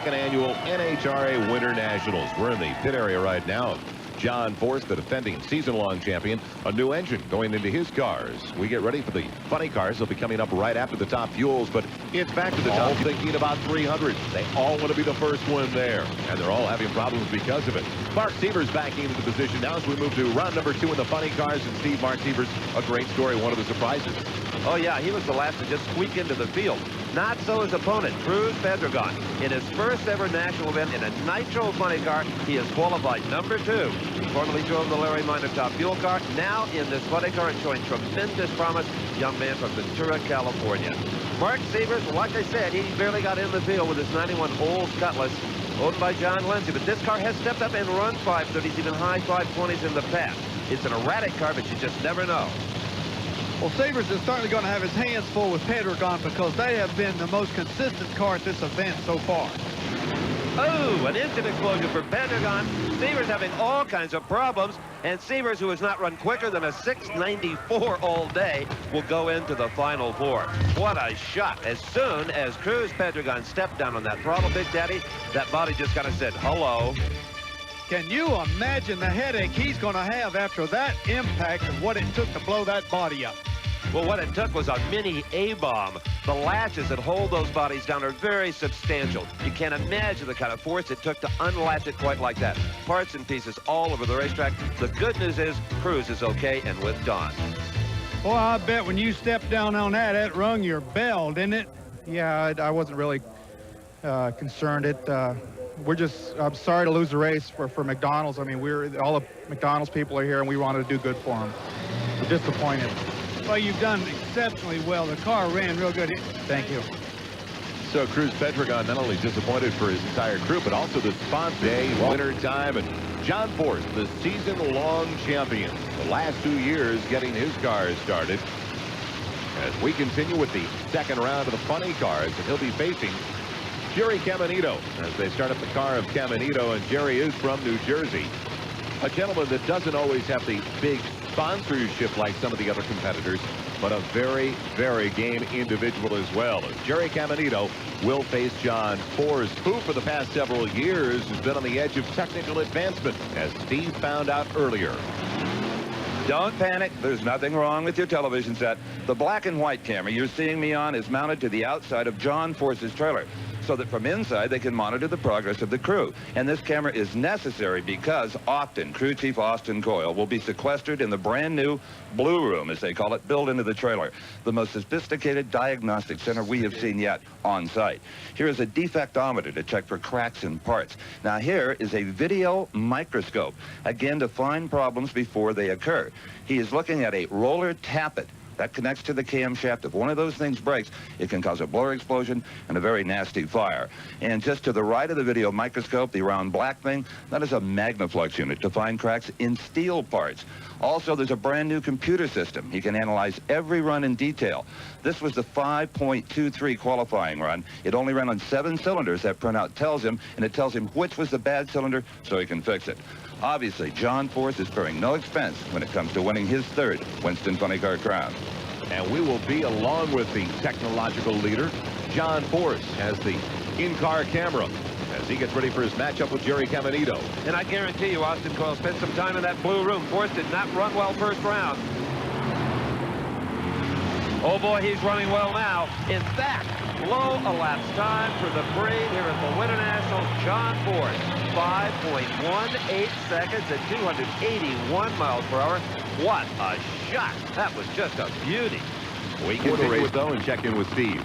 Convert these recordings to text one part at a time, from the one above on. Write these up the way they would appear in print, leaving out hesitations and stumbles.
Second annual NHRA Winter Nationals. We're in the pit area right now. John Force, the defending season-long champion, a new engine going into his cars. We get ready for the funny cars. They'll be coming up right after the top fuels, but it's back to the top, thinking about 300. They all want to be the first one there, and they're all having problems because of it. Mark Sievers backing into the position now as we move to round number 2 in the funny cars. And Steve, Mark Sievers, a great story, one of the surprises. Oh, yeah, he was the last to just squeak into the field. Not so his opponent, Cruz Pedregon. In his first ever national event in a nitro funny car, he is qualified number 2. He formerly drove the Larry Minor Top Fuel car. Now in this funny car and showing tremendous promise, young man from Ventura, California. Mark Sievers, like I said, he barely got in the field with his 91 Olds Cutlass, owned by John Lindsay. But this car has stepped up and run 530s, even high 520s in the past. It's an erratic car, but you just never know. Well, Sievers is certainly going to have his hands full with Pedregon because they have been the most consistent car at this event so far. Oh, an engine explosion for Pedregon. Sievers having all kinds of problems, and Sievers, who has not run quicker than a 694 all day, will go into the final 4. What a shot. As soon as Cruz Pedregon stepped down on that throttle, Big Daddy, that body just kind of said, hello. Can you imagine the headache he's going to have after that impact of what it took to blow that body up? Well, what it took was a mini A-bomb. The latches that hold those bodies down are very substantial. You can't imagine the kind of force it took to unlatch it quite like that. Parts and pieces all over the racetrack. The good news is Cruz is okay and with Don. Well, I bet when you stepped down on that, it rung your bell, didn't it? Yeah, I wasn't really concerned. I'm sorry to lose the race for McDonald's. I mean, all the McDonald's people are here, and we wanted to do good for them. We're disappointed. Well, you've done exceptionally well. The car ran real good. Thank you. So Cruz Pedregon not only disappointed for his entire crew, but also the sponsor day, winter time, and John Force, the season-long champion. The last 2 years getting his cars started. As we continue with the second round of the funny cars, and he'll be facing Jerry Caminito as they start up the car of Caminito, and Jerry is from New Jersey. A gentleman that doesn't always have the big sponsorship like some of the other competitors, but a very, very game individual as well. Jerry Caminito will face John Force, who for the past several years has been on the edge of technical advancement, as Steve found out earlier. Don't panic. There's nothing wrong with your television set. The black and white camera you're seeing me on is mounted to the outside of John Force's trailer, so that from inside they can monitor the progress of the crew. And this camera is necessary because often crew chief Austin Coyle will be sequestered in the brand new blue room, as they call it, built into the trailer, the most sophisticated diagnostic center we have seen yet on site. Here is a defectometer to check for cracks in parts. Now here is a video microscope, again to find problems before they occur. He is looking at a roller tappet that connects to the camshaft. If one of those things breaks, it can cause a blower explosion and a very nasty fire. And just to the right of the video microscope, the round black thing, that is a Magnaflux unit to find cracks in steel parts. Also, there's a brand new computer system. He can analyze every run in detail. This was the 5.23 qualifying run. It only ran on 7 cylinders, that printout tells him, and it tells him which was the bad cylinder so he can fix it. Obviously, John Force is sparing no expense when it comes to winning his 3rd Winston Funny Car Crown. And we will be along with the technological leader. John Force has the in-car camera as he gets ready for his matchup with Jerry Caminito. And I guarantee you, Austin Coyle spent some time in that blue room. Force did not run well first round. Oh boy, he's running well now. In fact, low elapsed time for the parade here at the Winter Nationals. John Force, 5.18 seconds at 281 miles per hour. What a shot. That was just a beauty. We continue with though and check in with Steve.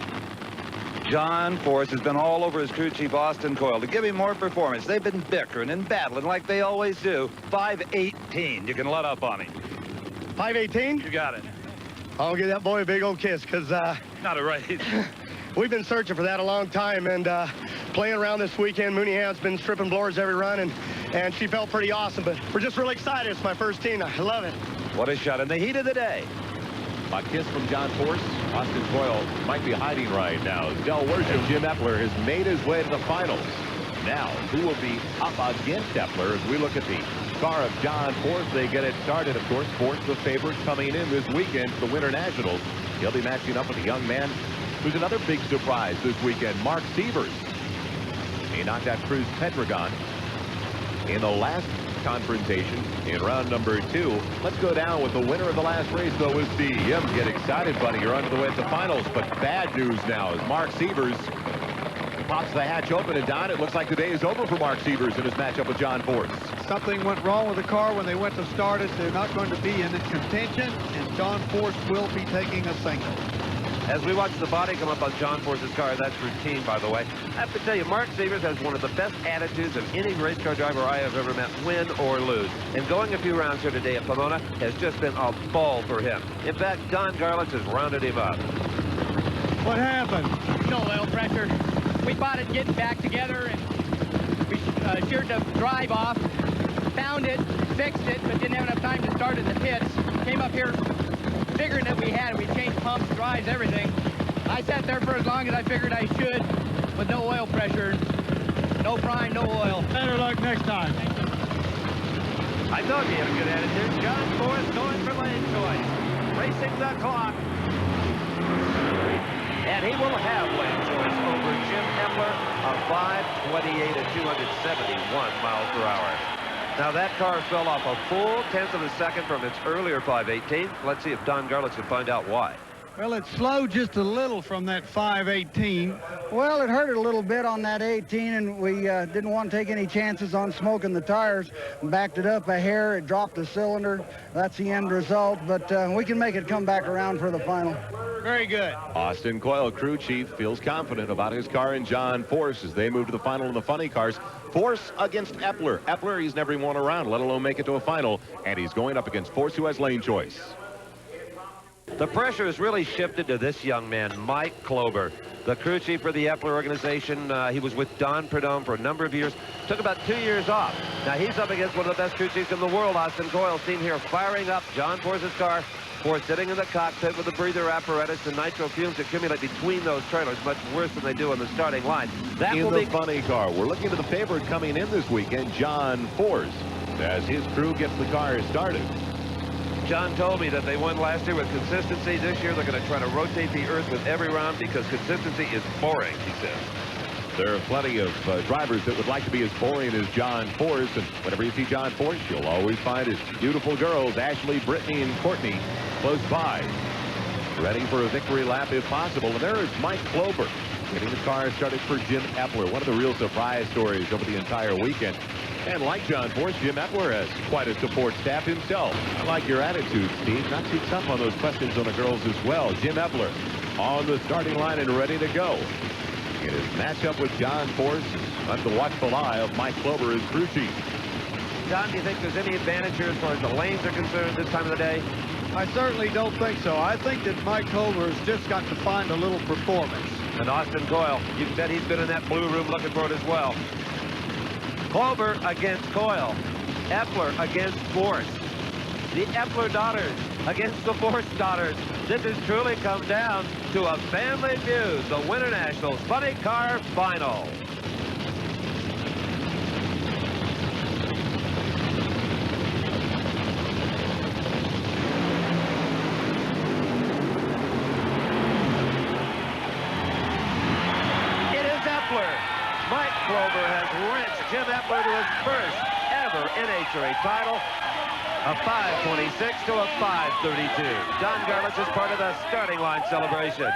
John Force has been all over his crew chief Austin Coyle to give him more performance. They've been bickering and battling like they always do. 5.18. You can let up on him. 5.18? You got it. I'll give that boy a big old kiss, because Not a race. we've been searching for that a long time, and playing around this weekend. Mooney has been stripping blowers every run, and she felt pretty awesome, but we're just really excited. It's my first team. I love it. What a shot in the heat of the day. A kiss from John Force. Austin Coyle might be hiding right now. Del Worship, Jim Epler has made his way to the finals. Now, who will be up against Epler as we look at the car of John Force? They get it started, of course. Force the favorite coming in this weekend to the Winter Nationals. He'll be matching up with a young man who's another big surprise this weekend, Mark Sievers. He knocked out Cruz Pedregon in the last confrontation in round number 2. Let's go down with the winner of the last race, though. We'll see him get excited, buddy. You're on the way at the finals, but bad news now as Mark Sievers pops the hatch open, and Don, it looks like the day is over for Mark Sievers in his matchup with John Force. Something went wrong with the car when they went to start it. They're not going to be in contention, and John Force will be taking a single. As we watch the body come up on John Force's car, that's routine, by the way. I have to tell you, Mark Sievers has one of the best attitudes of any race car driver I have ever met, win or lose. And going a few rounds here today at Pomona has just been a ball for him. In fact, Don Garlits has rounded him up. What happened? No oil pressure. We bought it getting back together, and we sheared the drive off, found it, fixed it, but didn't have enough time to start in the pits. Came up here figuring that we had it. We changed pumps, drives, everything. I sat there for as long as I figured I should with no oil pressure, no prime, no oil. Better luck next time. I thought he had a good attitude. John Force going for lane choice. Racing the clock. And he will have lane choice over Jim Epler, a 5:28 at 271 miles per hour. Now that car fell off a full tenth of a second from its earlier 5:18. Let's see if Don Garlits can find out why. Well, it slowed just a little from that 5:18. Well, it hurt a little bit on that 18, and we didn't want to take any chances on smoking the tires. Backed it up a hair. It dropped the cylinder. That's the end result, but we can make it come back around for the final. Very good. Austin Coyle, crew chief, feels confident about his car and John Force as they move to the final in the funny cars. Force against Epler. Epler, he's never even won a round, let alone make it to a final, and he's going up against Force, who has lane choice. The pressure has really shifted to this young man, Mike Klober, the crew chief for the Epler organization. He was with Don Prudhomme for a number of years. Took about 2 years off. Now he's up against one of the best crew chiefs in the world, Austin Coyle, seen here firing up John Force's car. Force sitting in the cockpit with the breather apparatus. The nitro fumes accumulate between those trailers, much worse than they do on the starting line. That in will the be funny car, we're looking to the favorite coming in this weekend, John Force, as his crew gets the car started. John told me that they won last year with consistency. This year they're going to try to rotate the earth with every round because consistency is boring, he says. There are plenty of drivers that would like to be as boring as John Force, and whenever you see John Force, you'll always find his beautiful girls, Ashley, Brittany, and Courtney, close by, ready for a victory lap if possible. And there is Mike Klober getting the car started for Jim Epler, one of the real surprise stories over the entire weekend. And like John Force, Jim Epler has quite a support staff himself. I like your attitude, Steve. Not too tough on those questions on the girls as well. Jim Epler on the starting line and ready to go. In his matchup with John Force, under the watchful eye of Mike Klober, his crew chief. John, do you think there's any advantage here as far as the lanes are concerned this time of the day? I certainly don't think so. I think that Mike Klober has just got to find a little performance. And Austin Coyle, you can bet he's been in that blue room looking for it as well. Klober against Coyle. Epler against Force. The Epler daughters against the Force daughters. This has truly come down to a family feud, the Winter Nationals Funny Car Final. It is Epler. Mike Klober has wrenched Jim Epler to his first ever NHRA title. A 5:26 to a 5:32. Don Garlits is part of the starting line celebration.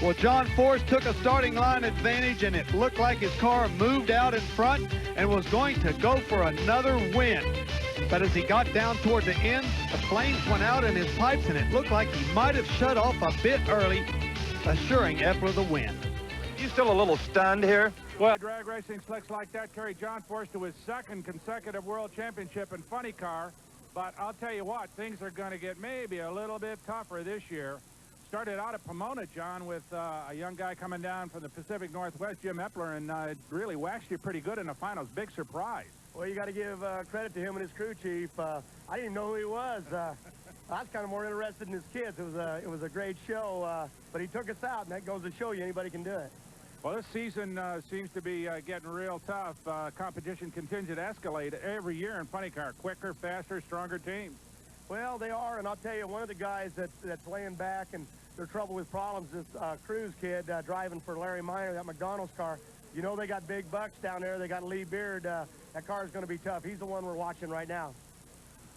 Well, John Force took a starting line advantage, and it looked like his car moved out in front and was going to go for another win. But as he got down toward the end, the flames went out in his pipes, and it looked like he might have shut off a bit early, assuring Epler the win. You still a little stunned here? Well, drag racing slicks like that carried John Force to his second consecutive world championship in funny car. But I'll tell you what, things are going to get maybe a little bit tougher this year. Started out at Pomona, John, with a young guy coming down from the Pacific Northwest, Jim Epler, and really waxed you pretty good in the finals. Big surprise. Well, you got to give credit to him and his crew chief. I didn't even know who he was. I was kind of more interested in his kids. It was a great show, but he took us out, and that goes to show you anybody can do it. Well, this season seems to be getting real tough. Competition continues to escalate every year in funny car. Quicker, faster, stronger teams. Well, they are, and I'll tell you, one of the guys that's laying back and their trouble with problems. This Cruz kid driving for Larry Minor, that McDonald's car. You know they got big bucks down there. They got Lee Beard. That car is going to be tough. He's the one we're watching right now.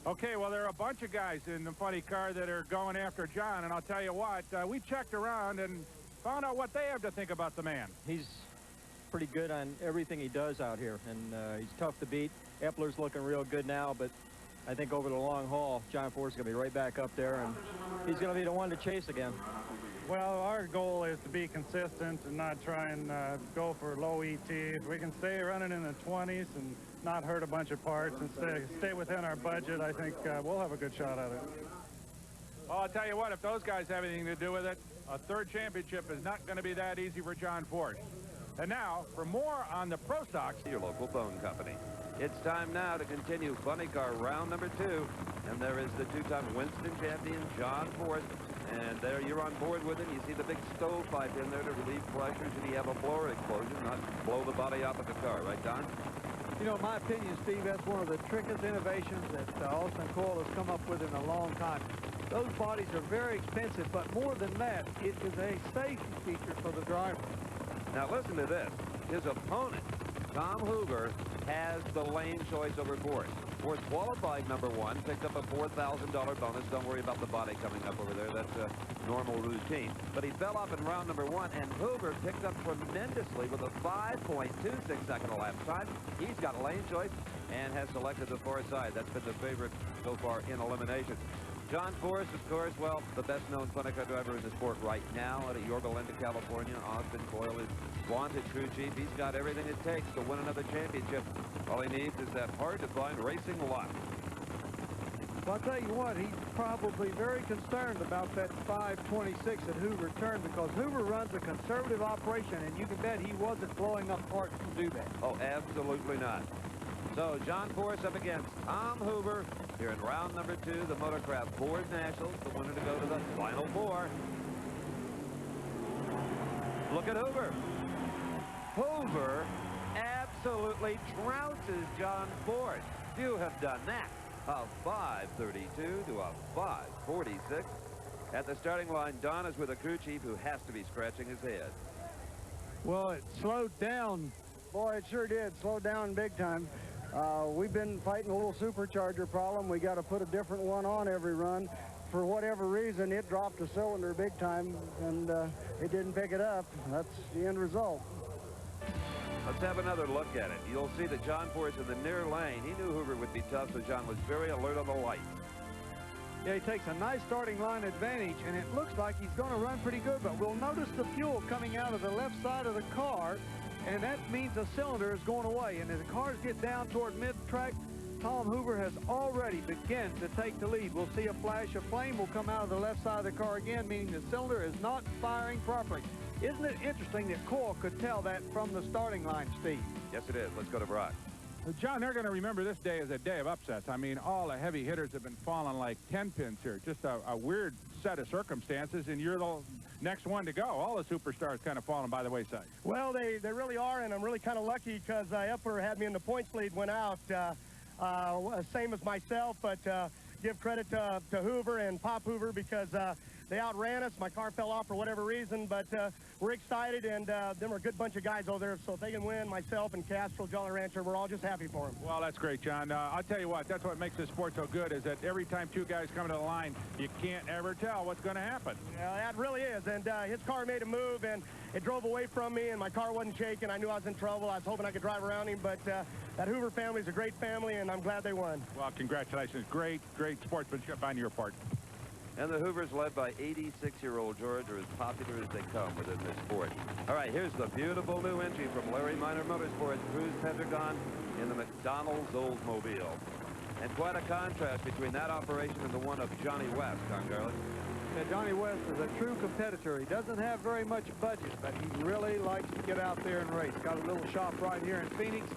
Okay, well, there are a bunch of guys in the funny car that are going after John, and I'll tell you what, we checked around and found out what they have to think about the man. He's pretty good on everything he does out here, and he's tough to beat. Epler's looking real good now, but I think over the long haul, John Forrest is going to be right back up there, and he's going to be the one to chase again. Well, our goal is to be consistent and not try and go for low ET. If we can stay running in the 20s and not hurt a bunch of parts and stay within our budget, I think we'll have a good shot at it. Well, I'll tell you what, if those guys have anything to do with it, a third championship is not going to be that easy for John Forrest. And now, for more on the Pro Stocks, your local phone company. It's time now to continue funny car round number 2. And there is the two-time Winston champion, John Forrest. And there you're on board with him. You see the big stovepipe in there to relieve pressure should he have a blower explosion, not blow the body off of the car. Right, Don? You know, in my opinion, Steve, that's one of the trickiest innovations that Austin Coil has come up with in a long time. Those bodies are very expensive, but more than that, it is a safety feature for the driver. Now listen to this. His opponent, Tom Hoover, has the lane choice over Forrest. Forrest qualified number 1, picked up a $4,000 bonus. Don't worry about the body coming up over there. That's a normal routine. But he fell off in round number 1, and Hoover picked up tremendously with a 5.26 second elapsed time. He's got lane choice and has selected the far side. That's been the favorite so far in elimination. John Forrest, of course, well, the best-known funny car driver in the sport right now out of Yorba Linda, California. Austin Coil is wanted crew chief. He's got everything it takes to win another championship. All he needs is that hard-to-find racing luck. Well, I'll tell you what, he's probably very concerned about that 5.26 that Hoover turned, because Hoover runs a conservative operation, and you can bet he wasn't blowing up parts to do that. Oh, absolutely not. So John Forrest up against Tom Hoover here in round number 2, the Motorcraft Ford Nationals, the winner to go to the Final Four. Look at Hoover. Hoover absolutely trounces John Forrest. You have done that. A 5.32 to a 5.46. At the starting line, Don is with a crew chief who has to be scratching his head. Well, it slowed down. Boy, it sure did. Slowed down big time. We've been fighting a little supercharger problem. We got to put a different one on every run. For whatever reason, it dropped a cylinder big time, and it didn't pick it up. That's the end result. Let's have another look at it. You'll see that John Forrest in the near lane. He knew Hoover would be tough, so John was very alert on the light. Yeah, he takes a nice starting line advantage, and it looks like he's going to run pretty good, but we'll notice the fuel coming out of the left side of the car, and that means the cylinder is going away. And as the cars get down toward mid-track, Tom Hoover has already begun to take the lead. We'll see a flash of flame will come out of the left side of the car again, meaning the cylinder is not firing properly. Isn't it interesting that Coil could tell that from the starting line, Steve? Yes, it is. Let's go to Brock. John, they're going to remember this day as a day of upsets. I mean, all the heavy hitters have been falling like 10 pins here. Just a weird set of circumstances, and you're the next one to go. All the superstars kind of falling by the wayside. Well, they really are, and I'm really kind of lucky because Epler had me in the points lead, went out, same as myself, but give credit to Hoover and Pop Hoover because they outran us. My car fell off for whatever reason, but we're excited, and them are a good bunch of guys over there. So if they can win, myself and Castro, Jolly Rancher, we're all just happy for them. Well, that's great, John. I'll tell you what, that's what makes this sport so good, is that every time two guys come to the line, you can't ever tell what's going to happen. Yeah, that really is. And his car made a move, and it drove away from me, and my car wasn't shaking. I knew I was in trouble. I was hoping I could drive around him, but that Hoover family is a great family, and I'm glad they won. Well, congratulations. Great sportsmanship on your part. And the Hoovers, led by 86-year-old George, are as popular as they come within this sport. All right, here's the beautiful new entry from Larry Minor Motorsports, Cruz Pedregon in the McDonald's Oldsmobile. And quite a contrast between that operation and the one of Johnny West, Con Garlic. Yeah, Johnny West is a true competitor. He doesn't have very much budget, but he really likes to get out there and race. Got a little shop right here in Phoenix.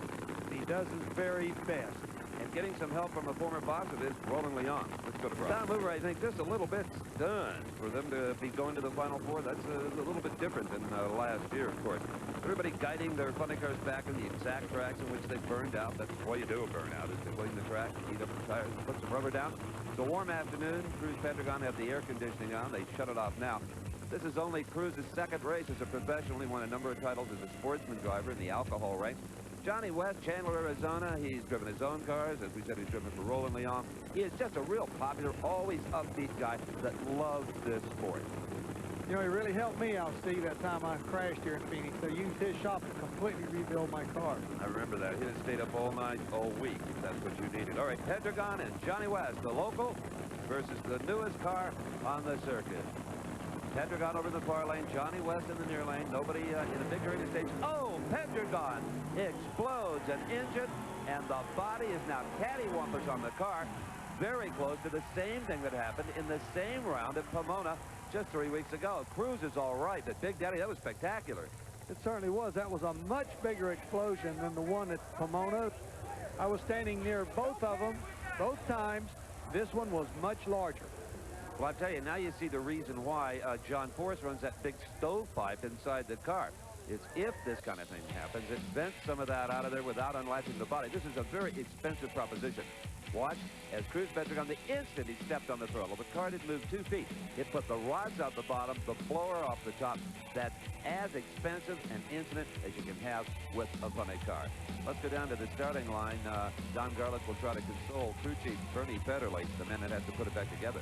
He does his very best. And getting some help from a former boss of his, Roland Leon. Let's go to Brock. Tom Hoover, I think, just a little bit stunned for them to be going to the Final Four. That's a little bit different than last year, of course. Everybody guiding their funny cars back in the exact tracks in which they burned out. That's what you do, a burnout, is to clean the track, heat up the tires, put some rubber down. It's a warm afternoon. Cruz Pedregon have the air conditioning on. They shut it off now. This is only Cruz's second race as a professional. He won a number of titles as a sportsman driver in the alcohol ranks. Johnny West, Chandler, Arizona. He's driven his own cars. As we said, he's driven for Roland Leon. He is just a real popular, always upbeat guy that loves this sport. You know, he really helped me out, Steve, that time I crashed here in Phoenix. They used his shop to completely rebuild my car. I remember that. He had stayed up all night, all week. That's what you needed. All right, Pedregon and Johnny West, the local versus the newest car on the circuit. Pedregon over in the far lane, Johnny West in the near lane. Nobody in a big hurry to stage. Oh, Pedregon explodes an engine, and the body is now cattywampus on the car. Very close to the same thing that happened in the same round at Pomona just 3 weeks ago. Cruz is all right, but Big Daddy, that was spectacular. It certainly was. That was a much bigger explosion than the one at Pomona. I was standing near both of them, both times. This one was much larger. Well, I tell you, now you see the reason why John Force runs that big stovepipe inside the car. It's if this kind of thing happens, it vents some of that out of there without unlatching the body. This is a very expensive proposition. Watch as Cruz Pedregon, the instant he stepped on the throttle, the car didn't move 2 feet. It put the rods out the bottom, the blower off the top. That's as expensive an incident as you can have with a funny car. Let's go down to the starting line. Don Garlick will try to console crew chief Bernie Federley, the man that has to put it back together.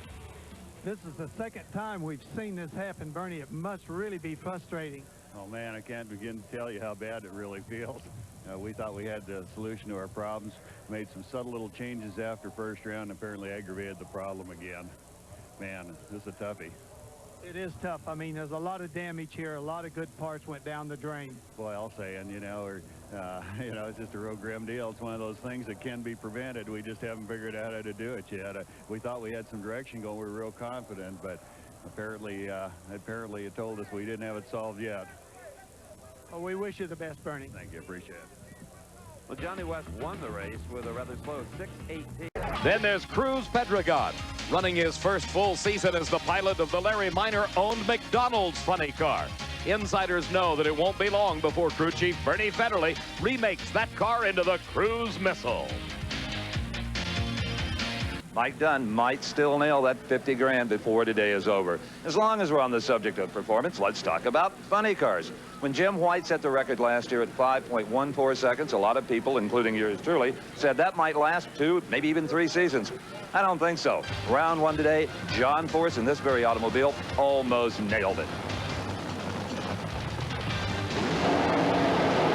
This is the second time we've seen this happen, Bernie. It must really be frustrating. Oh, man, I can't begin to tell you how bad it really feels. We thought we had the solution to our problems, made some subtle little changes after first round, and apparently aggravated the problem again. Man, this is a toughie. It is tough. I mean, there's a lot of damage here. A lot of good parts went down the drain. Boy, I'll say, and you know, it's just a real grim deal. It's one of those things that can be prevented. We just haven't figured out how to do it yet. We thought we had some direction going. We were real confident, but apparently it told us we didn't have it solved yet. Well, we wish you the best, Bernie. Thank you. Appreciate it. Well, Johnny West won the race with a rather slow 6:18. Then there's Cruz Pedregon, running his first full season as the pilot of the Larry Minor-owned McDonald's funny car. Insiders know that it won't be long before crew chief Bernie Federley remakes that car into the Cruz Missile. Mike Dunn might still nail that 50 grand before today is over. As long as we're on the subject of performance, let's talk about funny cars. When Jim White set the record last year at 5.14 seconds, a lot of people, including yours truly, said that might last 2, maybe even 3 seasons. I don't think so. Round 1 today, John Force in this very automobile almost nailed it.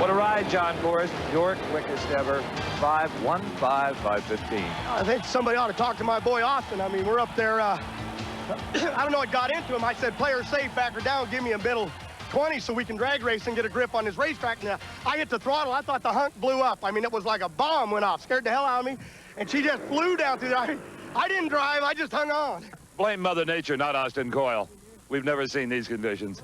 What a ride, John Force. Your quickest ever, 5:15.515. I think somebody ought to talk to my boy Austin. I mean, we're up there. I don't know what got into him. I said, player safe, back her down, give me a middle 20 so we can drag race and get a grip on this racetrack. Now, I hit the throttle. I thought the hunk blew up. I mean, it was like a bomb went off. Scared the hell out of me. And she just flew down through there. I didn't drive. I just hung on. Blame Mother Nature, not Austin Coyle. We've never seen these conditions.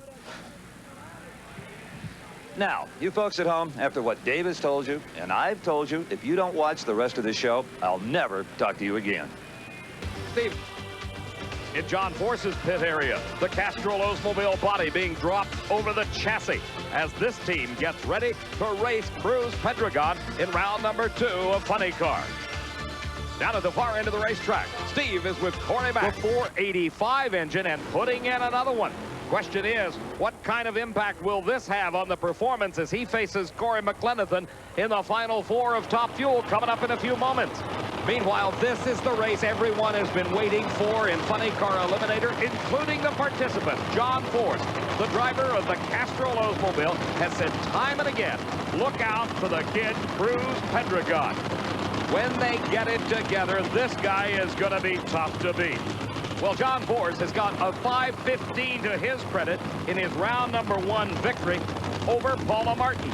Now, you folks at home, after what Dave has told you, and I've told you, if you don't watch the rest of the show, I'll never talk to you again. Steve. In John Force's pit area, the Castrol Oldsmobile body being dropped over the chassis as this team gets ready to race Cruz Pedregon in round number 2 of Funny Car. Down at the far end of the racetrack, Steve is with Corey Mack, the 485 engine, and putting in another one. Question is, what kind of impact will this have on the performance as he faces Corey McLenathan in the final 4 of Top Fuel coming up in a few moments? Meanwhile, this is the race everyone has been waiting for in Funny Car Eliminator, including the participant, John Force. The driver of the Castrol Oldsmobile has said time and again, look out for the kid Cruz Pedregon. When they get it together, this guy is going to be tough to beat. Well, John Force has got a 5:15 to his credit in his round number 1 victory over Paula Martin.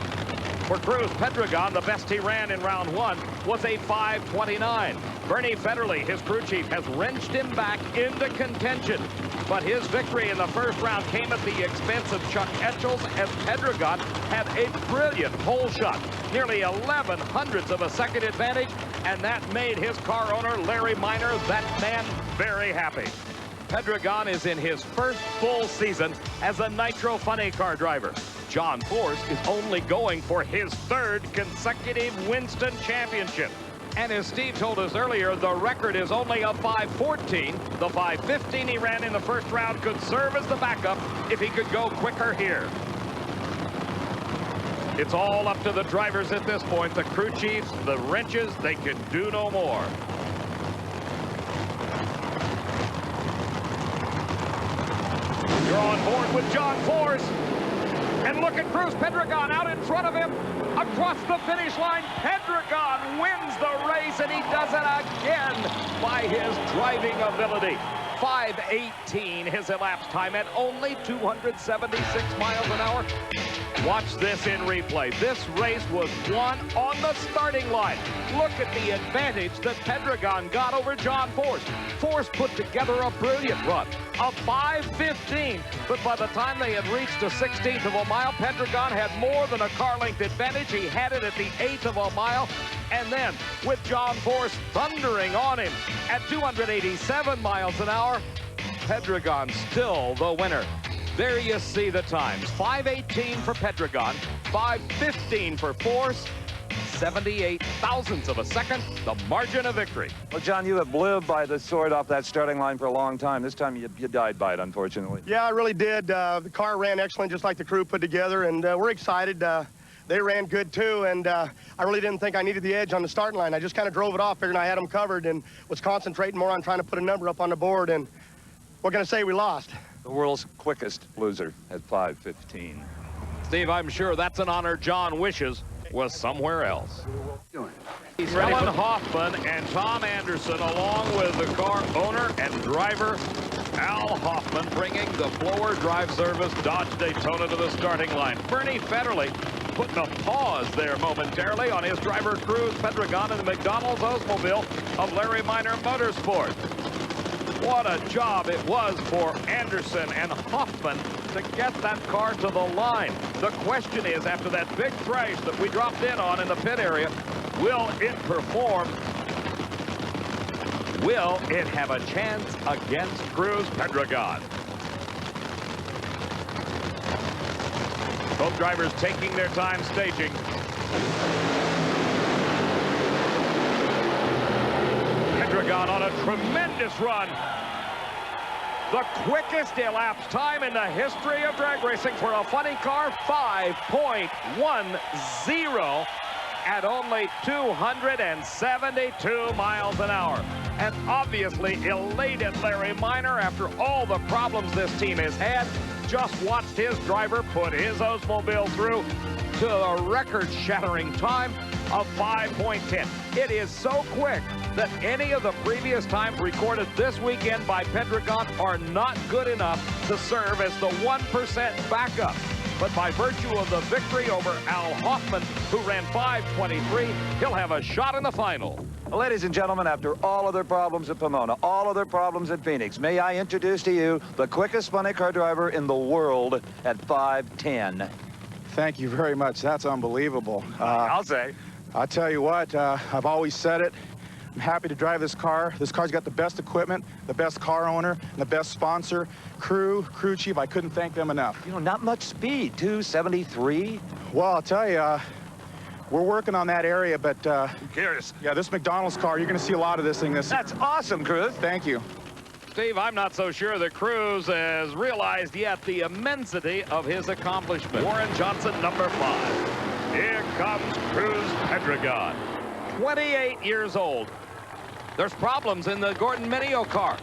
For Cruz Pedregon, the best he ran in round 1 was a 5:29. Bernie Federley, his crew chief, has wrenched him back into contention. But his victory in the first round came at the expense of Chuck Etchells as Pedregon had a brilliant pole shot. Nearly 11 hundredths of a second advantage, and that made his car owner, Larry Minor, that man very happy. Pedregon is in his first full season as a Nitro Funny Car driver. John Force is only going for his 3rd consecutive Winston Championship. And as Steve told us earlier, the record is only a 5:14. The 5:15 he ran in the first round could serve as the backup if he could go quicker here. It's all up to the drivers at this point. The crew chiefs, the wrenches, they can do no more. You're on board with John Force. And look at Cruz Pedregon out in front of him. Across the finish line, Pedregon wins the race, and he does it again by his driving ability. 5:18 his elapsed time at only 276 miles an hour. Watch this in replay. This race was won on the starting line. Look at the advantage that Pedregon got over John Force. Force put together a brilliant run, a 5:15, but by the time they had reached a 16th of a mile, Pedregon had more than a car length advantage. He had it at the 1/8 of a mile, and then with John Force thundering on him at 287 miles an hour, Pedregon still the winner. There you see the times. 5:18 for Pedregon, 5:15 for Force, 78 thousandths of a second, the margin of victory. Well, John, you have lived by the sword off that starting line for a long time. This time you died by it, unfortunately. Yeah, I really did. The car ran excellent, just like the crew put together, and we're excited. They ran good, too, and I really didn't think I needed the edge on the starting line. I just kind of drove it off, figuring I had them covered, and was concentrating more on trying to put a number up on the board, and we're going to say we lost. The world's quickest loser at 5:15. Steve, I'm sure that's an honor John wishes was somewhere else. Ellen Hoffman and Tom Anderson, along with the car owner and driver, Al Hoffman, bringing the blower drive service Dodge Daytona to the starting line. Bernie Federle putting a pause there momentarily on his driver Cruz Pedregon in the McDonald's Oldsmobile of Larry Minor Motorsport. What a job it was for Anderson and Hoffman to get that car to the line. The question is, after that big crash that we dropped in on in the pit area, will it perform? Will it have a chance against Cruz Pedregon? Both drivers taking their time staging. Pedregon on a tremendous run. The quickest elapsed time in the history of drag racing for a funny car, 5.10 at only 272 miles an hour. And obviously elated Larry Minor after all the problems this team has had. Just watched his driver put his Oldsmobile through to a record-shattering time of 5.10. It is so quick that any of the previous times recorded this weekend by Pedregon are not good enough to serve as the 1% backup. But by virtue of the victory over Al Hoffman, who ran 5:23, he'll have a shot in the final. Well, ladies and gentlemen, after all other problems at Pomona, all other problems at Phoenix, may I introduce to you the quickest funny car driver in the world at 5:10. Thank you very much. That's unbelievable. I'll say. I'll tell you what, I've always said it. I'm happy to drive this car. This car's got the best equipment, the best car owner, and the best sponsor. Crew chief, I couldn't thank them enough. You know, not much speed, 273. Well, I'll tell you, we're working on that area, but I'm curious. Yeah, this McDonald's car, you're going to see a lot of this thing this. That's awesome, Cruz. Thank you. Steve, I'm not so sure that Cruz has realized yet the immensity of his accomplishment. Warren Johnson, number 5. Here comes Cruz Pedregon, 28 years old. There's problems in the Gordon Mineo car.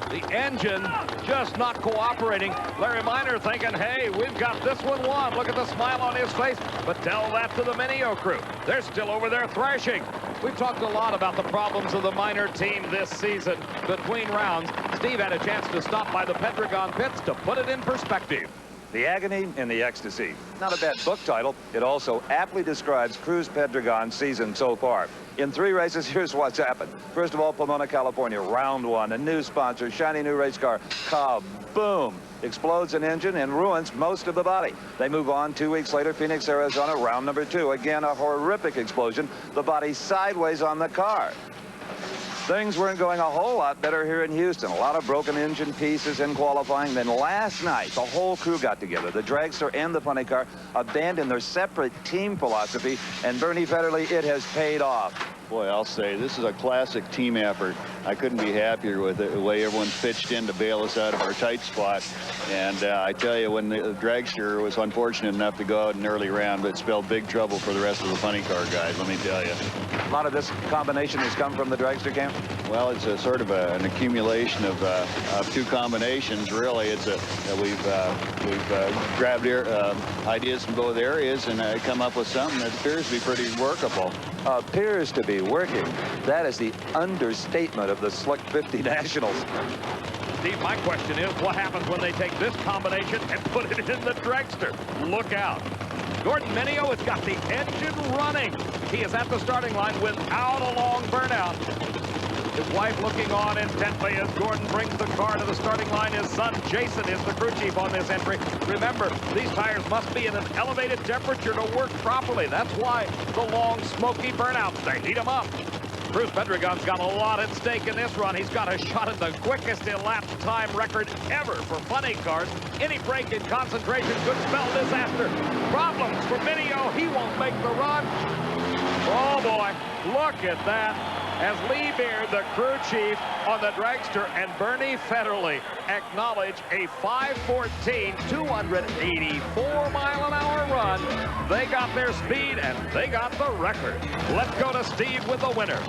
The engine just not cooperating. Larry Minor thinking, hey, we've got this one won. Look at the smile on his face. But tell that to the Mineo crew. They're still over there thrashing. We've talked a lot about the problems of the Minor team this season between rounds. Steve had a chance to stop by the Pedregon pits to put it in perspective. The Agony and the Ecstasy. Not a bad book title. It also aptly describes Cruz Pedregon's season so far. In 3 races, here's what's happened. First of all, Pomona, California, round 1. A new sponsor, shiny new race car, kaboom! Explodes an engine and ruins most of the body. They move on 2 weeks later, Phoenix, Arizona, round number 2. Again, a horrific explosion. The body sideways on the car. Things weren't going a whole lot better here in Houston. A lot of broken engine pieces in qualifying. Then last night, the whole crew got together. The dragster and the funny car abandoned their separate team philosophy. And Bernie Federle, it has paid off. Boy, I'll say this is a classic team effort. I couldn't be happier with it, the way everyone's pitched in to bail us out of our tight spot. And I tell you, when the dragster was unfortunate enough to go out in an early round, but it spelled big trouble for the rest of the funny car guys, let me tell you. A lot of this combination has come from the dragster camp? Well, it's a sort of an accumulation of two combinations, really. It's we've grabbed ideas from both areas and come up with something that appears to be pretty workable. Appears to be working. That is the understatement of the Slick 50 Nationals. Steve, my question is, what happens when they take this combination and put it in the dragster? Look out. Gordon Mineo has got the engine running. He is at the starting line without a long burnout. His wife looking on intently as Gordon brings the car to the starting line. His son, Jason, is the crew chief on this entry. Remember, these tires must be in an elevated temperature to work properly. That's why the long, smoky burnouts, they heat them up. Cruz Pedregon's got a lot at stake in this run. He's got a shot at the quickest elapsed time record ever for funny cars. Any break in concentration could spell disaster. Problems for Mineo. He won't make the run. Oh, boy. Look at that. As Lee Beard, the crew chief on the dragster, and Bernie Federley acknowledge a 5:14, 284-mile-an-hour run. They got their speed, and they got the record. Let's go to Steve with the winner.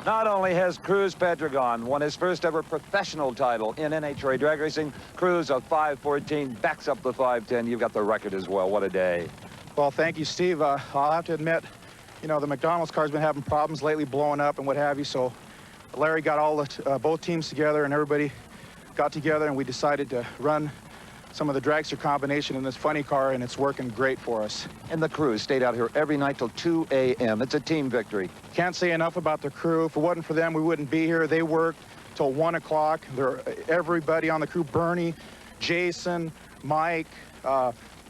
Not only has Cruz Pedregon won his first ever professional title in NHRA drag racing, Cruz of 5:14 backs up the 5:10. You've got the record as well. What a day. Well, thank you, Steve. I'll have to admit, you know, the McDonald's car's been having problems lately, blowing up and what have you. So Larry got all the both teams together, and everybody got together, and we decided to run some of the dragster combination in this funny car, and it's working great for us. And the crew stayed out here every night till 2 a.m. It's a team victory. Can't say enough about the crew. If it wasn't for them, we wouldn't be here. They worked till 1 o'clock. Everybody on the crew, Bernie, Jason, Mike,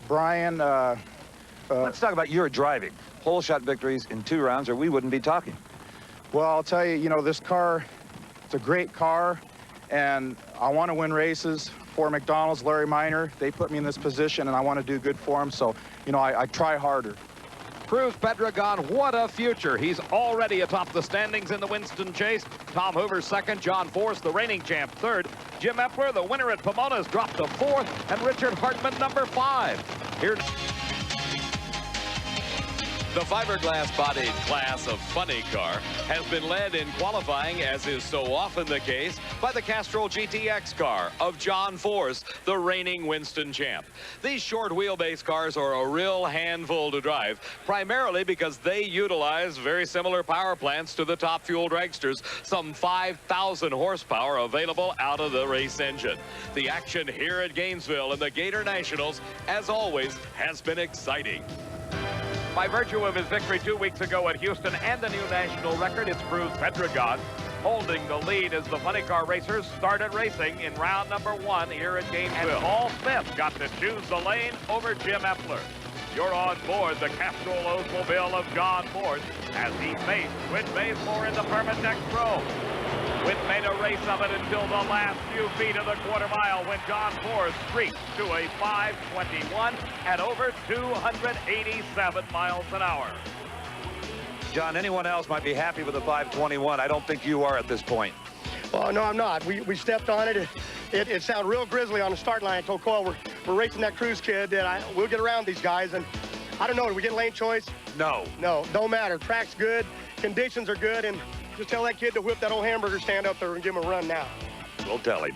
Brian. Let's talk about your driving. Whole shot victories in 2 rounds, or we wouldn't be talking. Well, I'll tell you, you know, this car, it's a great car, and I want to win races for McDonald's. Larry Miner, they put me in this position, and I want to do good for them, so, you know, I try harder. Cruz Pedregon, what a future. He's already atop the standings in the Winston Chase. Tom Hoover second, John Force, the reigning champ, third. Jim Epler, the winner at Pomona, has dropped to 4th, and Richard Hartman, number 5. Here. The fiberglass-bodied class of funny car has been led in qualifying, as is so often the case, by the Castrol GTX car of John Force, the reigning Winston champ. These short wheelbase cars are a real handful to drive, primarily because they utilize very similar power plants to the top fuel dragsters, some 5,000 horsepower available out of the race engine. The action here at Gainesville in the Gator Nationals, as always, has been exciting. By virtue of his victory 2 weeks ago at Houston and the new national record, it's Cruz Pedregon holding the lead as the funny car racers started racing in round number 1 here at Gainesville. And Paul Smith got to choose the lane over Jim Epler. You're on board the Castrol Oldsmobile of John Force as he faced Whit Bazemore in the Permatex Pro. Whit made a race of it until the last few feet of the quarter mile when John Force streaked to a 5:21 at over 287 miles an hour. John, anyone else might be happy with the 5:21. I don't think you are at this point. Well, no, I'm not. We stepped on it. It sounded real grisly on the start line. I told Coyle we're racing that Cruz kid that we'll get around these guys. And I don't know, did we get lane choice? No. No, don't matter. Track's good, conditions are good, and just tell that kid to whip that old hamburger stand up there and give him a run now. We'll tell him.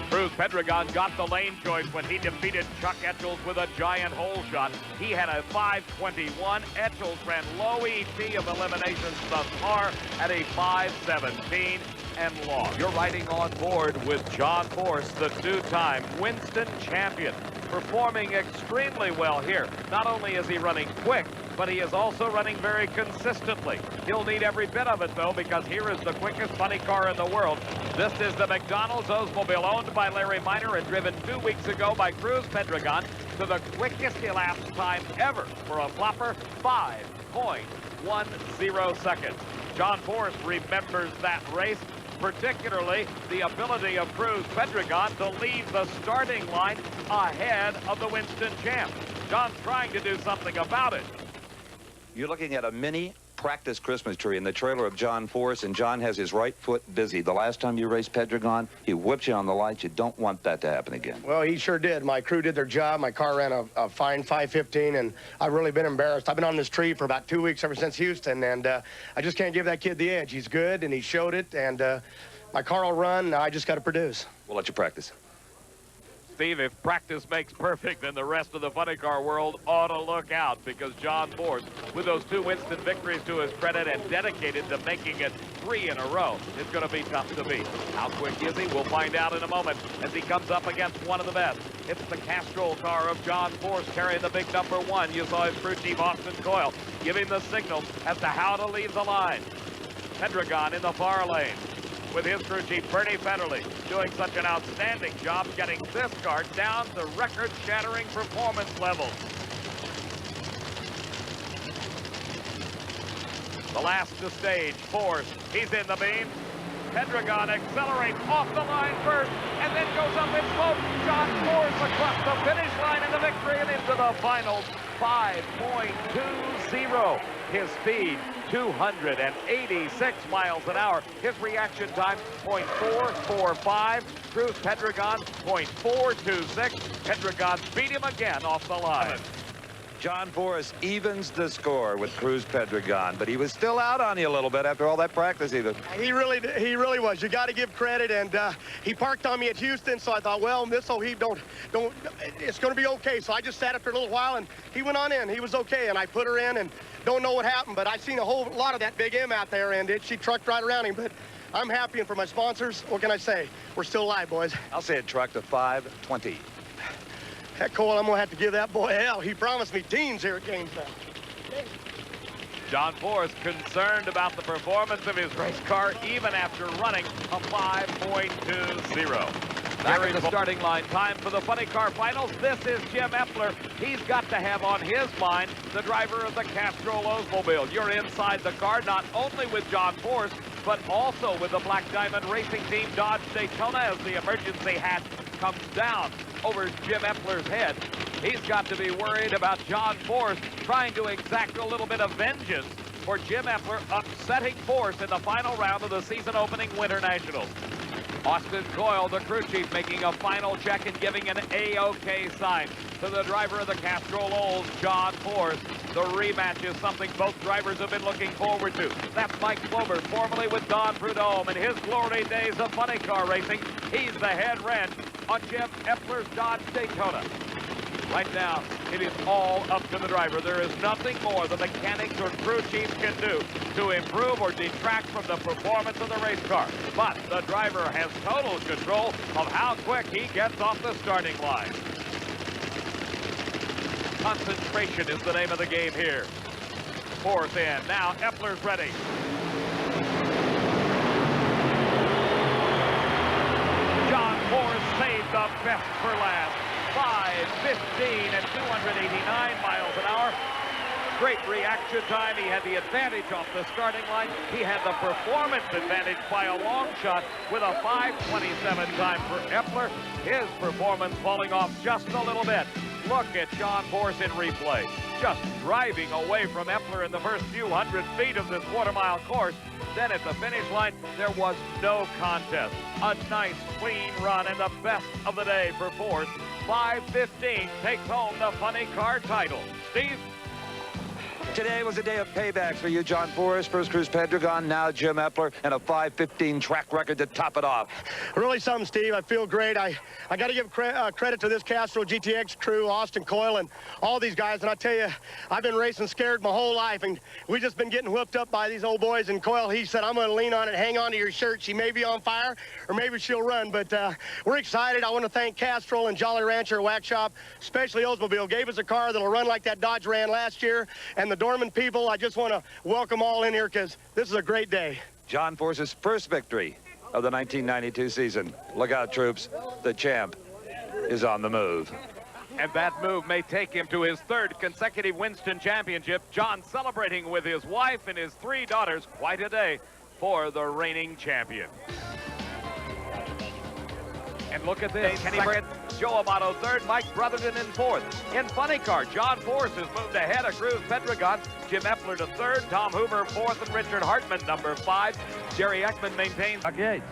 Cruz Pedregon got the lane choice when he defeated Chuck Etchells with a giant hole shot. He had a 5:21. Etchells ran low ET of eliminations thus far at a 5:17 and lost. You're riding on board with John Force, the 2-time Winston champion, performing extremely well here. Not only is he running quick, but he is also running very consistently. He'll need every bit of it, though, because here is the quickest funny car in the world. This is the McDonald's Oldsmobile, owned by Larry Miner and driven 2 weeks ago by Cruz Pedregon to the quickest elapsed time ever for a flopper, 5.10 seconds. John Force remembers that race, particularly the ability of Cruz Pedregon to leave the starting line ahead of the Winston champ. John's trying to do something about it. You're looking at a mini practice Christmas tree in the trailer of John Force, and John has his right foot busy. The last time you raced Pedregon, he whipped you on the lights. You don't want that to happen again. Well, he sure did. My crew did their job. My car ran a fine 5:15, and I've really been embarrassed. I've been on this tree for about 2 weeks ever since Houston, and I just can't give that kid the edge. He's good, and he showed it, and my car will run. Now I just got to produce. We'll let you practice. Steve, if practice makes perfect, then the rest of the funny car world ought to look out, because John Force, with those 2 Winston victories to his credit and dedicated to making it 3 in a row, is going to be tough to beat. How quick is he? We'll find out in a moment as he comes up against one of the best. It's the Castrol car of John Force carrying the big #1. You saw his crew chief, Austin Coyle, giving the signals as to how to leave the line. Pedregon in the far lane, with his crew chief, Bernie Federley, doing such an outstanding job getting this car down to record-shattering performance levels. The last to stage, Force, he's in the beam. Pedregon accelerates off the line first and then goes up in smoke. John Force across the finish line in the victory and into the finals. 5.20. His speed, 286 miles an hour. His reaction time, 0.445. Cruz Pedregon, 0.426. Pedregon beat him again off the line. John Force evens the score with Cruz Pedregon, but he was still out on you a little bit after all that practice even. He really was. You got to give credit, and he parked on me at Houston, so I thought, well, Missile Heat it's going to be okay. So I just sat after a little while, and he went on in. He was okay, and I put her in, and don't know what happened, but I seen a whole lot of that Big M out there, and she trucked right around him. But I'm happy, and for my sponsors, what can I say? We're still alive, boys. I'll say it trucked to 5:20. Heck, Cole, I'm going to have to give that boy hell. He promised me teams here at Gainesville. John Force concerned about the performance of his race car even after running a 5.20. Back at the starting line, time for the funny car finals. This is Jim Epler. He's got to have on his mind the driver of the Castrol Oldsmobile. You're inside the car, not only with John Force, but also with the Black Diamond Racing Team Dodge Daytona as the emergency hat comes down over Jim Epler's head. He's got to be worried about John Force trying to exact a little bit of vengeance for Jim Epler upsetting Force in the final round of the season opening Winter Nationals. Austin Coyle, the crew chief, making a final check and giving an A-OK sign to the driver of the Castrol Olds, John Force. The rematch is something both drivers have been looking forward to. That's Mike Clover, formerly with Don Prudhomme in his glory days of funny car racing. He's the head wrench on Jim Epler's Dodge Daytona. Right now, it is all up to the driver. There is nothing more the mechanics or crew chiefs can do to improve or detract from the performance of the race car. But the driver has total control of how quick he gets off the starting line. Concentration is the name of the game here. Force in. Now Epler's ready. John Force saved the best for last. 5:15 at 289 miles an hour. Great reaction time. He had the advantage off the starting line. He had the performance advantage by a long shot with a 5:27 time for Epler. His performance falling off just a little bit. Look at John Force in replay. Just driving away from Epler in the first few hundred feet of this quarter-mile course. Then at the finish line, there was no contest. A nice, clean run and the best of the day for Force. 5:15 takes home the funny car title. Steve? Today was a day of paybacks for you, John Force. First Cruz Pedregon, now Jim Epler, and a 5:15 track record to top it off. Really something, Steve. I feel great. I got to give credit to this Castrol GTX crew, Austin Coyle, and all these guys. And I tell you, I've been racing scared my whole life, and we've just been getting whipped up by these old boys. And Coyle, he said, I'm going to lean on it, hang on to your shirt. She may be on fire, or maybe she'll run. But we're excited. I want to thank Castrol and Jolly Rancher Wax Shop, especially Oldsmobile. Gave us a car that'll run like that Dodge ran last year. And the Dorman people, I just want to welcome all in here because this is a great day. John Force's first victory of the 1992 season. Look out, troops. The champ is on the move. And that move may take him to his third consecutive Winston Championship. John celebrating with his wife and his 3 daughters. Quite a day for the reigning champion. And look at this. Can he bring it? Joe Amato third, Mike Brotherton in fourth. In funny car, John Force has moved ahead of Cruz Pedregon. Jim Epler to third, Tom Hoover fourth, and Richard Hartman number 5. Jerry Ekman maintains. Yates.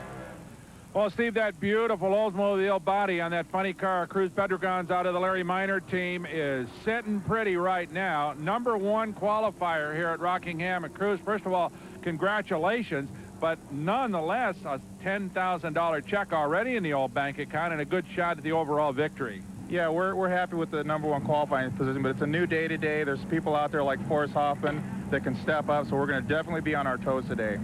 Well, Steve, that beautiful Oldsmobile body on that funny car, Cruz Pedregon's out of the Larry Minor team, is sitting pretty right now. #1 qualifier here at Rockingham. And Cruz, first of all, congratulations. But nonetheless, a $10,000 check already in the old bank account and a good shot at the overall victory. Yeah, we're happy with the #1 qualifying position, but it's a new day today. There's people out there like Forrest Hoffman that can step up, so we're going to definitely be on our toes today.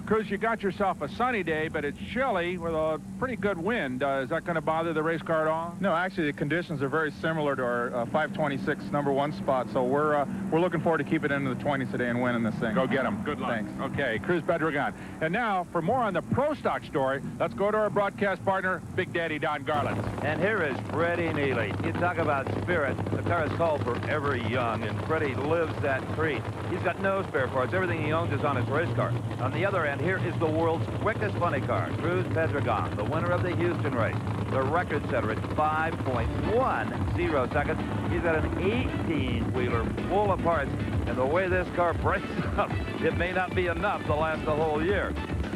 Cruz, you got yourself a sunny day, but it's chilly with a pretty good wind. Is that going to bother the race car at all? No, actually, the conditions are very similar to our 526 #1 spot, so we're looking forward to keeping it into the 20s today and winning this thing. Go get them. Good luck. Thanks. Okay, Cruz Pedregon. And now, for more on the Pro Stock story, let's go to our broadcast partner, Big Daddy Don Garland. And here is Freddie Neely. You talk about spirit. The car is called Forever Young, and Freddie lives that creed. He's got no spare parts. Everything he owns is on his race car. On the other end, here is the world's quickest funny car, Cruz Pedregon, the winner of the Houston race. The record setter at 5.10 seconds. He's got an 18-wheeler full of parts, and the way this car breaks up, it may not be enough to last the whole year.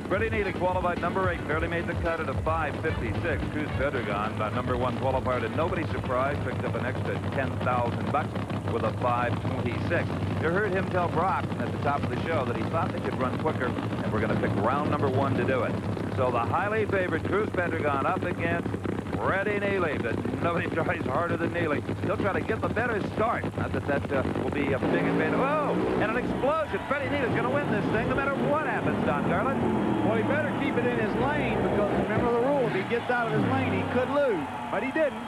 Freddie Neely qualified #8, barely made the cut at a 5.56. Cruz Pedregon, #1 qualifier, and nobody surprised, picked up an extra $10,000 with a 5.26. You heard him tell Brock at the top of the show that he thought they could run quicker, and we're going to pick round #1 to do it. So the highly favored Cruz Pedregon up against Freddie Neely, but nobody tries harder than Neely. He'll try to get the better start. Not that that will be a big advantage. Oh, and an explosion. Freddie Neely's going to win this thing no matter what happens, Don Garland. Well, he better keep it in his lane, because remember the rule, if he gets out of his lane, he could lose, but he didn't.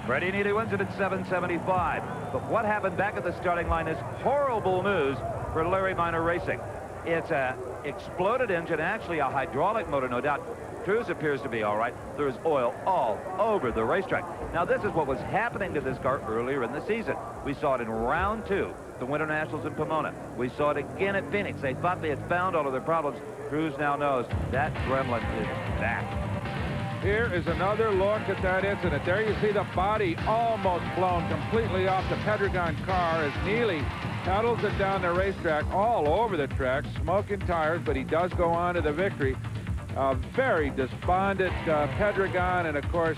Freddie Neely wins it at 7.75. But what happened back at the starting line is horrible news for Larry Minor Racing. It's a exploded engine, actually a hydraulic motor, no doubt. Cruz appears to be all right. There is oil all over the racetrack. Now, this is what was happening to this car earlier in the season. We saw it in round 2, the Winter Nationals in Pomona. We saw it again at Phoenix. They thought they had found all of their problems. Cruz now knows that gremlin is back. Here is another look at that incident. There you see the body almost blown completely off the Pedregon car as Neely pedals it down the racetrack all over the track, smoking tires, but he does go on to the victory. Very despondent Pedregon, and of course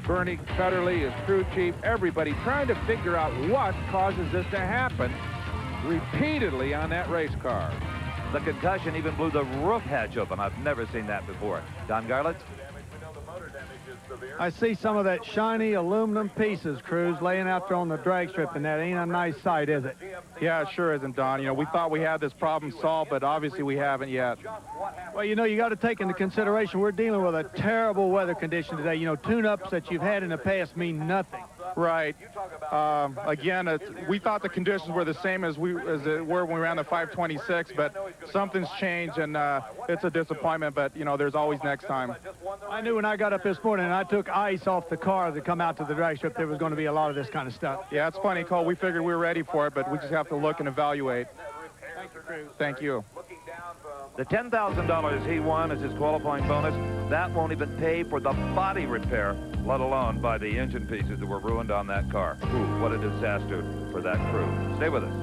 Bernie Federley, his crew chief, everybody trying to figure out what causes this to happen repeatedly on that race car. The concussion even blew the roof hatch open. I've never seen that before. Don Garland? I see some of that shiny aluminum pieces, Cruz, laying out there on the drag strip, and that ain't a nice sight, is it? Yeah, it sure isn't, Don. You know, we thought we had this problem solved, but obviously we haven't yet. Well, you know, you got to take into consideration we're dealing with a terrible weather condition today. You know, tune-ups that you've had in the past mean nothing. Right. Again, we thought the conditions were the same as it were when we ran the 526, but something's changed, and it's a disappointment, but, you know, there's always next time. I knew when I got up this morning and I took ice off the car to come out to the drag strip, there was going to be a lot of this kind of stuff. Yeah, it's funny, Cole. We figured we were ready for it, but we just have to look and evaluate. Thank you, Cruz. Thank you. The $10,000 he won as his qualifying bonus, that won't even pay for the body repair, let alone by the engine pieces that were ruined on that car. Ooh, what a disaster for that crew. Stay with us.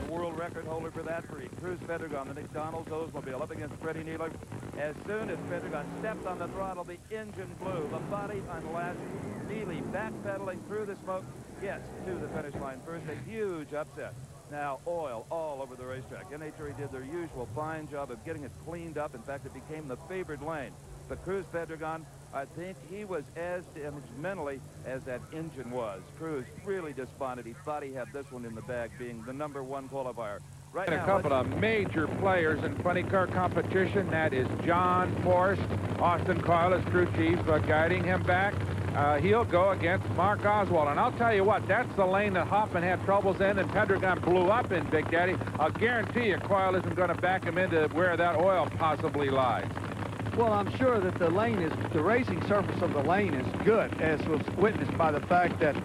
The world record holder for that for Cruz Pedregon, the McDonald's Oldsmobile, up against Freddie Neely. As soon as Pedregon stepped on the throttle, the engine blew, the body unlatched. Neely backpedaling through the smoke, gets to the finish line first. A huge upset. Now, oil all over the racetrack. NHRA did their usual fine job of getting it cleaned up. In fact, it became the favored lane. But Cruz Pedregon, I think he was as damaged mentally as that engine was. Cruz really despondent. He thought he had this one in the bag, being the #1 qualifier. Right now, a couple of major players in funny car competition. That is John Force, Austin Coyle, his crew chief, guiding him back. He'll go against Mark Oswald. And I'll tell you what, that's the lane that Hoffman had troubles in and Pedregon blew up in, Big Daddy. I'll guarantee you Coyle isn't going to back him into where that oil possibly lies. Well, I'm sure that the racing surface of the lane is good, as was witnessed by the fact that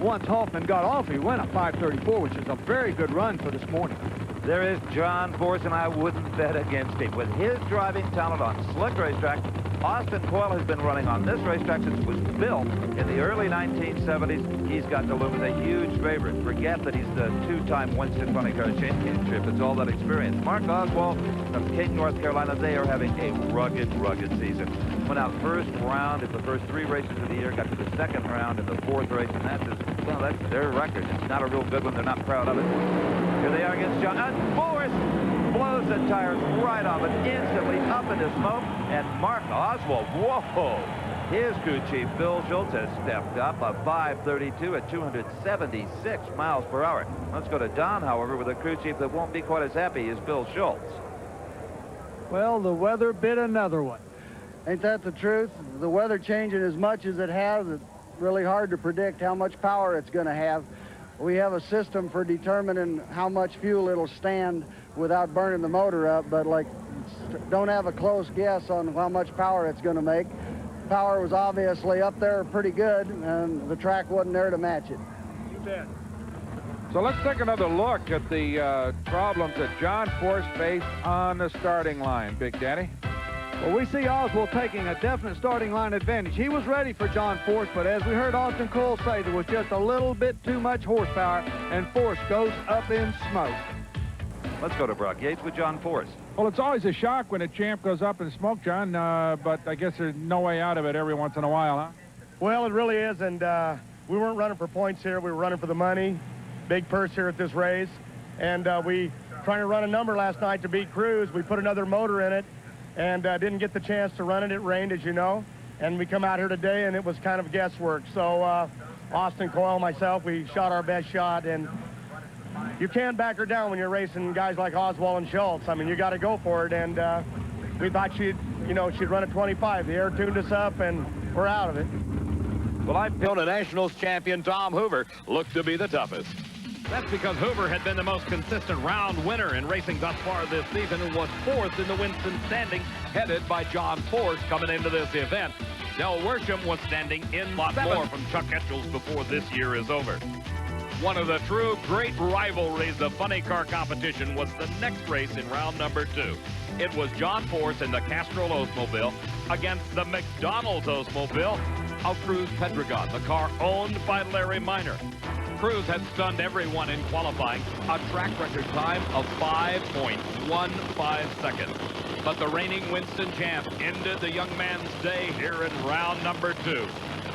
once Hoffman got off, he went at 5:34, which is a very good run for this morning. There is John Force, and I wouldn't bet against him. With his driving talent on slick racetrack, Austin Coyle has been running on this racetrack since it was built in the early 1970s. He's got to loom as a huge favorite. Forget that he's the two-time Winston Funny Car Championship. It's all that experience. Mark Oswald from King, North Carolina, they are having a rugged season. Went out first round in the first 3 races of the year, got to the second round in the 4th race, and that's their record. It's not a real good one. They're not proud of it. Here they are against John. And Forrest blows the tires right off it, instantly up into smoke, and Mark Oswald, whoa! His crew chief, Bill Schultz, has stepped up a 532 at 276 miles per hour. Let's go to Don, however, with a crew chief that won't be quite as happy as Bill Schultz. Well, the weather bit another one. Ain't that the truth? The weather changing as much as it has, it's really hard to predict how much power it's going to have. We have a system for determining how much fuel it'll stand without burning the motor up, but like, don't have a close guess on how much power it's going to make. Power was obviously up there pretty good, and the track wasn't there to match it. You bet. So let's take another look at the problems that John Force faced on the starting line, Big Daddy. Well, we see Oswald taking a definite starting line advantage. He was ready for John Force, but as we heard Austin Coyle say, there was just a little bit too much horsepower, and Force goes up in smoke. Let's go to Brock Yates with John Force. Well, it's always a shock when a champ goes up in smoke, John, but I guess there's no way out of it every once in a while, huh? Well, it really is, and we weren't running for points here. We were running for the money. Big purse here at this race, and we trying to run a number last night to beat Cruz. We put another motor in it, and didn't get the chance to run it. It rained, as you know, and we come out here today, and it was kind of guesswork. So Austin Coyle, myself, we shot our best shot, and you can't back her down when you're racing guys like Oswald and Schultz. I mean, you got to go for it, and we thought she'd run a 25. The air tuned us up, and we're out of it. Well, I've known a Nationals champion, Tom Hoover, looked to be the toughest. That's because Hoover had been the most consistent round winner in racing thus far this season and was 4th in the Winston standings, headed by John Force coming into this event. Del Worsham was standing in 7th. More from Chuck Etchels before this year is over. One of the true great rivalries of funny car competition was the next race in round number 2. It was John Force in the Castrol Oldsmobile against the McDonald's Oldsmobile of Cruz Pedregon, the car owned by Larry Minor. Cruz had stunned everyone in qualifying, a track record time of 5.15 seconds. But the reigning Winston champ ended the young man's day here in round number 2.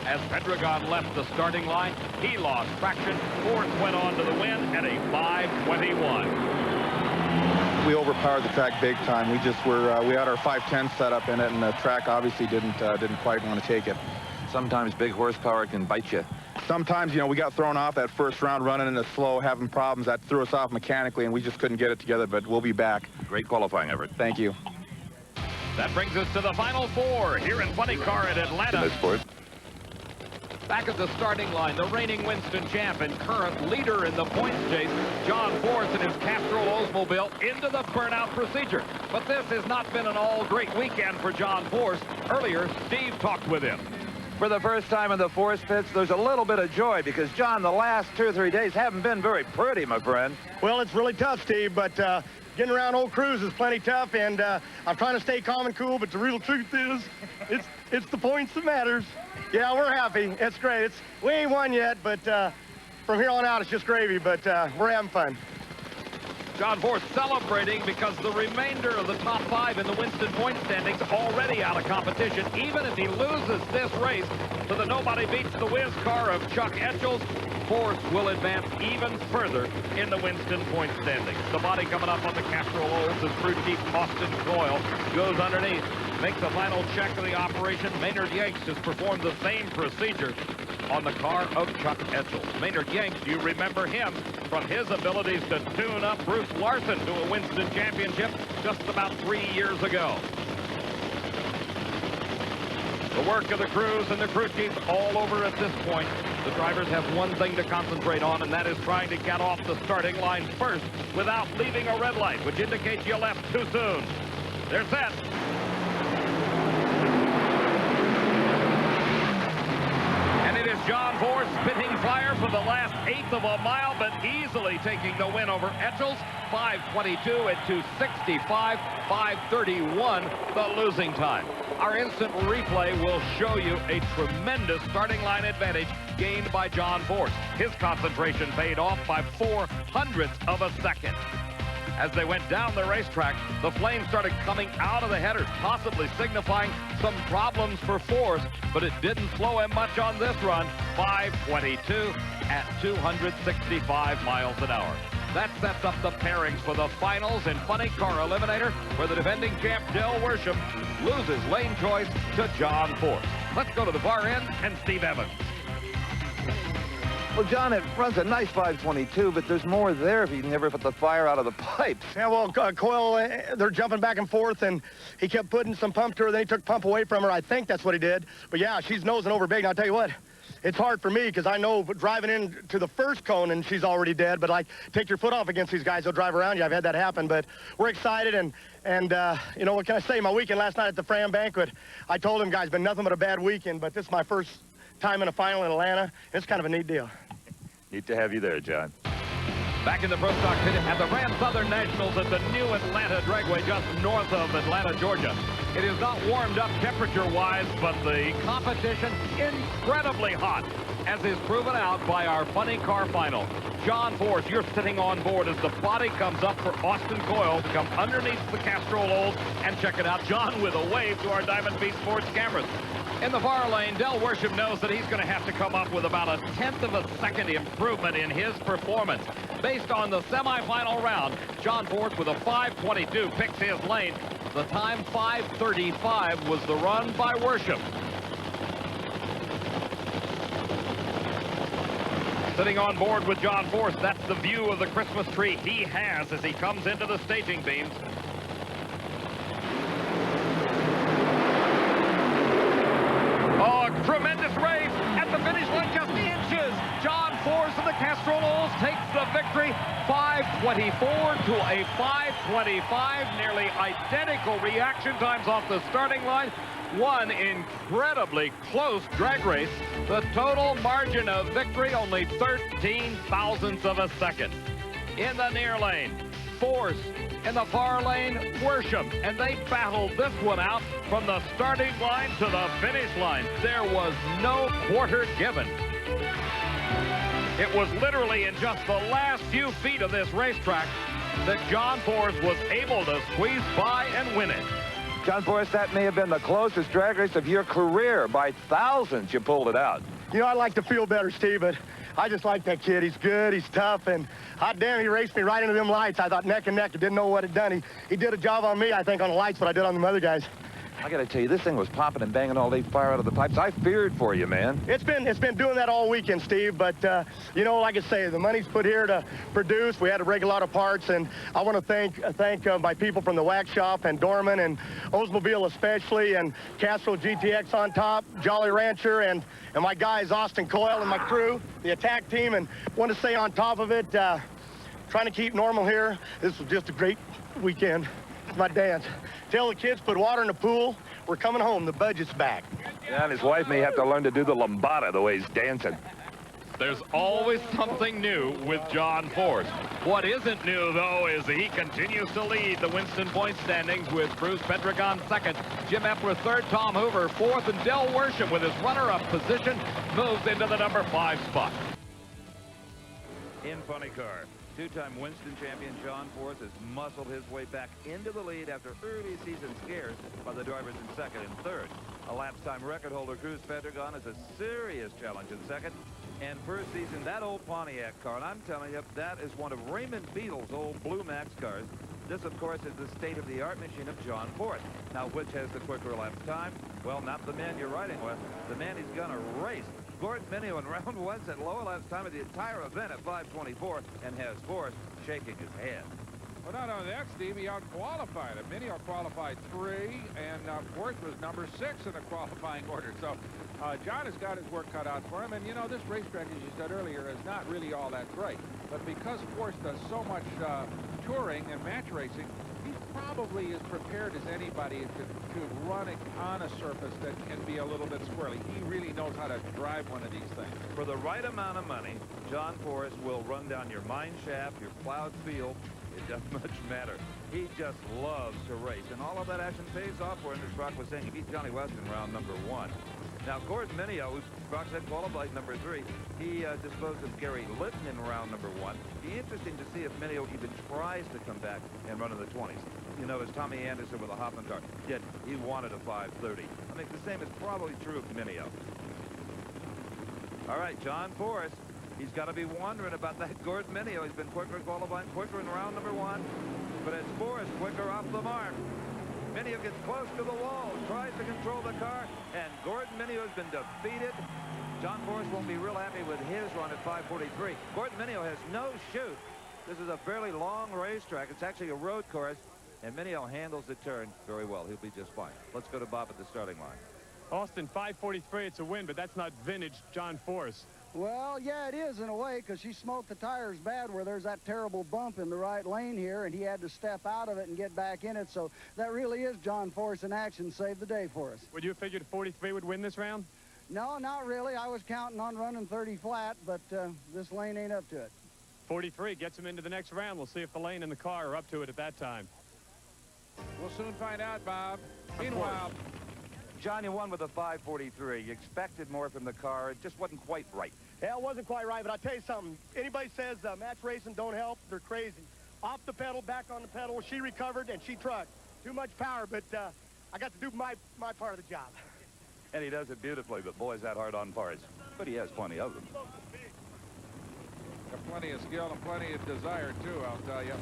As Pedregon left the starting line, he lost traction. Force went on to the win at a 5:21. We overpowered the track big time. We just were, we had our 510 set up in it, and the track obviously didn't quite want to take it. Sometimes big horsepower can bite you. Sometimes, you know, we got thrown off that first round running in the slow, having problems. That threw us off mechanically, and we just couldn't get it together, but we'll be back. Great qualifying effort. Thank you. That brings us to the Final 4 here in Funny Car at Atlanta. Back at the starting line, the reigning Winston champ and current leader in the points chase, John Force and his Castrol Oldsmobile into the burnout procedure. But this has not been an all-great weekend for John Force. Earlier, Steve talked with him. For the first time in the Force pits, there's a little bit of joy because, John, the last 2 or 3 days haven't been very pretty, my friend. Well, it's really tough, Steve, but getting around old Cruz is plenty tough, and I'm trying to stay calm and cool, but the real truth is it's the points that matters. Yeah, we're happy. It's great. We ain't won yet, but from here on out, it's just gravy, but we're having fun. John Force celebrating because the remainder of the top 5 in the Winston point standings already out of competition. Even if he loses this race to the nobody beats the whiz car of Chuck Etchels, Force will advance even further in the Winston point standings. The body coming up on the Castrol Olds as crew chief Austin Coyle goes underneath. Makes the final check of the operation. Maynard Yanks has performed the same procedure on the car of Chuck Etchels. Maynard Yanks, you remember him from his abilities to tune up Bruce Larson to a Winston championship just about 3 years ago. The work of the crews and the crew chiefs all over at this point. The drivers have one thing to concentrate on, and that is trying to get off the starting line first without leaving a red light, which indicates you left too soon. They're set. And it is John Force spitting fire for the the last eighth of a mile, but easily taking the win over Etchels. 5:22 and 2:65, 5:31 the losing time. Our instant replay will show you a tremendous starting line advantage gained by John Force. His concentration paid off by 0.04 of a second. As they went down the racetrack, the flames started coming out of the headers, possibly signifying some problems for Force, but it didn't slow him much on this run. 5:22 at 265 miles an hour. That sets up the pairings for the finals in Funny Car Eliminator, where the defending champ Del Worsham loses lane choice to John Force. Let's go to the far end and Steve Evans. Well, John, it runs a nice 5:22, but there's more there if you can never put the fire out of the pipes. Yeah, well, Coyle, they're jumping back and forth, and he kept putting some pump to her. Then he took pump away from her. I think that's what he did. But, yeah, she's nosing over big. And I'll tell you what, it's hard for me because I know driving into the first cone and she's already dead. But, like, take your foot off against these guys. They'll drive around you. I've had that happen. But we're excited, and you know, what can I say? My weekend last night at the Fram banquet, I told them, guys, been nothing but a bad weekend. But this is my first time in a final in Atlanta. It's kind of a neat deal. Neat to have you there, John. Back in the Pro Stock pit at the Ram Southern Nationals at the new Atlanta Dragway just north of Atlanta, Georgia. It is not warmed up temperature-wise, but the competition incredibly hot, as is proven out by our Funny Car Final. John Force, you're sitting on board as the body comes up for Austin Coyle to come underneath the Castrol Old and check it out. John with a wave to our Diamond Beat Sports cameras. In the far lane, Del Worsham knows that he's going to have to come up with about a 1/10 of a second improvement in his performance. Based on the semifinal round, John Force with a 5:22 picks his lane. The time 5:35 was the run by Worsham. Sitting on board with John Force, that's the view of the Christmas tree he has as he comes into the staging beams. Oh, tremendous race at the finish line, just inches. John Force of the Castrol Olds takes the victory. 5:24 to a 5:25, nearly identical reaction times off the starting line. One incredibly close drag race. The total margin of victory only 13 thousandths of a second. In the near lane, Force. In the far lane, Worsham. And they battled this one out from the starting line to the finish line. There was no quarter given. It was literally in just the last few feet of this racetrack that John Force was able to squeeze by and win it. John Force, that may have been the closest drag race of your career. By thousands, you pulled it out. You know, I like to feel better, Steve, but I just like that kid. He's good, he's tough, and hot damn, he raced me right into them lights. I thought neck and neck. I didn't know what it done. He did a job on me, I think, on the lights, but I did on the other guys. I got to tell you, this thing was popping and banging all day fire out of the pipes. I feared for you, man. It's been doing that all weekend, Steve, but, you know, like I say, the money's put here to produce. We had to break a lot of parts, and I want to thank my people from the Wax Shop and Dorman and Oldsmobile especially, and Castrol GTX on top, Jolly Rancher, and my guys, Austin Coyle and my crew, the attack team, and want to say on top of it, trying to keep normal here. This was just a great weekend. It's my dance. Tell the kids, put water in the pool. We're coming home. The budget's back. Yeah, and his wife may have to learn to do the lambada the way he's dancing. There's always something new with John Force. What isn't new, though, is that he continues to lead the Winston Point standings with Cruz Pedregon second, Jim Epler third, Tom Hoover fourth, and Del Worsham with his runner-up position moves into the number 5 spot. In Funny Car, two-time Winston champion John Force has muscled his way back into the lead after early season scares by the drivers in second and third. A lapse time record holder Cruz Pedregon is a serious challenge in second. And first season, that old Pontiac car, and I'm telling you, that is one of Raymond Beadle's old Blue Max cars. This, of course, is the state-of-the-art machine of John Force. Now, which has the quicker lapse time? Well, not the man you're riding with. The man he's going to race. Gordon Minio in round one set lower lapse time of the entire event at 5:24 and has Force shaking his head. Well, not only that, Steve, he out-qualified him. Minio qualified 3, and Force was number 6 in the qualifying order. So John has got his work cut out for him. And, you know, this racetrack, as you said earlier, is not really all that great. But because Force does so much touring and match racing, he probably is prepared as anybody to run it on a surface that can be a little bit squirrely. He really knows how to drive one of these things. For the right amount of money, John Forrest will run down your mine shaft, your plowed field. It doesn't much matter. He just loves to race, and all of that action pays off for him, as Brock was saying. He beat Johnny West in round number 1. Now, Gordon Mineo, who Brock said qualified number 3, he disposed of Gary Litton in round number 1. Be interesting to see if Mineo even tries to come back and run in the 20s. You notice Tommy Anderson with a Hoffman car did. He wanted a 530. I think the same is probably true of Mineo. All right, John Forrest. He's got to be wondering about that Gordon Mineo. He's been quicker in qualifying, quicker in round number 1. But it's Forrest quicker off the mark. Mineo gets close to the wall, tries to control the car, and Gordon Mineo has been defeated. John Forrest won't be real happy with his run at 5:43. Gordon Mineo has no chute. This is a fairly long racetrack. It's actually a road course, and Mineo handles the turn very well. He'll be just fine. Let's go to Bob at the starting line. Austin, 5:43, it's a win, but that's not vintage John Forrest. Well, yeah, it is in a way, because she smoked the tires bad where there's that terrible bump in the right lane here, and he had to step out of it and get back in it. So that really is John Forrest in action. Saved the day for us. Would you have figured 43 would win this round? No, not really. I was counting on running 30 flat, but this lane ain't up to it. 43 gets him into the next round. We'll see if the lane and the car are up to it at that time. We'll soon find out, Bob. Meanwhile, John, you won with a 5:43. You expected more from the car. It just wasn't quite right. Yeah, it wasn't quite right, but I'll tell you something. Anybody says match racing don't help, they're crazy. Off the pedal, back on the pedal. She recovered, and she trucked. Too much power, but I got to do my part of the job. And he does it beautifully, but boy's that hard on parts. But he has plenty of them. got plenty of skill and plenty of desire, too, I'll tell you.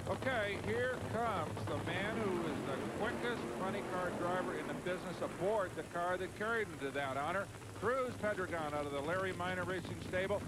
Okay, here comes the man who is the quickest funny car driver in the business aboard the car that carried him to that honor. Cruz Pedregon out of the Larry Minor Racing Stable.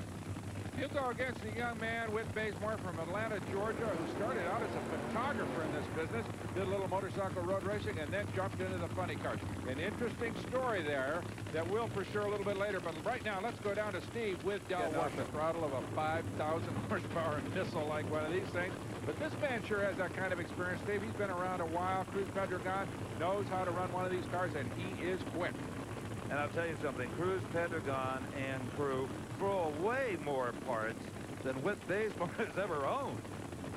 He'll go against a young man, Whit Bazemore from Atlanta, Georgia, who started out as a photographer in this business, did a little motorcycle road racing, and then jumped into the funny cars. An interesting story there that we'll for sure a little bit later. But right now, let's go down to Steve with Del West, the throttle of a 5,000 horsepower missile like one of these things. But this man sure has that kind of experience, Steve. He's been around a while. Cruz Pedregon knows how to run one of these cars, and he is quick. And I'll tell you something, Cruz Pedregon and crew throw away more parts than Whit Bazemore has ever owned.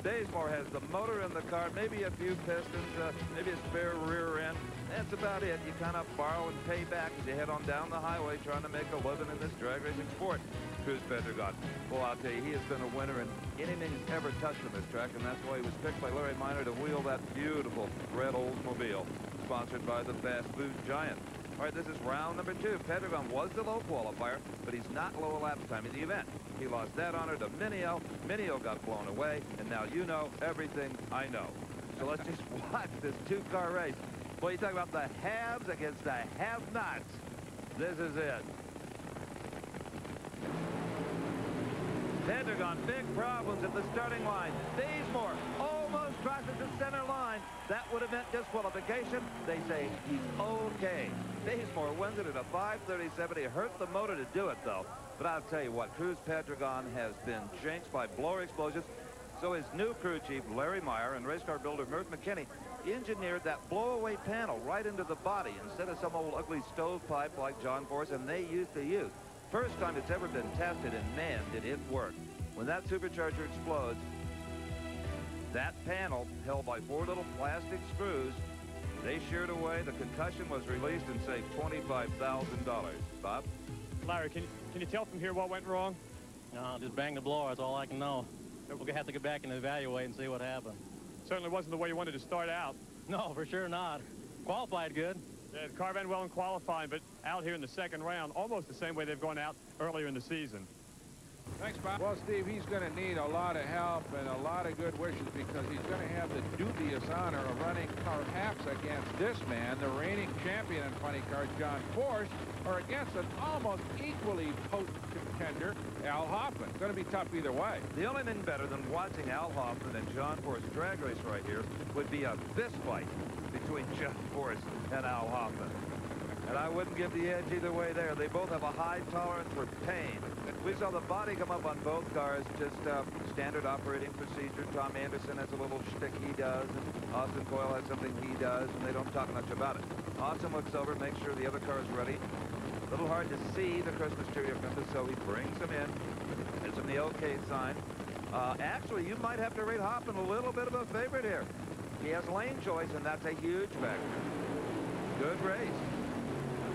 Bazemore has the motor in the car, maybe a few pistons, maybe a spare rear end. That's about it. You kind of borrow and pay back as you head on down the highway trying to make a living in this drag racing sport. Cruz Pedregon. Well, I'll tell you, he has been a winner in anything he's ever touched on this track, and that's why he was picked by Larry Minor to wheel that beautiful red Oldsmobile, sponsored by the fast food giant. All right, this is round number 2. Pedregon was the low qualifier, but he's not low lap time in the event. He lost that honor to Mineo. Mineo got blown away, and now you know everything I know. So let's just watch this two-car race. Boy, you talk about the haves against the have-nots. This is it. Pedregon, big problems at the starting line. Bazemore almost crosses the center line. That would have meant disqualification. They say he's okay. Bazemore wins it at a 5:37. He hurt the motor to do it, though. But I'll tell you what, Cruz Pedregon has been jinxed by blower explosions. So his new crew chief, Larry Meyer, and race car builder Murph McKinney engineered that blow-away panel right into the body instead of some old ugly stovepipe like John Forrest and they used to use. First time it's ever been tested, and man, did it work. When that supercharger explodes, that panel, held by 4 little plastic screws, they sheared away. The concussion was released and saved $25,000. Bob? Larry, can you tell from here what went wrong? No, just bang the blower. That's all I can know. We're going to have to get back and evaluate and see what happened. Certainly wasn't the way you wanted to start out. No, for sure not. Qualified good. Yeah, the car ran well in qualifying, but out here in the second round, almost the same way they've gone out earlier in the season. Thanks, Bob. Well, Steve, he's going to need a lot of help and a lot of good wishes because he's going to have the dubious honor of running perhaps against this man, the reigning champion in funny cars, John Forrest, or against an almost equally potent contender, Al Hoffman. It's going to be tough either way. The only thing better than watching Al Hoffman and John Forrest drag race right here would be a fist fight between John Forrest and Al Hoffman. And I wouldn't give the edge either way there. They both have a high tolerance for pain. We saw the body come up on both cars, just standard operating procedure. Tom Anderson has a little shtick he does, and Austin Coyle has something he does, and they don't talk much about it. Austin looks over, makes sure the other car is ready. A little hard to see the Christmas tree up there, so he brings them in. Gives them the OK sign. Actually, you might have to rate Hoffman a little bit of a favorite here. He has lane choice, and that's a huge factor. Good race.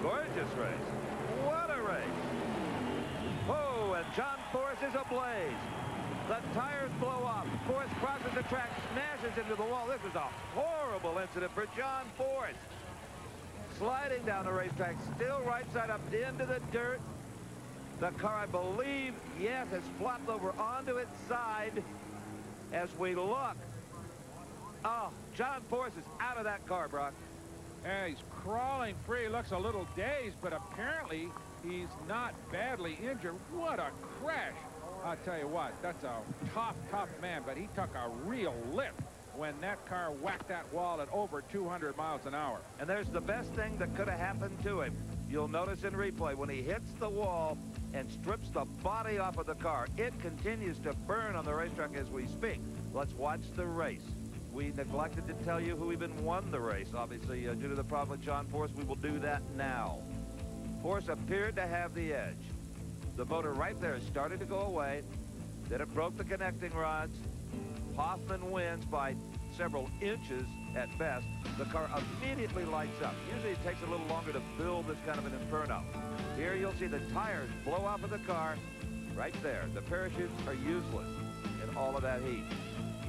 Gorgeous race. What a race. Oh, and John Force is ablaze. The tires blow off. Force crosses the track, smashes into the wall. This is a horrible incident for John Force. Sliding down the racetrack, still right side up into the dirt. The car, I believe, yes, has flopped over onto its side as we look. Oh, John Force is out of that car, Brock. Yeah, he's crawling free. Looks a little dazed, but apparently he's not badly injured. What a crash. I'll tell you what, that's a tough man, but he took a real lift when that car whacked that wall at over 200 miles an hour. And there's the best thing that could have happened to him. You'll notice in replay, when he hits the wall and strips the body off of the car, it continues to burn on the racetrack as we speak. Let's watch the race. We neglected to tell you who even won the race. Obviously, due to the problem with John Force, we will do that now. Force appeared to have the edge. The motor right there started to go away. Then it broke the connecting rods. Hoffman wins by several inches at best. The car immediately lights up. Usually it takes a little longer to build this kind of an inferno. Here you'll see the tires blow off of the car right there. The parachutes are useless in all of that heat.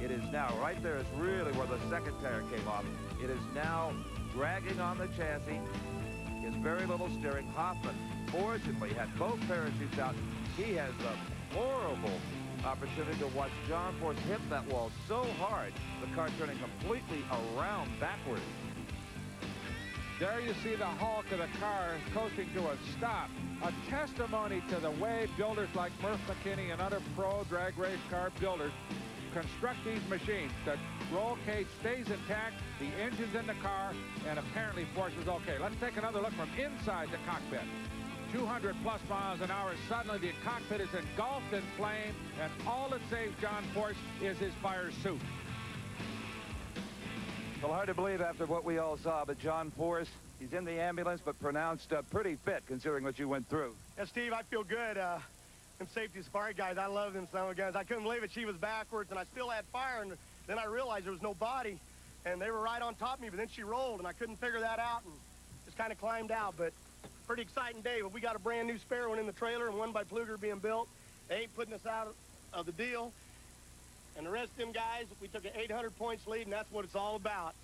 It is now, right there is really where the second tire came off. It is now dragging on the chassis. Is very little steering. Hoffman, fortunately, had both parachutes out. He has a horrible opportunity to watch John Force hit that wall so hard, the car turning completely around backwards. There you see the hulk of the car coasting to a stop. A testimony to the way builders like Murph McKinney and other pro drag race car builders construct these machines. The roll cage stays intact, the engine's in the car, and apparently Force is okay. Let's take another look from inside the cockpit. 200+ miles an hour. Suddenly the cockpit is engulfed in flame, and all that saves John Force is his fire suit. Well, hard to believe after what we all saw, but John Force, he's in the ambulance, but pronounced pretty fit considering what you went through. Yeah, Steve, I feel good. Them safety safari guys, I love them summer guys. I couldn't believe it. She was backwards, and I still had fire, and then I realized there was no body, and they were right on top of me, but then she rolled, and I couldn't figure that out, and just kind of climbed out, but pretty exciting day. But we got a brand new spare one in the trailer and one by Pluger being built. They ain't putting us out of the deal. And the rest of them guys, we took an 800 points lead, and that's what it's all about.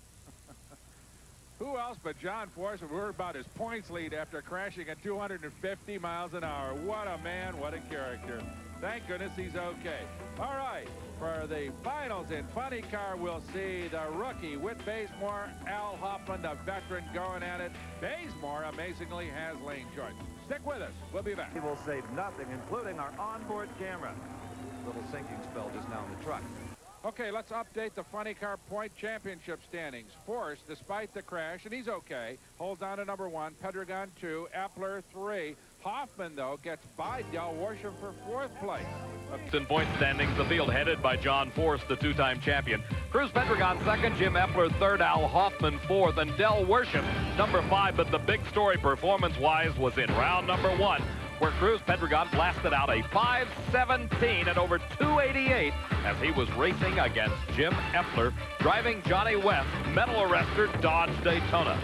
Who else but John Force would worry about his points lead after crashing at 250 miles an hour? What a man, what a character. Thank goodness he's okay. All right, for the finals in funny car, we'll see the rookie Whit Bazemore, Al Hoffman, the veteran, going at it. Bazemore amazingly has lane choice. Stick with us. We'll be back. He will save nothing, including our onboard camera. Little sinking spell just now in the truck. Okay, let's update the funny car point championship standings. Force, despite the crash, and he's okay, holds on to number 1, Pedregon 2, Epler 3. Hoffman, though, gets by Del Worsham for 4th place. In point standings, the field headed by John Force, the two-time champion. Cruz Pedregon 2nd, Jim Epler 3rd, Al Hoffman 4th, and Del Worsham number 5. But the big story performance-wise was in round number 1, where Cruz Pedregon blasted out a 5.17 at over 288 as he was racing against Jim Epler, driving Johnny West, medal arrestor Dodge Daytona.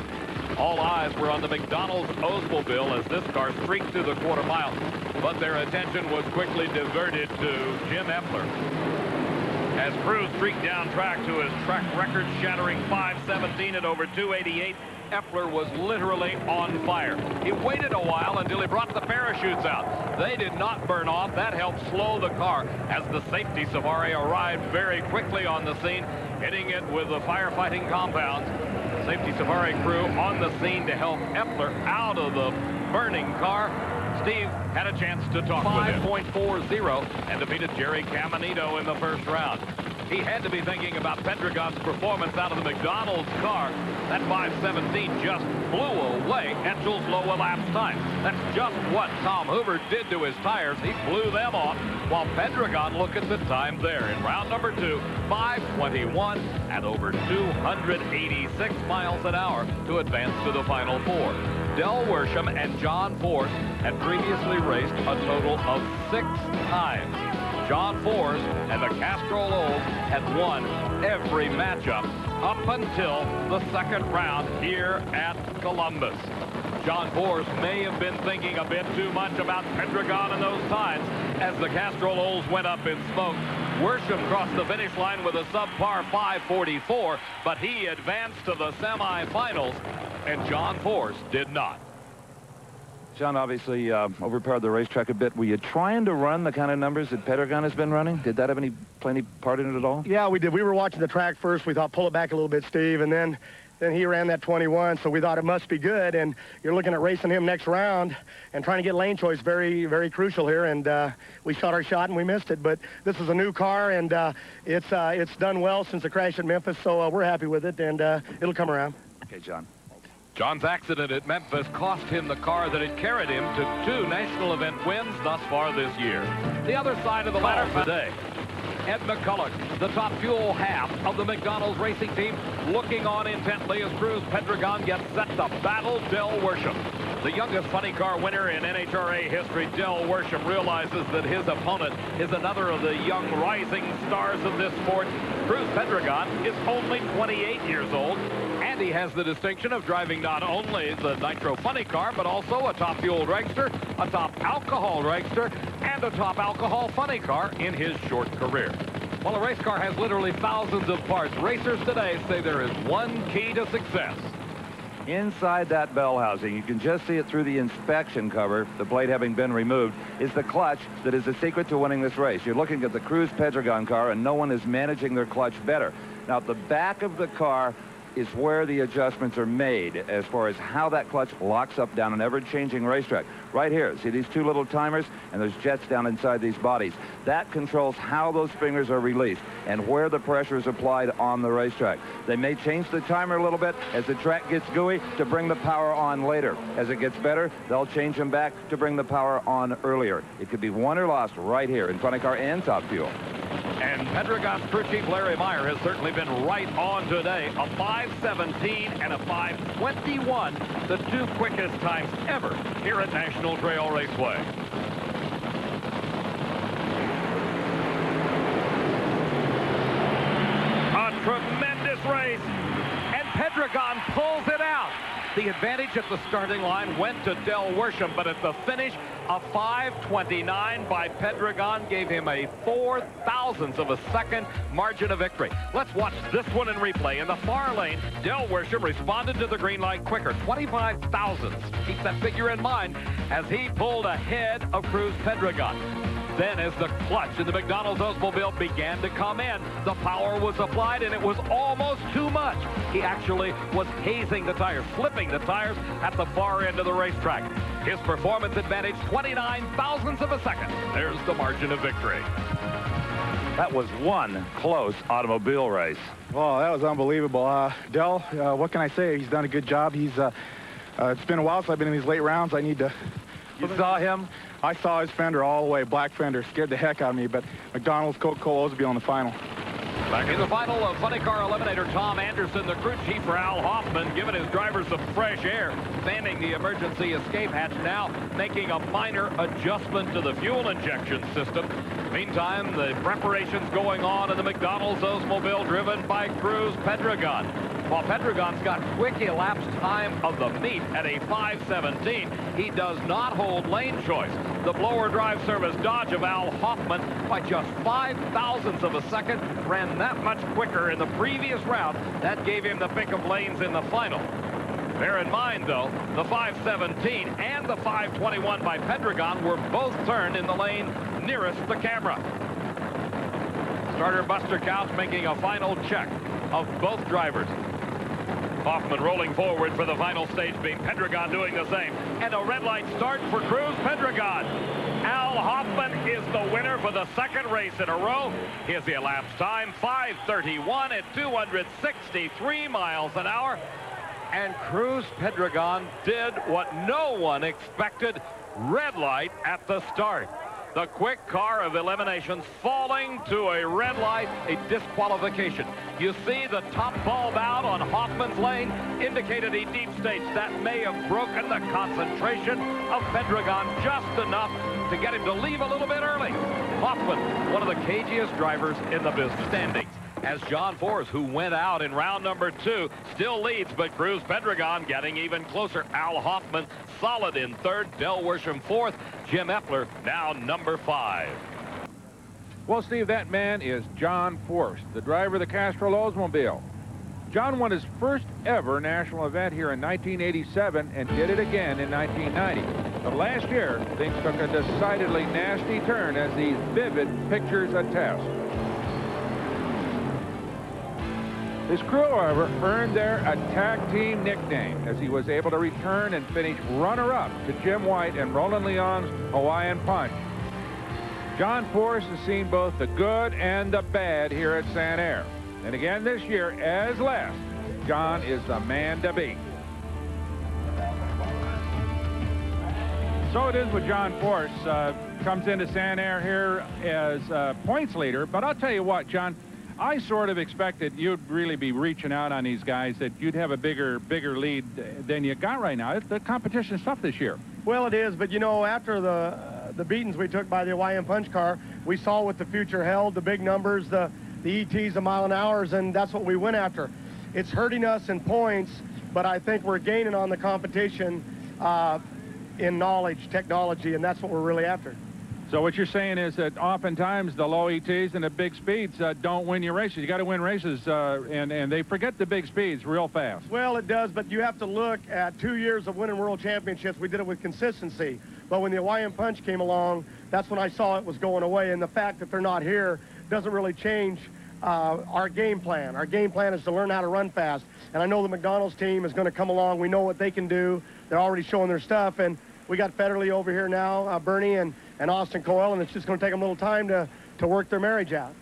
All eyes were on the McDonald's Oldsmobile as this car streaked through the quarter mile, but their attention was quickly diverted to Jim Epler. As Cruz streaked down track to his track record-shattering 5.17 at over 288, Epler was literally on fire. He waited a while until he brought the parachutes out. They did not burn off. That helped slow the car as the safety safari arrived very quickly on the scene, hitting it with the firefighting compounds. Safety safari crew on the scene to help Epler out of the burning car. Steve had a chance to talk with him. 5.40 and defeated Jerry Caminito in the first round. he had to be thinking about Pedregon's performance out of the McDonald's car. That 5:17 just flew away Etchel's low elapsed time. That's just what Tom Hoover did to his tires. He blew them off, while Pedregon, look at the time there in round number 2, 5:21 at over 286 miles an hour to advance to the final 4. Del Worsham and John Force had previously raced a total of 6 times. John Force and the Castrol Olds had won every matchup up until the 2nd round here at Columbus. John Force may have been thinking a bit too much about Pedregon in those times as the Castrol Olds went up in smoke. Worsham crossed the finish line with a subpar 5:44, but he advanced to the semifinals, and John Force did not. John obviously overpowered the racetrack a bit. Were you trying to run the kind of numbers that Pedregon has been running? Did that have any part in it at all? Yeah, we did. We were watching the track first. We thought, pull it back a little bit, Steve, and then he ran that 21, so we thought it must be good. And you're looking at racing him next round and trying to get lane choice very, very crucial here. And we shot our shot and we missed it. But this is a new car, and it's done well since the crash at Memphis, so we're happy with it, and it'll come around. Okay, John. John's accident at Memphis cost him the car that had carried him to 2 national event wins thus far this year. The other side of the ladder today, Ed McCulloch, the top fuel half of the McDonald's racing team, looking on intently as Cruz Pedregon gets set to battle Del Worsham. The youngest funny car winner in NHRA history, Del Worsham, realizes that his opponent is another of the young rising stars of this sport. Cruz Pedregon is only 28 years old, and he has the distinction of driving not only the Nitro Funny car, but also a top fuel dragster, a top alcohol dragster, and a top alcohol funny car in his short career. While a race car has literally thousands of parts, racers today say there is one key to success. Inside that bell housing, you can just see it through the inspection cover, the blade having been removed, is the clutch that is the secret to winning this race. You're looking at the Cruz Pedregon car, and no one is managing their clutch better. Now, at the back of the car is where the adjustments are made as far as how that clutch locks up down an ever-changing racetrack. Right here, see these 2 little timers, and there's jets down inside these bodies. That controls how those fingers are released and where the pressure is applied on the racetrack. They may change the timer a little bit as the track gets gooey to bring the power on later. As it gets better, they'll change them back to bring the power on earlier. It could be won or lost right here in funny car and top fuel. And Pedregon's crew chief Larry Meyer has certainly been right on today. A 5:17 and a 5:21, the 2 quickest times ever here at National Trail Raceway. A tremendous race, and Pedregon pulls it out. The advantage at the starting line went to Del Worsham, but at the finish, a 5:29 by Pedregon gave him a 4/1000th of a second margin of victory. Let's watch this one in replay. In the far lane, Del Worsham responded to the green light quicker, 25 thousandths. Keep that figure in mind as he pulled ahead of Cruz Pedregon. Then as the clutch in the McDonald's Oldsmobile began to come in, the power was applied, and it was almost too much. He actually was hazing the tires, flipping the tires at the far end of the racetrack. His performance advantage, 29 thousandths of a second. There's the margin of victory. That was one close automobile race. Well, that was unbelievable. Del, what can I say? He's done a good job. He's it's been a while since I've been in these late rounds. I need to... You saw him? I saw his fender all the way, black fender. Scared the heck out of me, but McDonald's, Coca-Cola will be on the final. Back in the final of Funny Car Eliminator, Tom Anderson, the crew chief for Al Hoffman, giving his drivers some fresh air, fanning the emergency escape hatch now, making a minor adjustment to the fuel injection system. Meantime, the preparations going on in the McDonald's Oldsmobile driven by Cruz Pedregon. While Pedregon's got quick elapsed time of the meet at a 5:17, he does not hold lane choice. The blower drive service Dodge of Al Hoffman, by just 5/1000ths of a second, ran that much quicker in the previous round. That gave him the pick of lanes in the final. Bear in mind, though, the 5:17 and the 5:21 by Pedregon were both turned in the lane nearest the camera. Starter Buster Couch making a final check of both drivers. Hoffman rolling forward for the final stage beat. Pedregon doing the same. And a red light start for Cruz Pedregon. Al Hoffman is the winner for the second race in a row. Here's the elapsed time, 5:31 at 263 miles an hour. And Cruz Pedregon did what no one expected. Red light at the start. The quick car of eliminations falling to a red light, a disqualification. You see the top bulb out on Hoffman's lane, indicated a deep stage. That may have broken the concentration of Pedregon just enough to get him to leave a little bit early. Hoffman, one of the cagiest drivers in the business. Standings as John Force, who went out in round number 2, still leads, but Cruz Pedregon getting even closer. Al Hoffman solid in third, Del Worsham fourth, Jim Epler now number 5. Well, Steve, that man is John Force, the driver of the Castrol Oldsmobile. John won his first ever national event here in 1987 and did it again in 1990. But last year, things took a decidedly nasty turn, as these vivid pictures attest. His crew, however, earned their attack team nickname as he was able to return and finish runner-up to Jim White and Roland Leon's Hawaiian Punch. John Force has seen both the good and the bad here at San Air. And again this year, as last, John is the man to beat. So it is with John Force. Comes into San Air here as points leader. But I'll tell you what, John, I sort of expected you'd really be reaching out on these guys, that you'd have a bigger lead than you got right now. The competition's tough this year. Well, it is, but you know, after the beatings we took by the Hawaiian Punch car, we saw what the future held, the big numbers, the ETs, the mile an hours, and that's what we went after. It's hurting us in points, but I think we're gaining on the competition in knowledge, technology, and that's what we're really after. So what you're saying is that oftentimes the low ETs and the big speeds don't win your races. You got to win races, and they forget the big speeds real fast. Well, it does, but you have to look at 2 years of winning world championships. We did it with consistency. But when the Hawaiian Punch came along, that's when I saw it was going away. And the fact that they're not here doesn't really change our game plan. Our game plan is to learn how to run fast. And I know the McDonald's team is going to come along. We know what they can do. They're already showing their stuff. And we got Federley over here now, Bernie and Austin Coyle, and it's just going to take them a little time to work their marriage out.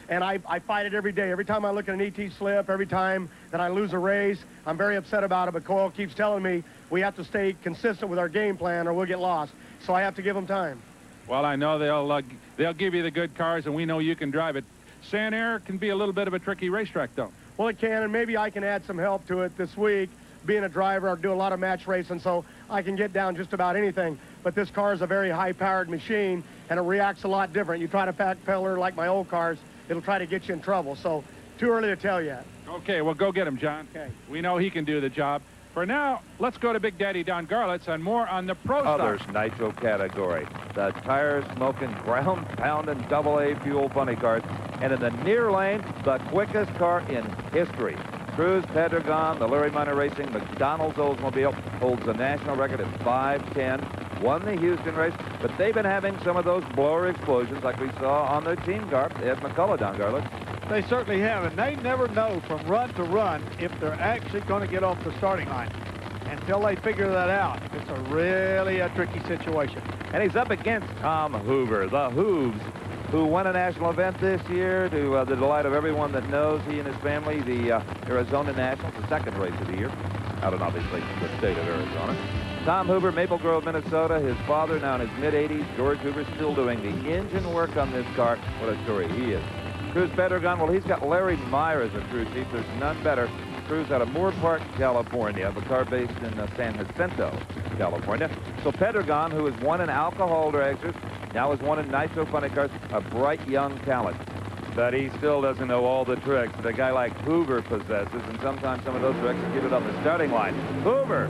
And I fight it every day. Every time I look at an ET slip, every time that I lose a race, I'm very upset about it. But Coyle keeps telling me we have to stay consistent with our game plan or we'll get lost. So I have to give them time. Well, I know they'll give you the good cars, and we know you can drive it. San Air can be a little bit of a tricky racetrack, though. Well, it can, and maybe I can add some help to it this week. Being a driver, I do a lot of match racing, so I can get down just about anything. But this car is a very high-powered machine, and it reacts a lot different. You try to backpedal her like my old cars, it'll try to get you in trouble. So too early to tell yet. Okay, well, go get him, John. Okay. We know he can do the job. For now, let's go to Big Daddy Don Garlitz and more on the Pro Stock. Others nitro category. The tire-smoking, ground-pounding AA fuel funny cars. And in the near lane, the quickest car in history. Cruz Pedregon, the Larry Minor Racing McDonald's Oldsmobile, holds the national record at 5:10. Won the Houston race, but they've been having some of those blower explosions like we saw on their team car, Ed McCullough, Don Garlitz. They certainly have, and they never know from run to run if they're actually going to get off the starting line. Until they figure that out, it's a really tricky situation. And he's up against Tom Hoover, the Hooves, who won a national event this year to the delight of everyone that knows. He and his family, the Arizona Nationals, the second race of the year, out in obviously the state of Arizona. Tom Hoover, Maple Grove, Minnesota. His father, now in his mid-80s, George Hoover, still doing the engine work on this car. What a story he is. Cruz Pedregon, well, he's got Larry Meyer as a crew chief. There's none better. Cruz out of Moore Park, California, the car based in San Jacinto, California. So Pedregon, who has won in alcohol dragsters, now has won in nitro funny cars, a bright young talent. But he still doesn't know all the tricks that a guy like Hoover possesses, and sometimes some of those tricks give it on the starting line. Hoover,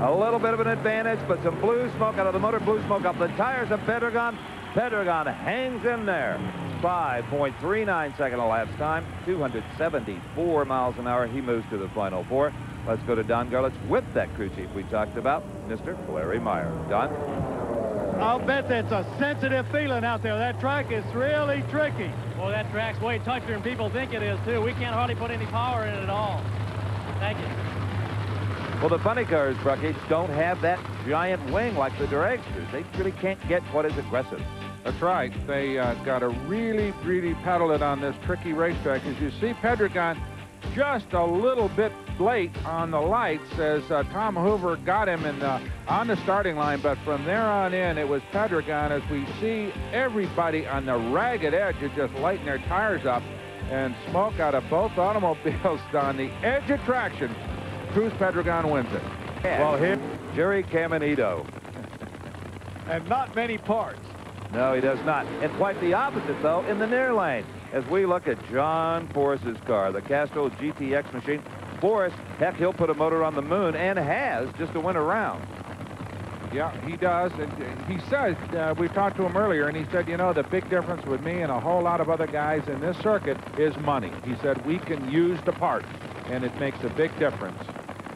a little bit of an advantage, but some blue smoke out of the motor, blue smoke up the tires of Pedregon. Pedregon hangs in there. 5.39 second elapsed time, 274 miles an hour. He moves to the final four. Let's go to Don Garlitz with that crew chief we talked about, Mr. Larry Meyer. Don? I'll bet that's a sensitive feeling out there. That track is really tricky. Well, that track's way tougher than people think it is, too. We can't hardly put any power in it at all. Thank you. Well, the funny cars, Brucky, don't have that giant wing like the dragsters. They really can't get quite as aggressive. That's right. They got to really, really pedal it on this tricky racetrack. As you see, Pedregon just a little bit late on the lights as Tom Hoover got him on the starting line, but from there on in, it was Pedregon. As we see everybody on the ragged edge are just lighting their tires up, and smoke out of both automobiles on the edge of traction. Cruz Pedregon wins it. Well, here, Jerry Caminito. And not many parts. No, he does not. And quite the opposite, though, in the near lane. As we look at John Force's car, the Castrol GTX machine. Force, heck, he'll put a motor on the moon, and has, just to win a round. Yeah, he does. And he says, we talked to him earlier, and he said, you know, the big difference with me and a whole lot of other guys in this circuit is money. He said, we can use the parts, and it makes a big difference.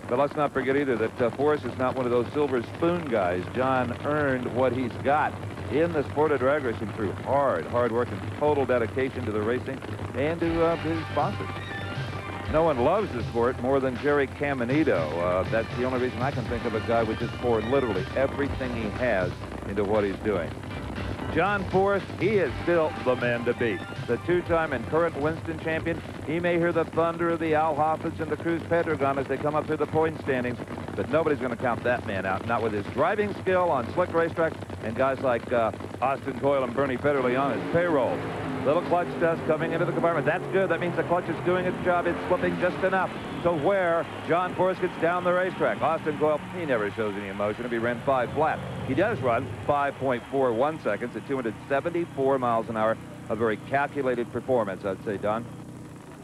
But let's not forget either that Force is not one of those silver spoon guys. John earned what he's got in the sport of drag racing through hard work and total dedication to the racing and to his sponsors. No one loves the sport more than Jerry Caminito. That's the only reason I can think of a guy would just pour literally everything he has into what he's doing. John Force, he is still the man to beat. The two-time and current Winston champion. He may hear the thunder of the Al Hoffmans and the Cruz Pedregon as they come up through the point standings, but nobody's going to count that man out, not with his driving skill on slick racetracks and guys like Austin Coyle and Bernie Federle on his payroll. Little clutch dust coming into the compartment. That's good. That means the clutch is doing its job. It's slipping just enough to where John Force gets down the racetrack. Austin Coyle, he never shows any emotion if he ran 5 flat. He does run 5.41 seconds at 274 miles an hour. A very calculated performance, I'd say, Don.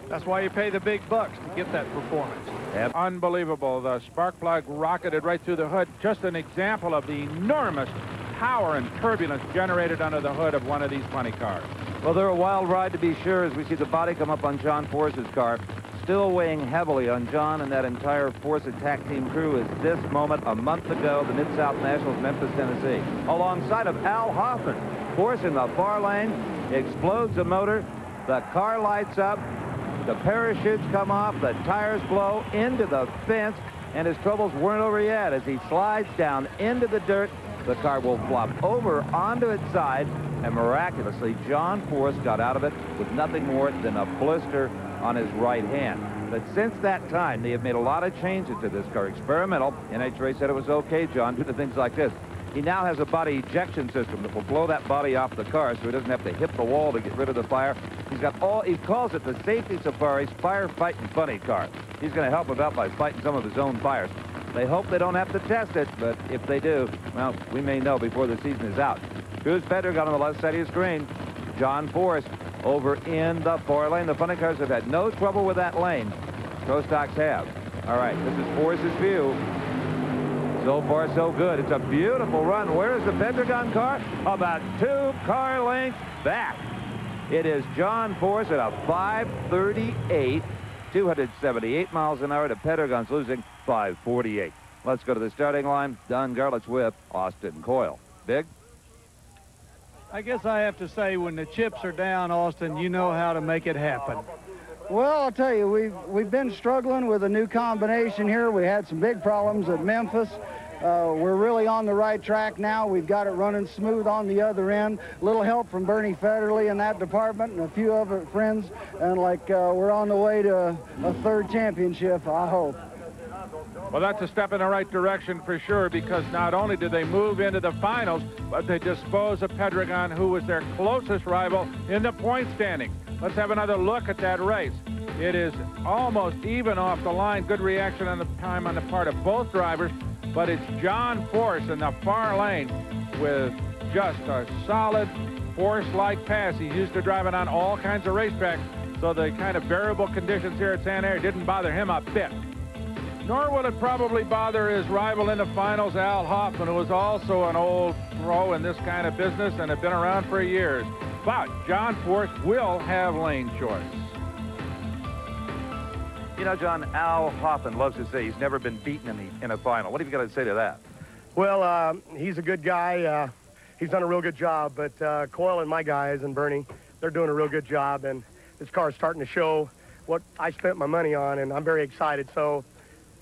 That's why you pay the big bucks to get that performance. Unbelievable. The spark plug rocketed right through the hood. Just an example of the enormous power and turbulence generated under the hood of one of these funny cars. Well, they're a wild ride to be sure as we see the body come up on John Force's car. Still weighing heavily on John and that entire Force attack team crew is this moment a month ago, the Mid-South Nationals, Memphis, Tennessee. Alongside of Al Hoffman. Force in the far lane, explodes the motor, the car lights up, the parachutes come off, the tires blow into the fence, and his troubles weren't over yet. As he slides down into the dirt, the car will flop over onto its side, and miraculously, John Force got out of it with nothing more than a blister on his right hand. But since that time, they have made a lot of changes to this car. Experimental. NHRA said it was okay, John, due to things like this. He now has a body ejection system that will blow that body off the car so he doesn't have to hit the wall to get rid of the fire. He's got all, he calls it the Safety Safari's firefighting funny car. He's going to help him out by fighting some of his own fires. They hope they don't have to test it, but if they do, well, we may know before the season is out. Cruz Pedregon on the left side of your screen. John Force over in the far lane. The funny cars have had no trouble with that lane. Pro stocks have. All right, this is Force's view. So far, so good. It's a beautiful run. Where is the Pedregon car? About 2 car lengths back. It is John Force at a 5:38, 278 miles an hour to Pedregon's losing 5:48. Let's go to the starting line. Don Garlett's with Austin Coyle. Big? I guess I have to say, when the chips are down, Austin, you know how to make it happen. Well, I'll tell you, we've been struggling with a new combination here. We had some big problems at Memphis. We're really on the right track now. We've got it running smooth on the other end. A little help from Bernie Federle in that department and a few other friends. And we're on the way to a 3rd championship, I hope. Well, that's a step in the right direction for sure, because not only did they move into the finals, but they dispose of Pedregon, who was their closest rival in the point standing. Let's have another look at that race. It is almost even off the line. Good reaction on the time on the part of both drivers, but it's John Force in the far lane with just a solid Force-like pass. He's used to driving on all kinds of racetracks, so the kind of variable conditions here at Santa Ana didn't bother him a bit. Nor will it probably bother his rival in the finals, Al Hoffman, who was also an old pro in this kind of business and had been around for years. But John Force will have lane choice. You know, John, Al Hoffman loves to say he's never been beaten in a final. What have you got to say to that? Well, he's a good guy. He's done a real good job, but Coyle and my guys and Bernie, they're doing a real good job, and this car's starting to show what I spent my money on, and I'm very excited. So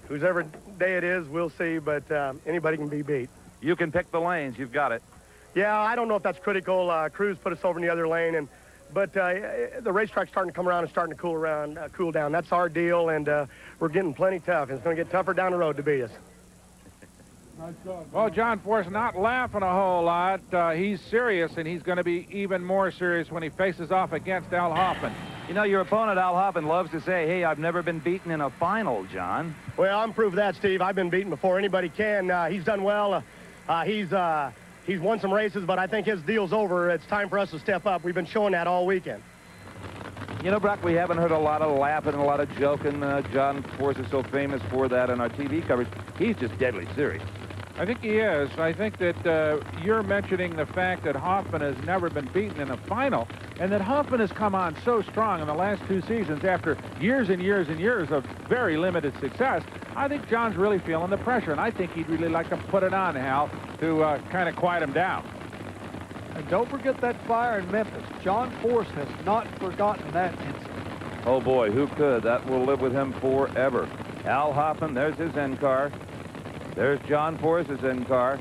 whosever day it is, we'll see, but anybody can be beat. You can pick the lanes. You've got it. Yeah, I don't know if that's critical. Cruz put us over in the other lane, but the racetrack's starting to come around and starting to cool down. That's our deal, and we're getting plenty tough. It's going to get tougher down the road to beat us. Well, John Force not laughing a whole lot. He's serious, and he's going to be even more serious when he faces off against Al Hoffman. You know, your opponent, Al Hoffman, loves to say, hey, I've never been beaten in a final, John. Well, I'm proof of that, Steve. I've been beaten before anybody can. He's done well. He's won some races, but I think his deal's over. It's time for us to step up. We've been showing that all weekend. You know, Brock, we haven't heard a lot of laughing and a lot of joking. John Force is so famous for that in our TV coverage. He's just deadly serious. I think he is. I think that you're mentioning the fact that Hoffman has never been beaten in a final, and that Hoffman has come on so strong in the last 2 seasons after years and years and years of very limited success. I think John's really feeling the pressure, and I think he'd really like to put it on Hal to kind of quiet him down. And don't forget that fire in Memphis. John Force has not forgotten that incident. Oh, boy, who could? That will live with him forever. Al Hoffman, there's his end car. There's John Force's end car.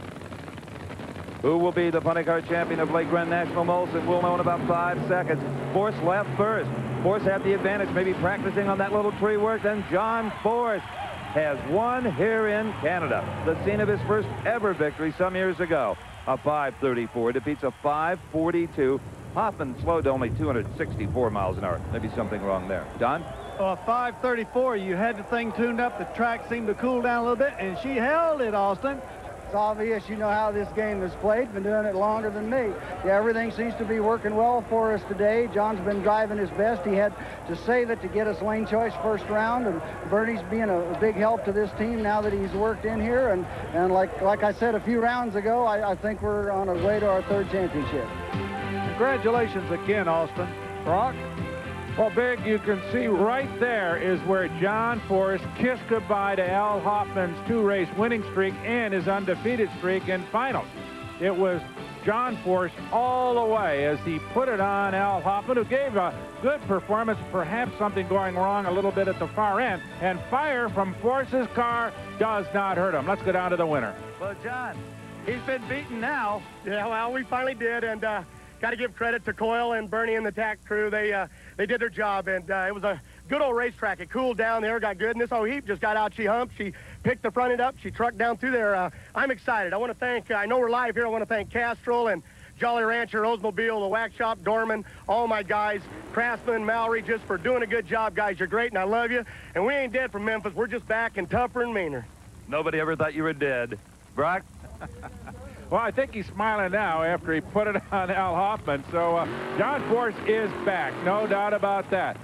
Who will be the funny car champion of Lake Grand National Molson? We'll know in about 5 seconds. Force left first. Force had the advantage, maybe practicing on that little tree work. Then John Force has won here in Canada. The scene of his first ever victory some years ago. A 5:34 defeats a 5:42. Hoffman slowed to only 264 miles an hour. Maybe something wrong there. Don? 5:34, you had the thing tuned up. The track seemed to cool down a little bit, and she held it, Austin. It's obvious you know how this game is played. Been doing it longer than me. Yeah, everything seems to be working well for us today. John's been driving his best. He had to save it to get us lane choice first round, and Bernie's being a big help to this team now that he's worked in here. And like I said a few rounds ago, I think we're on our way to our 3rd championship. Congratulations again, Austin. Brock? Well, Big, you can see right there is where John Force kissed goodbye to Al Hoffman's 2-race winning streak and his undefeated streak in finals. It was John Force all the way as he put it on Al Hoffman, who gave a good performance, perhaps something going wrong a little bit at the far end. And fire from Force's car does not hurt him. Let's go down to the winner. Well, John, he's been beaten now. Yeah, well, we finally did, and got to give credit to Coyle and Bernie and the TAC crew. They did their job, and it was a good old racetrack. It cooled down, the air got good, and this old heap just got out. She humped, she picked the front end up, she trucked down through there. I'm excited. I want to thank, I know we're live here, I want to thank Castrol and Jolly Rancher, Oldsmobile, the Wax Shop, Dorman, all my guys, Craftsman, Mallory, just for doing a good job, guys. You're great, and I love you. And we ain't dead from Memphis. We're just back and tougher and meaner. Nobody ever thought you were dead. Brock? Well, I think he's smiling now after he put it on Al Hoffman. So John Force is back, no doubt about that.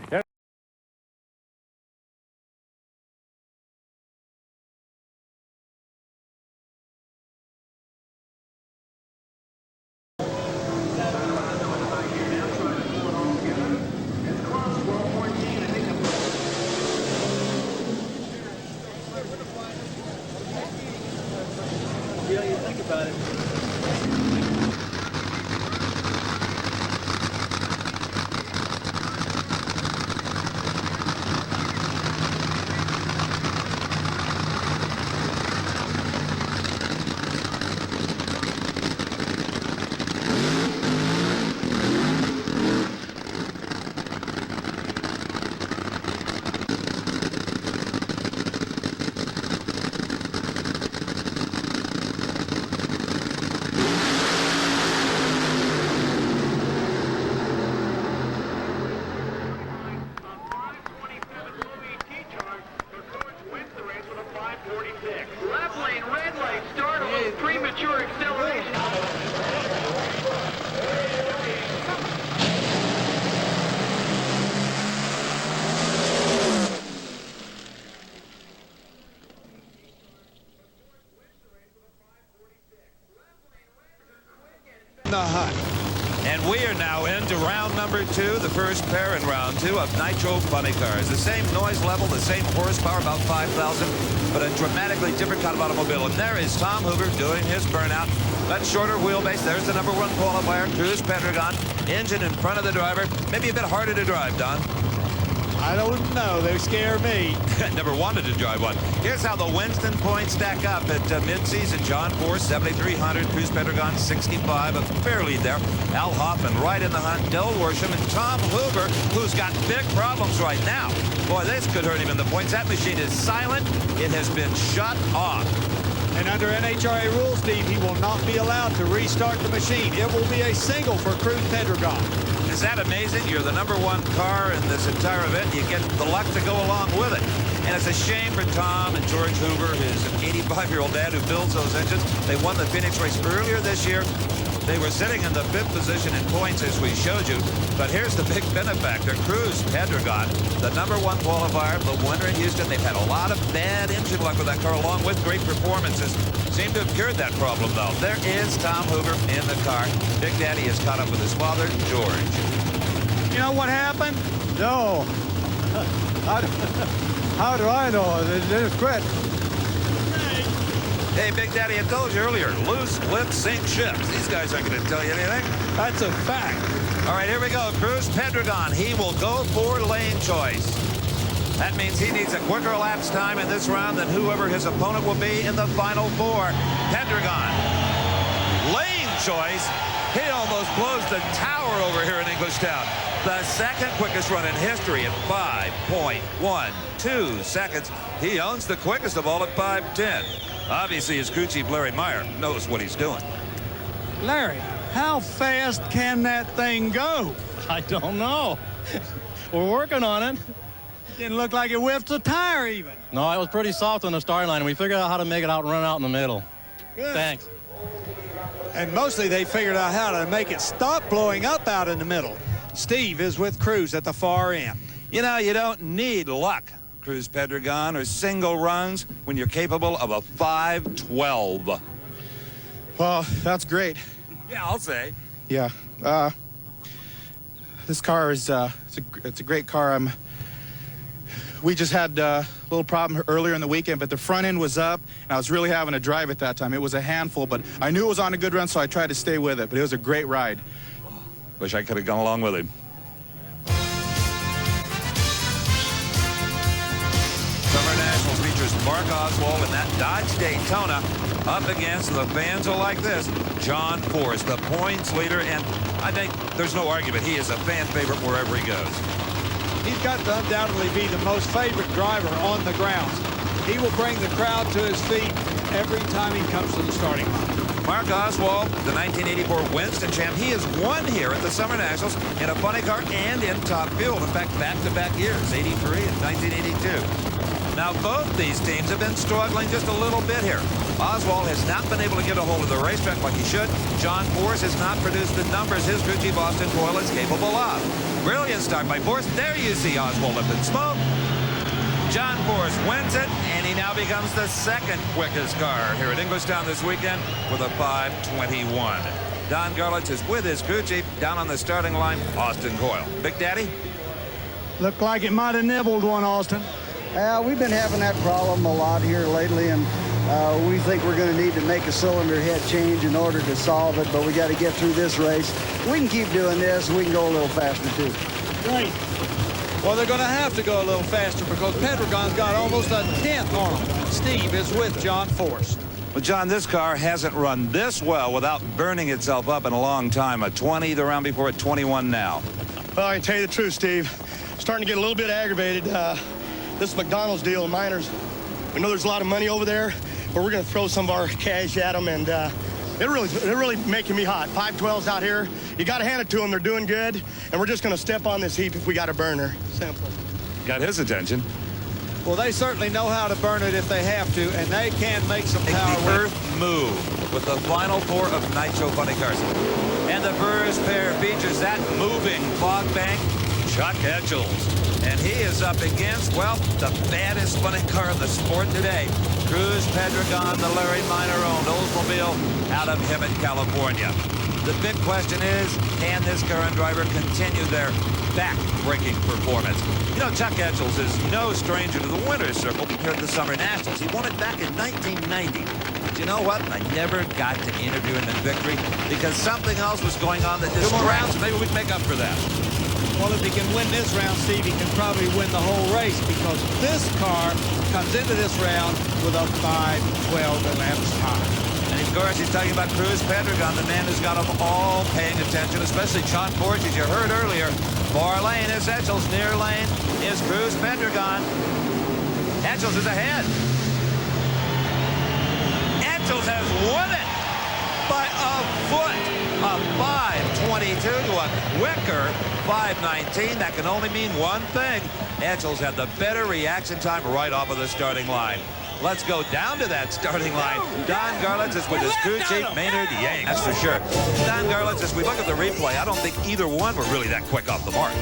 Yeah, you think about it. The hunt. And we are now into round number 2, the first pair in round 2 of Nitro Funny Cars. The same noise level, the same horsepower, about 5,000, but a dramatically different kind of automobile. And there is Tom Hoover doing his burnout. That shorter wheelbase. There's the number 1 qualifier, Cruz Pedregon. Engine in front of the driver. Maybe a bit harder to drive, Don. I don't know. They scare me. Never wanted to drive one. Here's how the Winston points stack up at mid-season. John Force, 7,300. Cruz Pedregon, 65. A fair lead there. Al Hoffman right in the hunt. Del Worsham and Tom Hoover, who's got big problems right now. Boy, this could hurt him in the points. That machine is silent. It has been shut off. And under NHRA rules, Steve, he will not be allowed to restart the machine. It will be a single for Cruz Pedregon. Is that amazing? You're the #1 car in this entire event. You get the luck to go along with it. And it's a shame for Tom and George Hoover, his 85-year-old dad who builds those engines. They won the Phoenix race earlier this year. They were sitting in the 5th position in points, as we showed you. But here's the big benefactor, Cruz Pedregon, the #1 qualifier, the winner in Houston. They've had a lot of bad engine luck with that car, along with great performances. Seem to have cured that problem, though. There is Tom Hoover in the car. Big Daddy has caught up with his father, George. You know what happened? No. How do I know? They just quit. Hey, Big Daddy, I told you earlier, loose lips sink ships. These guys aren't going to tell you anything. That's a fact. All right, here we go. Cruz Pedregon. He will go for lane choice. That means he needs a quicker elapsed time in this round than whoever his opponent will be in the final 4. Pedregon. Lane choice. He almost blows the tower over here in Englishtown. The second quickest run in history at 5.12 seconds. He owns the quickest of all at 5:10. Obviously, his crew chief, Larry Meyer, knows what he's doing. Larry, how fast can that thing go? I don't know. We're working on it. Didn't look like it whipped the tire even. No, it was pretty soft on the starting line. We figured out how to make it out and run out in the middle. Good. Thanks. And mostly they figured out how to make it stop blowing up out in the middle. Steve is with Cruz at the far end. You know, you don't need luck, Cruz Pedregon, or single runs when you're capable of a 5.12. Well, that's great. Yeah, I'll say. Yeah. This car is it's a great car. We just had a little problem earlier in the weekend, but the front end was up, and I was really having to drive at that time. It was a handful, but I knew it was on a good run, so I tried to stay with it. But it was a great ride. Wish I could have gone along with him. Summer Nationals features Mark Oswald in that Dodge Daytona up against the fans who like this, John Force, the points leader, and I think there's no argument he is a fan favorite wherever he goes. He's got to undoubtedly be the most favorite driver on the grounds. He will bring the crowd to his feet every time he comes to the starting line. Mark Oswald, the 1984 Winston champ, he has won here at the Summer Nationals in a funny car and in top fuel. In fact, back-to-back years, 83 and 1982. Now, both these teams have been struggling just a little bit here. Oswald has not been able to get a hold of the racetrack like he should. John Force has not produced the numbers his crew chief Austin Coyle is capable of. Brilliant start by Force. There you see Oswald up in smoke. John Force wins it, and he now becomes the second quickest car here at Englishtown this weekend with a 5.21. Don Garlitz is with his crew chief down on the starting line, Austin Coyle. Big Daddy? Looked like it might have nibbled one, Austin. We've been having that problem a lot here lately, and we think we're going to need to make a cylinder head change in order to solve it, but we got to get through this race. We can keep doing this. We can go a little faster, too. Right. Well, they're going to have to go a little faster because Pedregon's got almost a 10th on him. Steve is with John Force. Well, John, this car hasn't run this well without burning itself up in a long time. A 20 the round before, at 21 now. Well, I can tell you the truth, Steve. Starting to get a little bit aggravated. This McDonald's deal and Miners. We know there's a lot of money over there, but we're going to throw some of our cash at them, and they're really making me hot. 512's out here. You got to hand it to them. They're doing good, and we're just going to step on this heap if we got a burner. Simple. Got his attention. Well, they certainly know how to burn it if they have to, and they can make some power. The Earth Move with the final 4 of Nitro Funny Cars. And the first pair features that moving fog bank, Chuck Etchells. And he is up against, well, the baddest funny car in the sport today. Cruz Pedregon, the Larry Miner-owned Oldsmobile out of Hemet, California. The big question is, can this car and driver continue their back-breaking performance? You know, Chuck Etchells is no stranger to the winner's circle here at the Summer Nationals. He won it back in 1990. But you know what? I never got to interview him in victory because something else was going on that distracted. Maybe we can make up for that. Well, if he can win this round, Steve, he can probably win the whole race because this car comes into this round with a 5:12 elapsed time. And of course, he's talking about Cruz Pedregon, the man who's got them all paying attention, especially John Force, as you heard earlier. Far lane is Etchells, near lane is Cruz Pedregon. Etchells is ahead. Etchells has won it by a foot, a 5:22 to a quicker 5:19. That can only mean one thing. Etchells had the better reaction time right off of the starting line. Let's go down to that starting line. Don Garlitz is with his crew chief, Maynard Yang. That's for sure. Don Garlitz, as we look at the replay, I don't think either one were really that quick off the mark.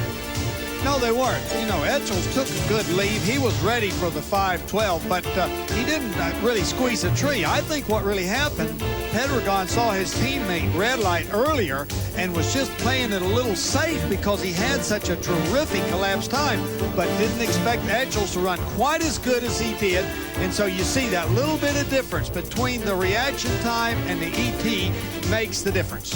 No, they weren't. You know, Etchells took a good lead. He was ready for the 5:12, but he didn't really squeeze a tree. I think what really happened, Pedregon saw his teammate red light earlier and was just playing it a little safe because he had such a terrific elapsed time, but didn't expect Etchells to run quite as good as he did. And so you see that little bit of difference between the reaction time and the ET makes the difference.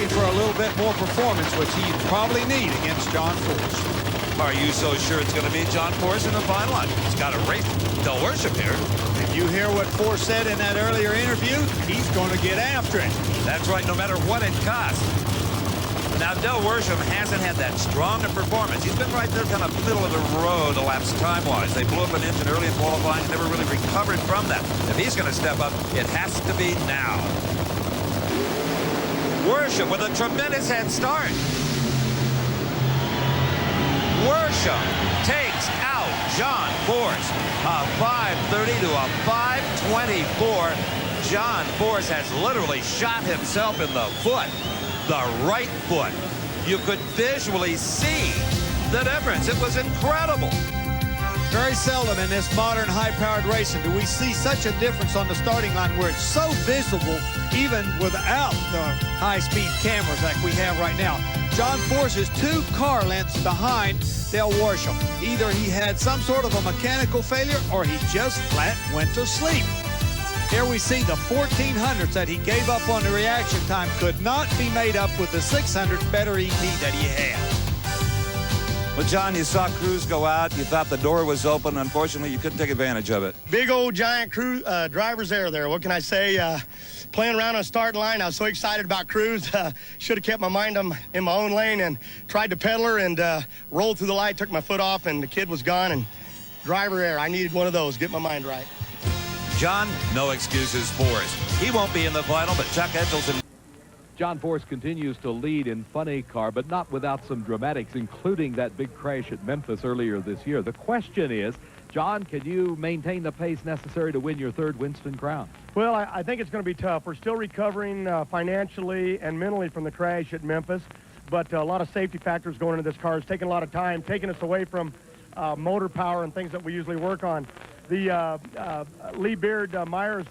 For a little bit more performance, which he probably need against John Force. Are you so sure it's going to be John Force in the final line? He's got a race. They'll worship here. If you hear what Force said in that earlier interview, he's going to get after it. That's right, no matter what it costs. Now, Del Worsham hasn't had that strong a performance. He's been right there kind of middle of the road elapsed time-wise. They blew up an engine early in qualifying and never really recovered from that. If he's going to step up, it has to be now. Worsham with a tremendous head start. Worsham takes out John Force. A 5:30 to a 5:24. John Force has literally shot himself in the foot. The right foot. You could visually see the difference. It was incredible. Very seldom in this modern high-powered racing do we see such a difference on the starting line where it's so visible even without the high-speed cameras like we have right now. John Force is 2 car lengths behind Del Worsham. Either he had some sort of a mechanical failure or he just flat went to sleep. Here we see the 1400s that he gave up on the reaction time could not be made up with the 600 better ET that he had. Well, John, you saw Cruz go out. You thought the door was open. Unfortunately, you couldn't take advantage of it. Big old giant crew driver's error there. What can I say? Playing around on the starting line, I was so excited about Cruz. Should have kept my mind in my own lane and tried to pedal her and rolled through the light, took my foot off, and the kid was gone. And driver error, I needed one of those, get my mind right. John, no excuses for us. He won't be in the final, but Chuck Etchells and John Force continues to lead in funny car, but not without some dramatics, including that big crash at Memphis earlier this year. The question is, John, can you maintain the pace necessary to win your 3rd Winston Crown? Well, I think it's going to be tough. We're still recovering financially and mentally from the crash at Memphis, but a lot of safety factors going into this car. It's taking a lot of time, taking us away from motor power and things that we usually work on. The Lee Beard Myers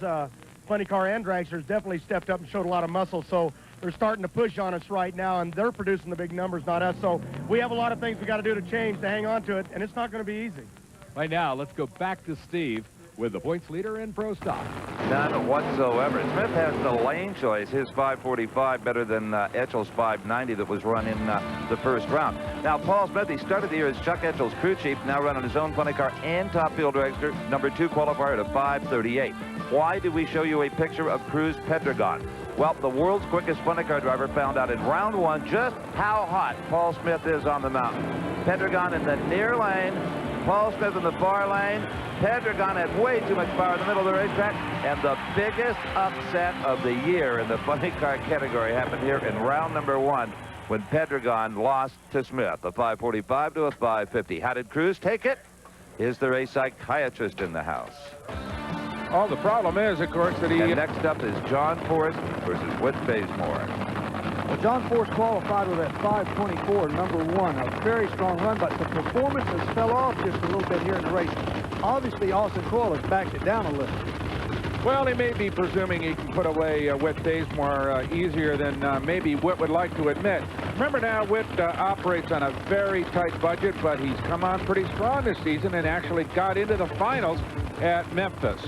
funny car and dragsters definitely stepped up and showed a lot of muscle, so they're starting to push on us right now, and they're producing the big numbers, not us. So we have a lot of things we got to do to change to hang on to it, and it's not going to be easy. Right now, let's go back to Steve with the points leader in Pro Stock. none whatsoever. Smith has the lane choice. His 5:45 better than Etchells' 5:90 that was run in the first round. Now, Paul Smith, he started the year as Chuck Etchells' crew chief, now running his own funny car and top field dragster, number 2 qualifier at a 5:38. Why did we show you a picture of Cruz Pedregon? Well, the world's quickest funny car driver found out in round 1 just how hot Paul Smith is on the mountain. Pedregon in the near lane, Paul Smith in the far lane. Pedregon had way too much power in the middle of the racetrack, and the biggest upset of the year in the funny car category happened here in round number 1 when Pedregon lost to Smith, a 5:45 to a 5:50. How did Cruz take it? Is there a psychiatrist in the house? Oh, the problem is, of course, that he... And next up is John Force versus Whit Bazemore. Well, John Force qualified with that 5:24, number 1. A very strong run, but the performance has fell off just a little bit here in the race. Obviously, Austin Coyle has backed it down a little. Well, he may be presuming he can put away Whit Bazemore easier than maybe Whit would like to admit. Remember now, Whit operates on a very tight budget, but he's come on pretty strong this season and actually got into the finals at Memphis.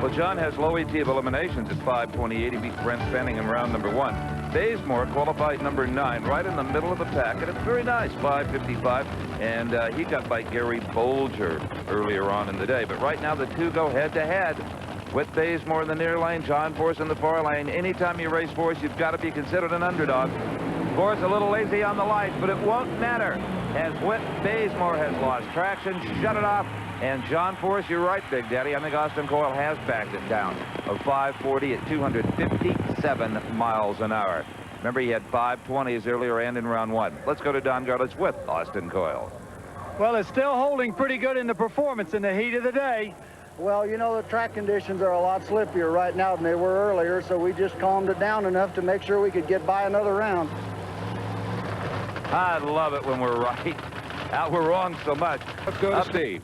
Well, John has low ET of eliminations at 5:28. He beat Brent Fanning in round number 1. Bazemore qualified number 9, right in the middle of the pack, and it's very nice, 5:55, and he got by Gary Bolger earlier on in the day. But right now the two go head-to-head with Bazemore in the near lane, John Force in the far lane. Anytime you race Force, you've got to be considered an underdog. Force a little lazy on the lights, but it won't matter, as Whit Bazemore has lost traction, shut it off. And John Force, you're right, Big Daddy. I think Austin Coyle has backed it down of 540 at 257 miles an hour. Remember, he had 520s earlier and in round 1. Let's go to Don Garlitz with Austin Coyle. Well, it's still holding pretty good in the performance in the heat of the day. Well, you know, the track conditions are a lot slippier right now than they were earlier, so we just calmed it down enough to make sure we could get by another round. I love it when we're right. Out we're wrong so much. Let's go to Steve.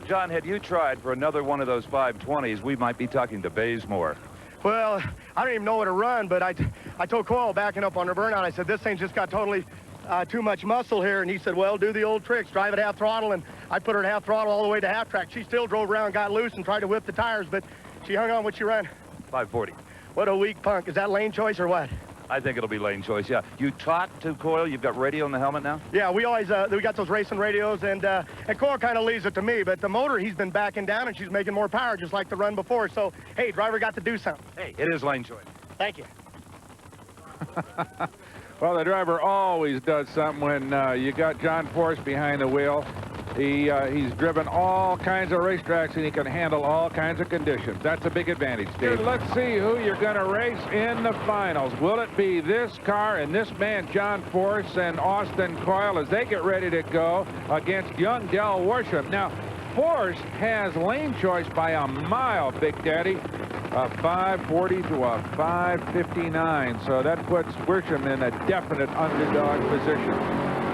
John, had you tried for another one of those 520s, we might be talking to Bazemore. Well, I don't even know where to run, but I told Coyle backing up on the burnout, I said, this thing's just got totally too much muscle here. And he said, well, do the old tricks, drive at half throttle. And I put her at half throttle all the way to half track. She still drove around, got loose, and tried to whip the tires, but she hung on. What she ran? 540. What a weak punk. Is that lane choice or what? I think it'll be lane choice, yeah. You talked to Coyle, you've got radio in the helmet now? Yeah, we always, we got those racing radios, and Coyle kind of leaves it to me, but the motor, he's been backing down, and she's making more power, just like the run before. So, hey, driver got to do something. Hey, it is lane choice. Thank you. Well, the driver always does something when you got John Force behind the wheel. He's driven all kinds of racetracks, and he can handle all kinds of conditions. That's a big advantage, Steve. Let's see who you're going to race in the finals. Will it be this car and this man, John Force, and Austin Coyle, as they get ready to go against young Del Worsham? Now, Force has lane choice by a mile, Big Daddy. A 540 to a 559, so that puts Worsham in a definite underdog position.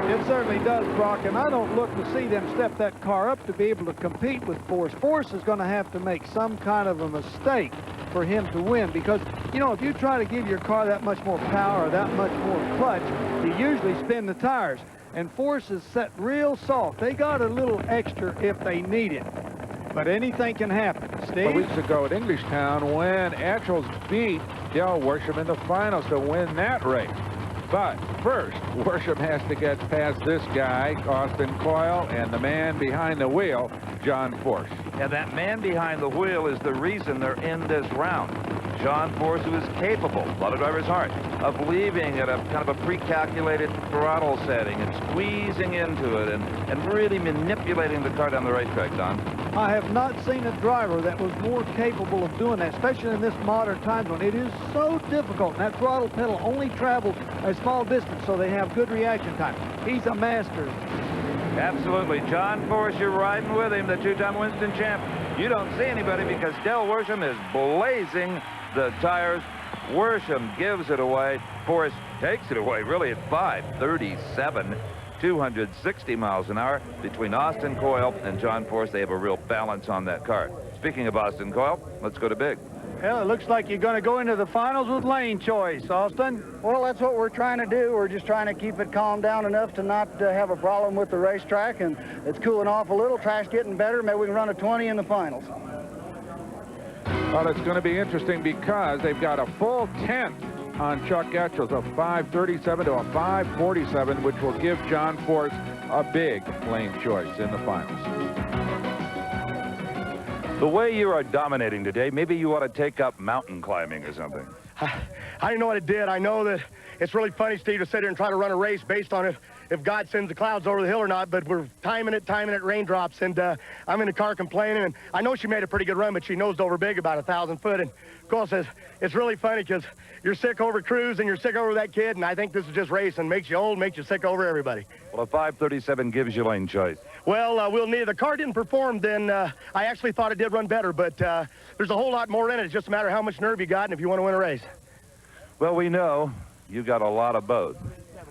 It certainly does, Brock, and I don't look to see them step that car up to be able to compete with Force. Force is going to have to make some kind of a mistake for him to win, because, you know, if you try to give your car that much more power, that much more clutch, you usually spin the tires. And Force is set real soft. They got a little extra if they need it. But anything can happen. Steve? A couple weeks ago at Englishtown, when Etchells beat Del Worsham in the finals to win that race. But first, Worsham has to get past this guy, Austin Coyle, and the man behind the wheel, John Force. And that man behind the wheel is the reason they're in this round. John Force, who is capable, a lot of drivers aren't, of leaving at a kind of a pre-calculated throttle setting and squeezing into it and really manipulating the car down the racetrack, Don. I have not seen a driver that was more capable of doing that, especially in this modern time zone. It is so difficult, and that throttle pedal only travels a small distance, so they have good reaction time. He's a master. Absolutely. John Force, you're riding with him, the two-time Winston champ. You don't see anybody because Del Worsham is blazing the tires. Worsham gives it away. Force takes it away, really, at 537. 260 miles an hour between Austin Coyle and John Force. They have a real balance on that car. Speaking of Austin Coyle, let's go to Big. Well, it looks like you're going to go into the finals with lane choice, Austin. Well, that's what we're trying to do. We're just trying to keep it calmed down enough to not have a problem with the racetrack, and it's cooling off a little. Track's getting better. Maybe we can run a 20 in the finals. Well, it's going to be interesting because they've got a full 10th on Chuck Etchells, a 537 to a 547, which will give John Force a big lane choice in the finals. The way you are dominating today, maybe you ought to take up mountain climbing or something. I didn't know what it did. I know that it's really funny, Steve, to sit here and try to run a race based on if God sends the clouds over the hill or not, but we're timing it, raindrops, and I'm in the car complaining, and I know she made a pretty good run, but she nosed over big about 1,000 foot, and Cole says, it's really funny because you're sick over Cruz and you're sick over that kid, and I think this is just racing. Makes you old, makes you sick over everybody. Well, a 537 gives you lane choice. Well, we'll need. The car didn't perform, then I actually thought it did run better, but there's a whole lot more in it. It's just a matter of how much nerve you got and if you want to win a race. Well, we know you got a lot of both.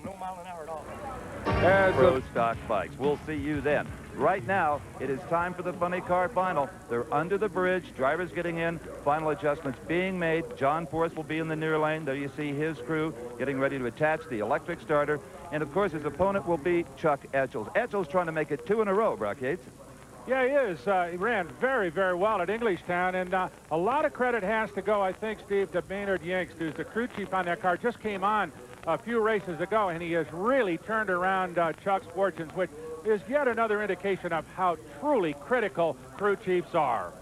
No mile an hour at all. As Pro Stock Bikes. We'll see you then. Right now, it is time for the funny car final. They're under the bridge. Drivers getting in. Final adjustments being made. John Force will be in the near lane. There you see his crew getting ready to attach the electric starter. And, of course, his opponent will be Chuck Etchells. Etchells trying to make it 2 in a row, Brock Yates. Yeah, he is. He ran very, very well at Englishtown, and a lot of credit has to go, I think, Steve, to Maynard Yanks, who's the crew chief on that car. Just came on a few races ago, and he has really turned around Chuck's fortunes, which is yet another indication of how truly critical crew chiefs are.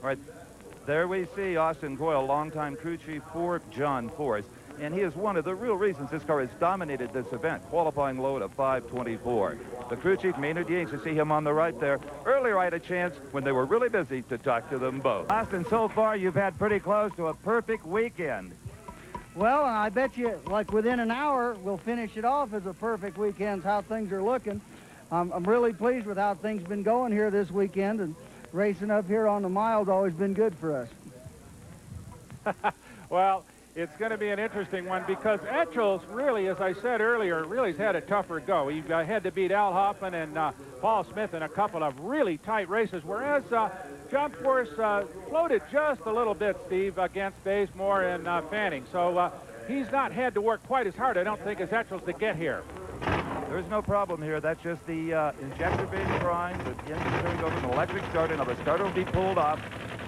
All right, there we see Austin Coyle, longtime crew chief for John Force, and he is one of the real reasons this car has dominated this event, qualifying low at 5:24. The crew chief, Maynard Yanks, you see him on the right there. Earlier I had a chance, when they were really busy, to talk to them both. Austin, so far you've had pretty close to a perfect weekend. Well, and I bet you, like within an hour, we'll finish it off as a perfect weekend, how things are looking. I'm really pleased with how things been going here this weekend, and racing up here on the mile's always been good for us. Well, it's going to be an interesting one because Etchells really, as I said earlier, really has had a tougher go. He had to beat Al Hoffman and Paul Smith in a couple of really tight races, whereas John Force floated just a little bit, Steve, against Bazemore and Fanning. So he's not had to work quite as hard, I don't think, as Etchells to get here. There's no problem here. That's just the injector being primed, the engine turned over, an electric starter. Now the starter will be pulled off.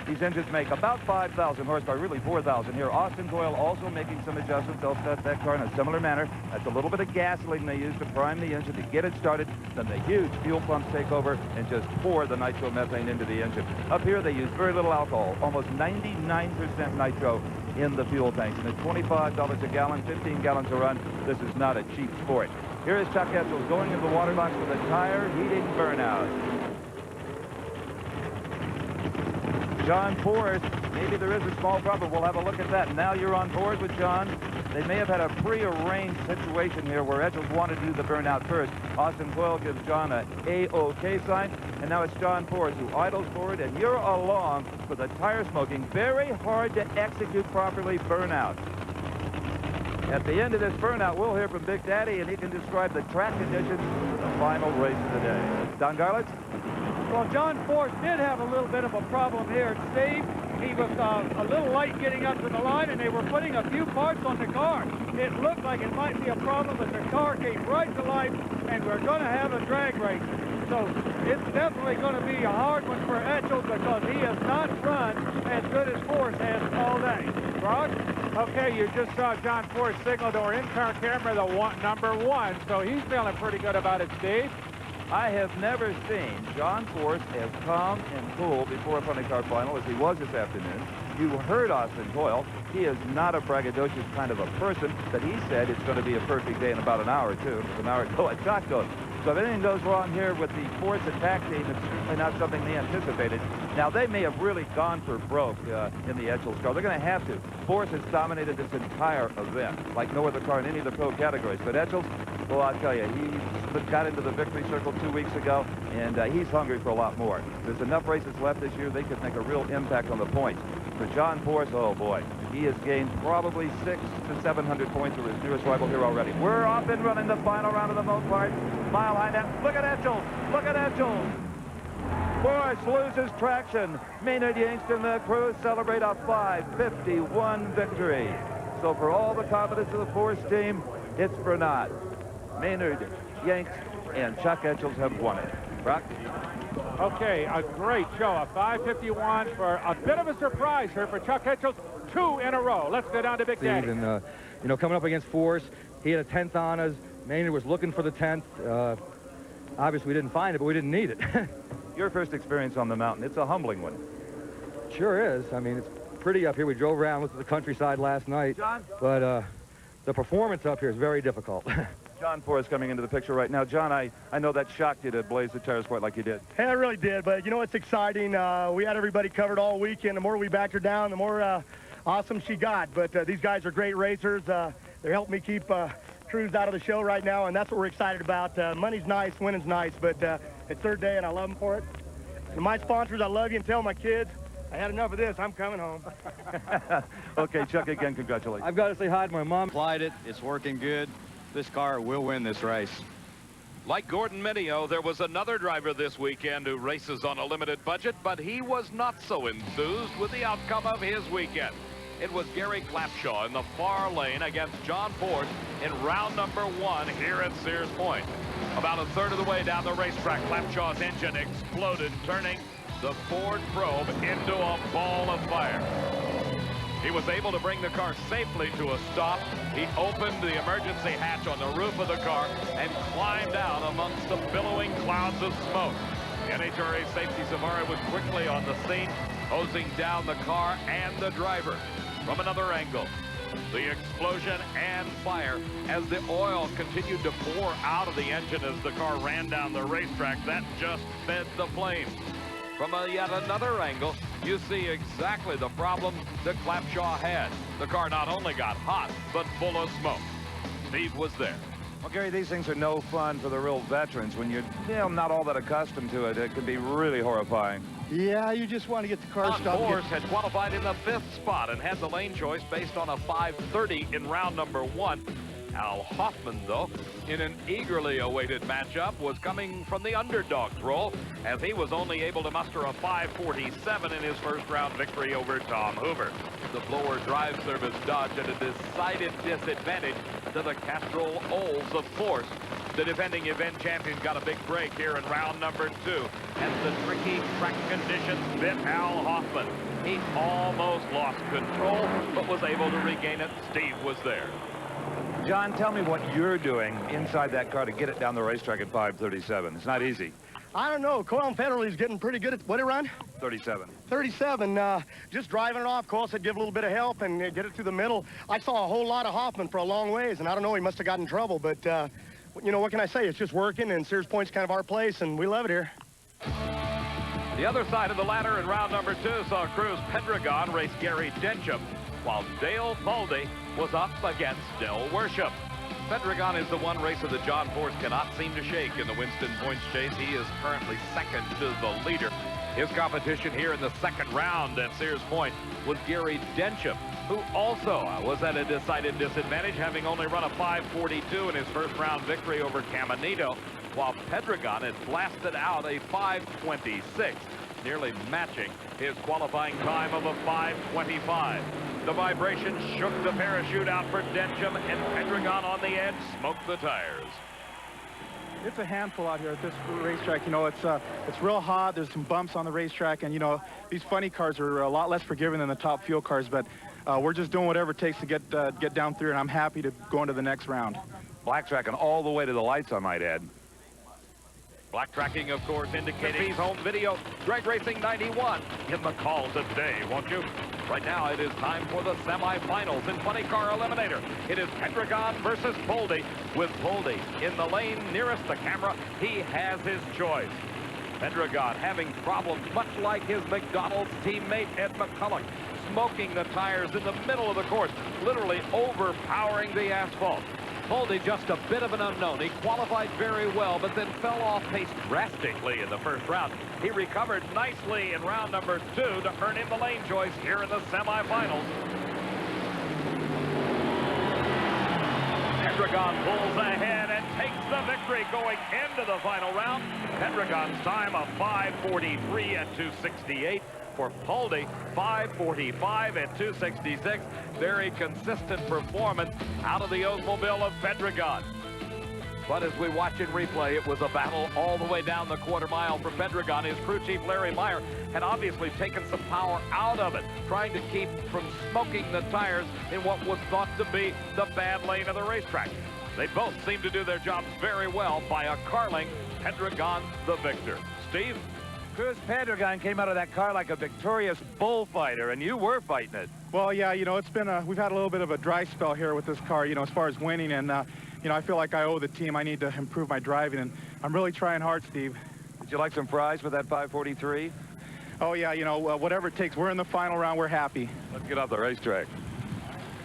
These engines make about 5,000 horsepower, really 4,000 here. Austin Coyle also making some adjustments. They'll set that car in a similar manner. That's a little bit of gasoline they use to prime the engine to get it started. Then the huge fuel pumps take over and just pour the nitromethane into the engine. Up here, they use very little alcohol, almost 99% nitro in the fuel tanks. And at $25 a gallon, 15 gallons a run, this is not a cheap sport. Here is Chuck Etchells going into the water box with a tire heating burnout. John Force, maybe there is a small problem. We'll have a look at that. Now you're on board with John. They may have had a pre-arranged situation here where Etchells wanted to do the burnout first. Austin Coyle gives John a A-OK sign, and now it's John Force who idles forward, and you're along with a tire smoking, very hard to execute properly burnout. At the end of this burnout, we'll hear from Big Daddy, and he can describe the track conditions for the final race of the day. Don Garlitz? Well, John Force did have a little bit of a problem here, Steve. He was a little late getting up to the line, and they were putting a few parts on the car. It looked like it might be a problem, but the car came right to life, and we're going to have a drag race. So it's definitely going to be a hard one for Etchells because he has not run as good as Force has all day. Brock? Okay, you just saw John Force signal to our in-car camera, the number one, so he's feeling pretty good about it, Steve. I have never seen John Force as calm and cool before a funny car final as he was this afternoon. You heard Austin Coyle. He is not a braggadocious kind of a person, but he said it's going to be a perfect day in about an hour or two. It's an hour ago at Shotgun. So if anything goes wrong here with the Force attack team, it's certainly not something they anticipated. Now, they may have really gone for broke in the Etchells car. They're going to have to. Force has dominated this entire event, like no other car in any of the pro categories. But Etchells, well, I'll tell you, he got into the victory circle 2 weeks ago, and he's hungry for a lot more. There's enough races left this year, they could make a real impact on the points. For John Force, oh boy, he has gained probably 600 to 700 points over his nearest rival here already. We're off and running the final round of the Mopar. Mile high now. Look at Etchells. Look at Etchells. Force loses traction. Maynard Yanks and the crew celebrate a 5:51 victory. So for all the confidence of the Force team, it's for naught. Maynard Yanks and Chuck Etchells have won it. Brock? Okay, a great show. A 5:51 for a bit of a surprise here for Chuck Etchells. 2 in a row. Let's go down to Big Daddy. And, you know, coming up against Force, he had a 10th on us. Maynard was looking for the 10th. Obviously, we didn't find it, but we didn't need it. Your first experience on the mountain, it's a humbling one. Sure is. I mean, it's pretty up here. We drove around, looked at the countryside last night. John? But the performance up here is very difficult. John Force coming into the picture right now. John, I know that shocked you to blaze the tires quite like you did. Hey, I really did, but you know what's exciting? We had everybody covered all weekend. The more we backed her down, the more awesome she got. But these guys are great racers. They're helping me keep Cruz out of the show right now, and that's what we're excited about. Money's nice, winning's nice, but it's third day, and I love them for it. To my sponsors, I love you, and tell my kids, I had enough of this. I'm coming home. Okay, Chuck, again, congratulations. I've got to say hi to my mom. Applied it. It's working good. This car will win this race. Like Gordon Mineo, there was another driver this weekend who races on a limited budget, but he was not so enthused with the outcome of his weekend. It was Gary Clapshaw in the far lane against John Force in round number 1 here at Sears Point. About a third of the way down the racetrack, Clapshaw's engine exploded, turning the Ford Probe into a ball of fire. He was able to bring the car safely to a stop. He opened the emergency hatch on the roof of the car and climbed out amongst the billowing clouds of smoke. The NHRA Safety Safari was quickly on the scene, hosing down the car and the driver. From another angle, the explosion and fire as the oil continued to pour out of the engine as the car ran down the racetrack. That just fed the flames. From yet another angle, you see exactly the problem that Clapshaw had. The car not only got hot, but full of smoke. Steve was there. Well, Gary, these things are no fun for the real veterans. When you're not all that accustomed to it, it can be really horrifying. Yeah, you just want to get the car John stopped. Force had qualified in the 5th spot and had the lane choice based on a 5:30 in round number 1. Al Hoffman, though, in an eagerly awaited matchup, was coming from the underdog's role as he was only able to muster a 5:47 in his first round victory over Tom Hoover. The blower drive service Dodge at a decided disadvantage to the Castrol Olds of Force. The defending event champion got a big break here in round number 2 as the tricky track conditions bit Al Hoffman. He almost lost control, but was able to regain it. Steve was there. John, tell me what you're doing inside that car to get it down the racetrack at 5:37. It's not easy. I don't know. Coyle Federal's getting pretty good at what it run? 37. 37. Just driving it off. Coyle said give a little bit of help and get it through the middle. I saw a whole lot of Hoffman for a long ways, and I don't know. He must have gotten in trouble, but you know, what can I say? It's just working, and Sears Point's kind of our place, and we love it here. The other side of the ladder in round number 2 saw Cruz Pedregon race Gary Dencham, while Dale Baldy was up against Del Worship. Pedregon is the one racer that John Force cannot seem to shake in the Winston Points chase. He is currently second to the leader. His competition here in the 2nd round at Sears Point was Gary Dencham, who also was at a decided disadvantage, having only run a 5:42 in his first round victory over Caminito, while Pedregon had blasted out a 5:26, nearly matching his qualifying time of a 5:25. The vibration shook the parachute out for Dencham, and Pedregon on the edge smoked the tires. It's a handful out here at this racetrack. You know, it's real hot. There's some bumps on the racetrack, and you know, these funny cars are a lot less forgiving than the top fuel cars. But we're just doing whatever it takes to get down through, and I'm happy to go into the next round. Black tracking all the way to the lights, I might add. Black tracking, of course, indicating home video. Drag Racing 91. Give them a call today, won't you? Right now, it is time for the semifinals in Funny Car Eliminator. It is Pedregon versus Poldy. With Poldy in the lane nearest the camera, he has his choice. Pedregon having problems much like his McDonald's teammate Ed McCulloch, smoking the tires in the middle of the course, literally overpowering the asphalt. Poldy just a bit of an unknown. He qualified very well, but then fell off pace drastically in the first round. He recovered nicely in round number 2 to earn him the lane choice here in the semifinals. Pedregon pulls ahead and takes the victory going into the final round. Pedregon's time of 5:43 at 2:68. For Poldy, 5:45 at 2:66. Very consistent performance out of the Oldsmobile of Pedregon. But as we watch in replay, it was a battle all the way down the quarter mile for Pedregon. His crew chief, Larry Meyer, had obviously taken some power out of it, trying to keep from smoking the tires in what was thought to be the bad lane of the racetrack. They both seemed to do their jobs very well. By a car length, Pedregon the victor. Steve? Cruz Pedregon came out of that car like a victorious bullfighter, and you were fighting it. Well, yeah, you know, it's been we've had a little bit of a dry spell here with this car, you know, as far as winning, and you know, I feel like I owe the team. I need to improve my driving, and I'm really trying hard, Steve. Would you like some fries with that 5:43? Oh, yeah, you know, whatever it takes. We're in the final round. We're happy. Let's get off the racetrack.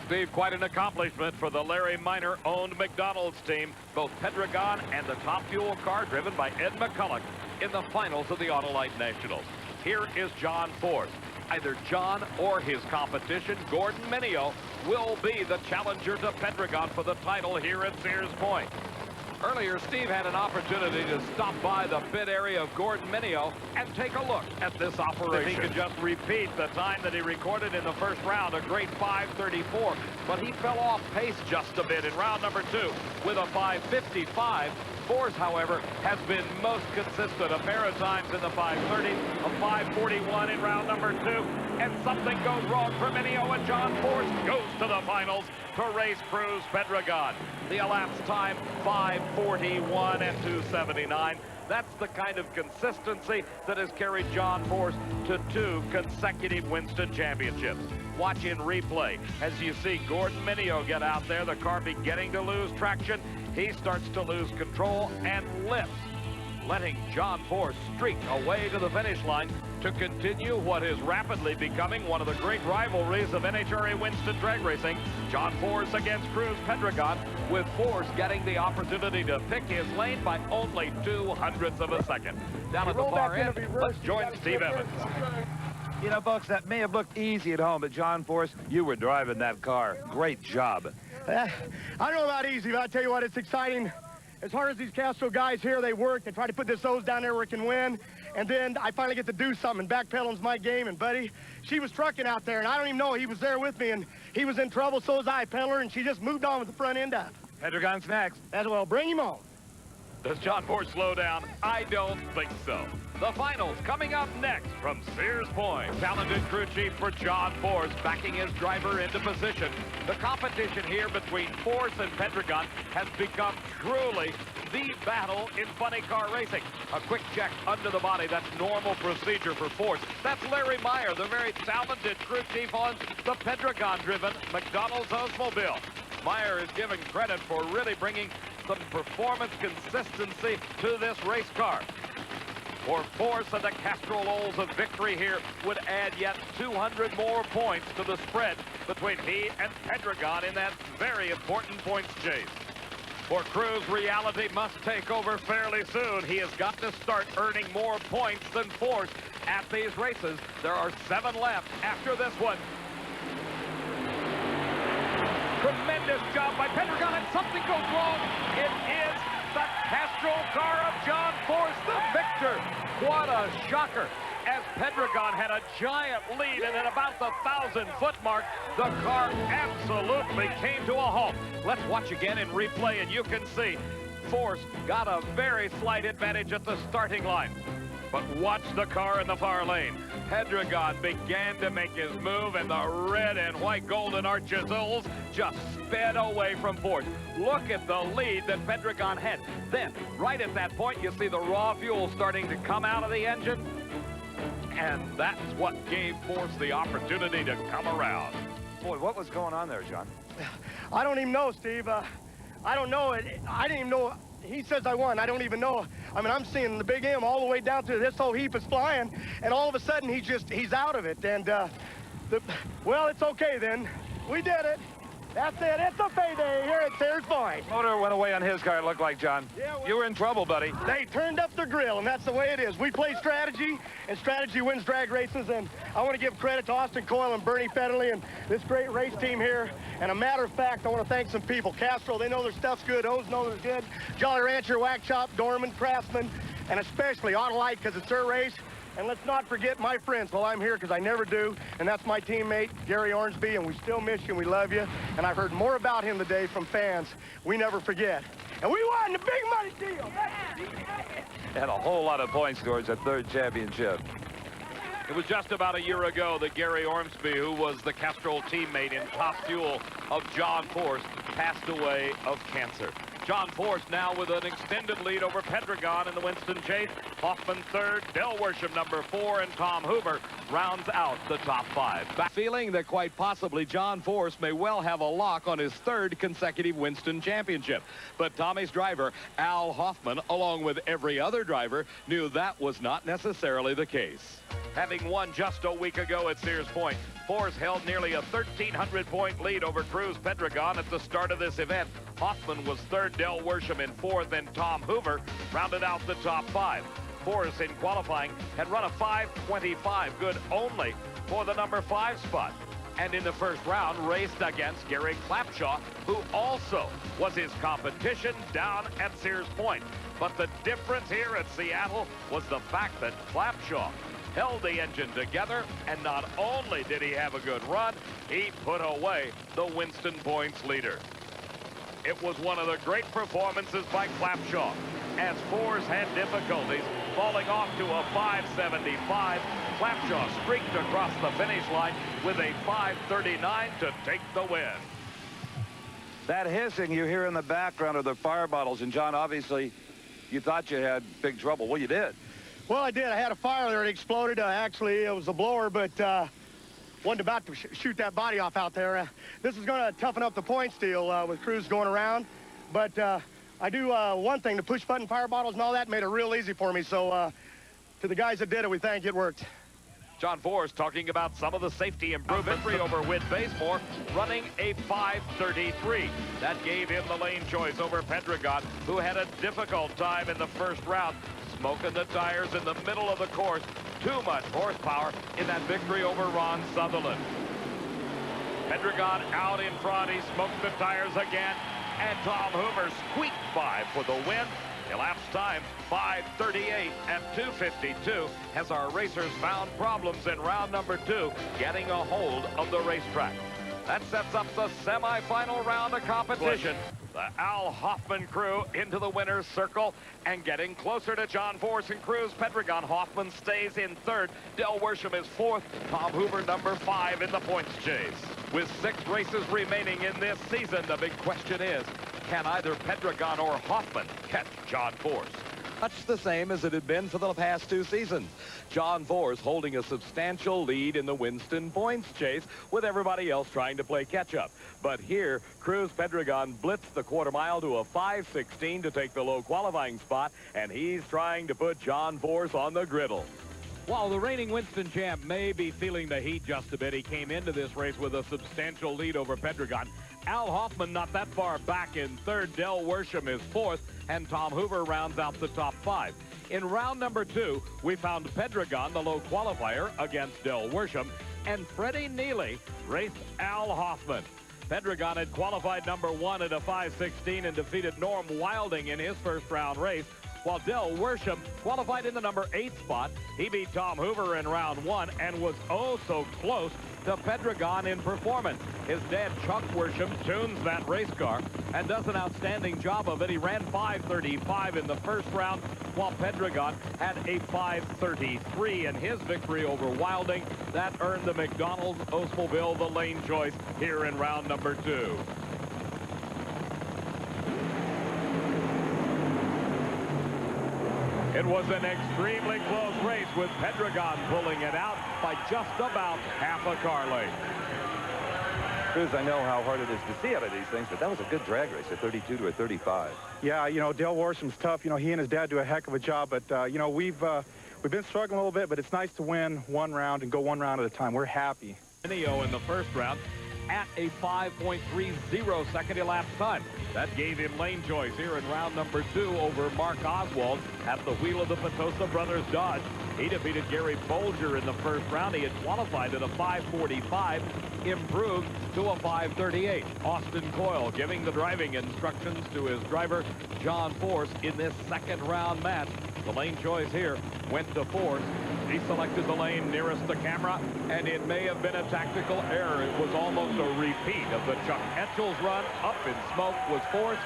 Steve, quite an accomplishment for the Larry Miner-owned McDonald's team. Both Pedregon and the top fuel car driven by Ed McCulloch in the finals of the Autolite Nationals. Here is John Force. Either John or his competition, Gordon Mineo, will be the challenger to Pedregon for the title here at Sears Point. Earlier, Steve had an opportunity to stop by the pit area of Gordon Mineo and take a look at this operation. If he could just repeat the time that he recorded in the first round, a great 5:34, but he fell off pace just a bit in round number 2 with a 5:55. Force, however, has been most consistent. A pair of times in the 5:30, a 5:41 in round number 2, and something goes wrong for Mineo, and John Force goes to the finals to race Cruz Pedregon. The elapsed time, 5:41 and 2:79. That's the kind of consistency that has carried John Force to 2 consecutive Winston championships. Watch in replay as you see Gordon Mineo get out there, the car beginning to lose traction. He starts to lose control and lifts, letting John Force streak away to the finish line to continue what is rapidly becoming one of the great rivalries of NHRA Winston drag racing. John Force against Cruz Pedregon, with Force getting the opportunity to pick his lane by only 2/100ths of a second. Down at the far end, let's join Steve Evans. You know, folks, that may have looked easy at home, but John Force, you were driving that car. Great job. I don't know about easy, but I tell you what, it's exciting. As hard as these Castro guys here, they work. They try to put this O's down there where it can win. And then I finally get to do something. Backpedaling's my game. And, buddy, she was trucking out there, and I don't even know he was there with me. And he was in trouble, so was I, peddler, and she just moved on with the front end up. Pedregon's next. As well, bring him on. Does John Force slow down? I don't think so. The finals coming up next from Sears Point. Talented crew chief for John Force, backing his driver into position. The competition here between Force and Pedregon has become truly the battle in funny car racing. A quick check under the body, that's normal procedure for Force. That's Larry Meyer, the very talented crew chief on the Pedregon-driven McDonald's Oldsmobile. Meyer is given credit for really bringing some performance consistency to this race car. For Force and the Castrol Olds, a victory here would add yet 200 more points to the spread between he and Pedregon in that very important points chase. For Cruz, reality must take over fairly soon. He has got to start earning more points than Force at these races. There are 7 left after this one. Tremendous job by Pedregon, and something goes wrong. It is the Castrol car of John Force, the victor. What a shocker. As Pedregon had a giant lead, and at about the 1,000-foot mark, the car absolutely came to a halt. Let's watch again in replay, and you can see Force got a very slight advantage at the starting line. But watch the car in the far lane. Pedregon began to make his move, and the red and white golden arches just sped away from Force. Look at the lead that Pedregon had. Then, right at that point, you see the raw fuel starting to come out of the engine, and that's what gave Force the opportunity to come around. Boy, what was going on there, John? I don't even know, Steve. I don't know. I didn't even know. He says I won. I don't even know. I mean, I'm seeing the Big M all the way down to this whole heap is flying, and all of a sudden he's out of it. And well, it's okay then. We did it. That's it. It's a payday here at Sears Point. Motor went away on his car, it looked like, John. Yeah, well, you were in trouble, buddy. They turned up the grill, and that's the way it is. We play strategy, and strategy wins drag races. And I want to give credit to Austin Coyle and Bernie Federley and this great race team here. And a matter of fact, I want to thank some people. Castro, they know their stuff's good. O's know they're good. Jolly Rancher, Whack Shop, Dorman, Craftsman, and especially Autolite, because it's their race. And let's not forget my friends while I'm here, because I never do, and that's my teammate, Gary Ormsby, and we still miss you, and we love you. And I've heard more about him today from fans. We never forget. And we won the big money deal. And a whole lot of points towards a 3rd championship. It was just about a year ago that Gary Ormsby, who was the Castrol teammate in Top Fuel of John Force, passed away of cancer. John Force now with an extended lead over Pedregon in the Winston chase. Hoffman 3rd, Del Worsham number 4, and Tom Hoover rounds out the top 5. Feeling that quite possibly John Force may well have a lock on his 3rd consecutive Winston championship. But Tommy's driver, Al Hoffman, along with every other driver, knew that was not necessarily the case. Having won just a week ago at Sears Point, Force held nearly a 1,300-point lead over Cruz Pedregon at the start of this event. Hoffman was 3rd, Del Worsham in 4th, and Tom Hoover rounded out the top 5. Force in qualifying had run a 5:25, good only for the number 5 spot. and in the first round raced against Gary Clapshaw, who also was his competition down at Sears Point. But the difference here at Seattle was the fact that Clapshaw held the engine together, and not only did he have a good run, he put away the Winston Points leader. It was one of the great performances by Clapshaw, as Force had difficulties falling off to a 575. Clapshaw streaked across the finish line with a 539 to take the win. That hissing you hear in the background are the fire bottles. And John, obviously, you thought you had big trouble. Well, you did. Well, I did. I had a fire there. It exploded. Actually, it was a blower, but wasn't about to shoot that body off out there. This is going to toughen up the points deal with Cruz going around. But I do one thing, the push button fire bottles and all that made it real easy for me. So to the guys that did it, we thank you. It worked. John Force talking about some of the safety improvements. Victory over Whit Basemore, running a 533. That gave him the lane choice over Pedregon, who had a difficult time in the first round, smoking the tires in the middle of the course. Too much horsepower in that victory over Ron Sutherland. Pedregon out in front. He smoked the tires again, and Tom Hoover squeaked by for the win. Elapsed time 5:38 at 2:52 as our racers found problems in round number 2 getting a hold of the racetrack. That sets up the semifinal round of competition. The Al Hoffman crew into the winner's circle and getting closer to John Force and Cruz Pedregon. Hoffman stays in third. Del Worsham is fourth. Tom Hoover number 5 in the points chase. With 6 races remaining in this season, the big question is, can either Pedregon or Hoffman catch John Force? Much the same as it had been for the past 2 seasons. John Force holding a substantial lead in the Winston Points chase, with everybody else trying to play catch-up. But here, Cruz Pedregon blitzed the quarter mile to a 5:16 to take the low qualifying spot, and he's trying to put John Force on the griddle. While the reigning Winston champ may be feeling the heat just a bit, he came into this race with a substantial lead over Pedregon. Al Hoffman not that far back in third. Del Worsham is fourth, and Tom Hoover rounds out the top 5. In round number 2, we found Pedregon, the low qualifier, against Del Worsham, and Freddie Neely raced Al Hoffman. Pedregon had qualified number 1 at a 5:16 and defeated Norm Wilding in his first round race, while Del Worsham qualified in the number 8 spot. He beat Tom Hoover in round 1 and was oh so close to Pedregon in performance. His dad, Chuck Worsham, tunes that race car and does an outstanding job of it. He ran 5:35 in the first round, while Pedregon had a 5:33 in his victory over Wilding. That earned the McDonald's Oldsmobile the lane choice here in round number 2. It was an extremely close race, with Pedregon pulling it out by just about half a car length. Cruz, I know how hard it is to see out of these things, but that was a good drag race, a 32 to a 35. Yeah, you know, Del Worsham's tough. You know, he and his dad do a heck of a job, but, you know, we've been struggling a little bit, but it's nice to win one round and go one round at a time. We're happy. In the first round at a 5.30 second elapsed time. That gave him lane choice here in round number 2 over Mark Oswald at the wheel of the Petosa Brothers Dodge. He defeated Gary Bolger in the first round. He had qualified at a 5:45, improved to a 5:38. Austin Coyle giving the driving instructions to his driver, John Force, in this second round match. The lane choice here went to Force. He selected the lane nearest the camera, and it may have been a tactical error. It was almost a repeat of the Chuck Etchell's run. Up in smoke was Force.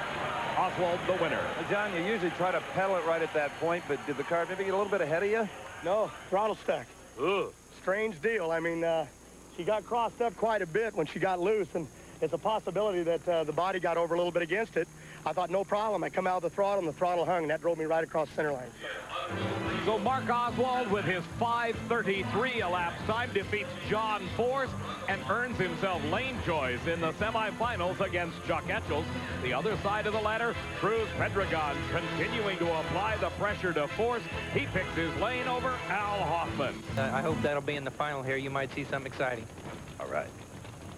Oswald the winner. John, you usually try to pedal it right at that point, but did the car maybe get a little bit ahead of you? No, throttle stuck. Ugh. Strange deal. I mean, she got crossed up quite a bit when she got loose, and it's a possibility that the body got over a little bit against it. I thought, no problem. I come out of the throttle, and the throttle hung, and that drove me right across the center line. So Mark Oswald, with his 5:33 elapsed time, defeats John Force and earns himself lane choice in the semifinals against Chuck Etchels. The other side of the ladder, Cruz Pedregon continuing to apply the pressure to Force. He picks his lane over Al Hoffman. I hope that'll be in the final here. You might see something exciting. All right.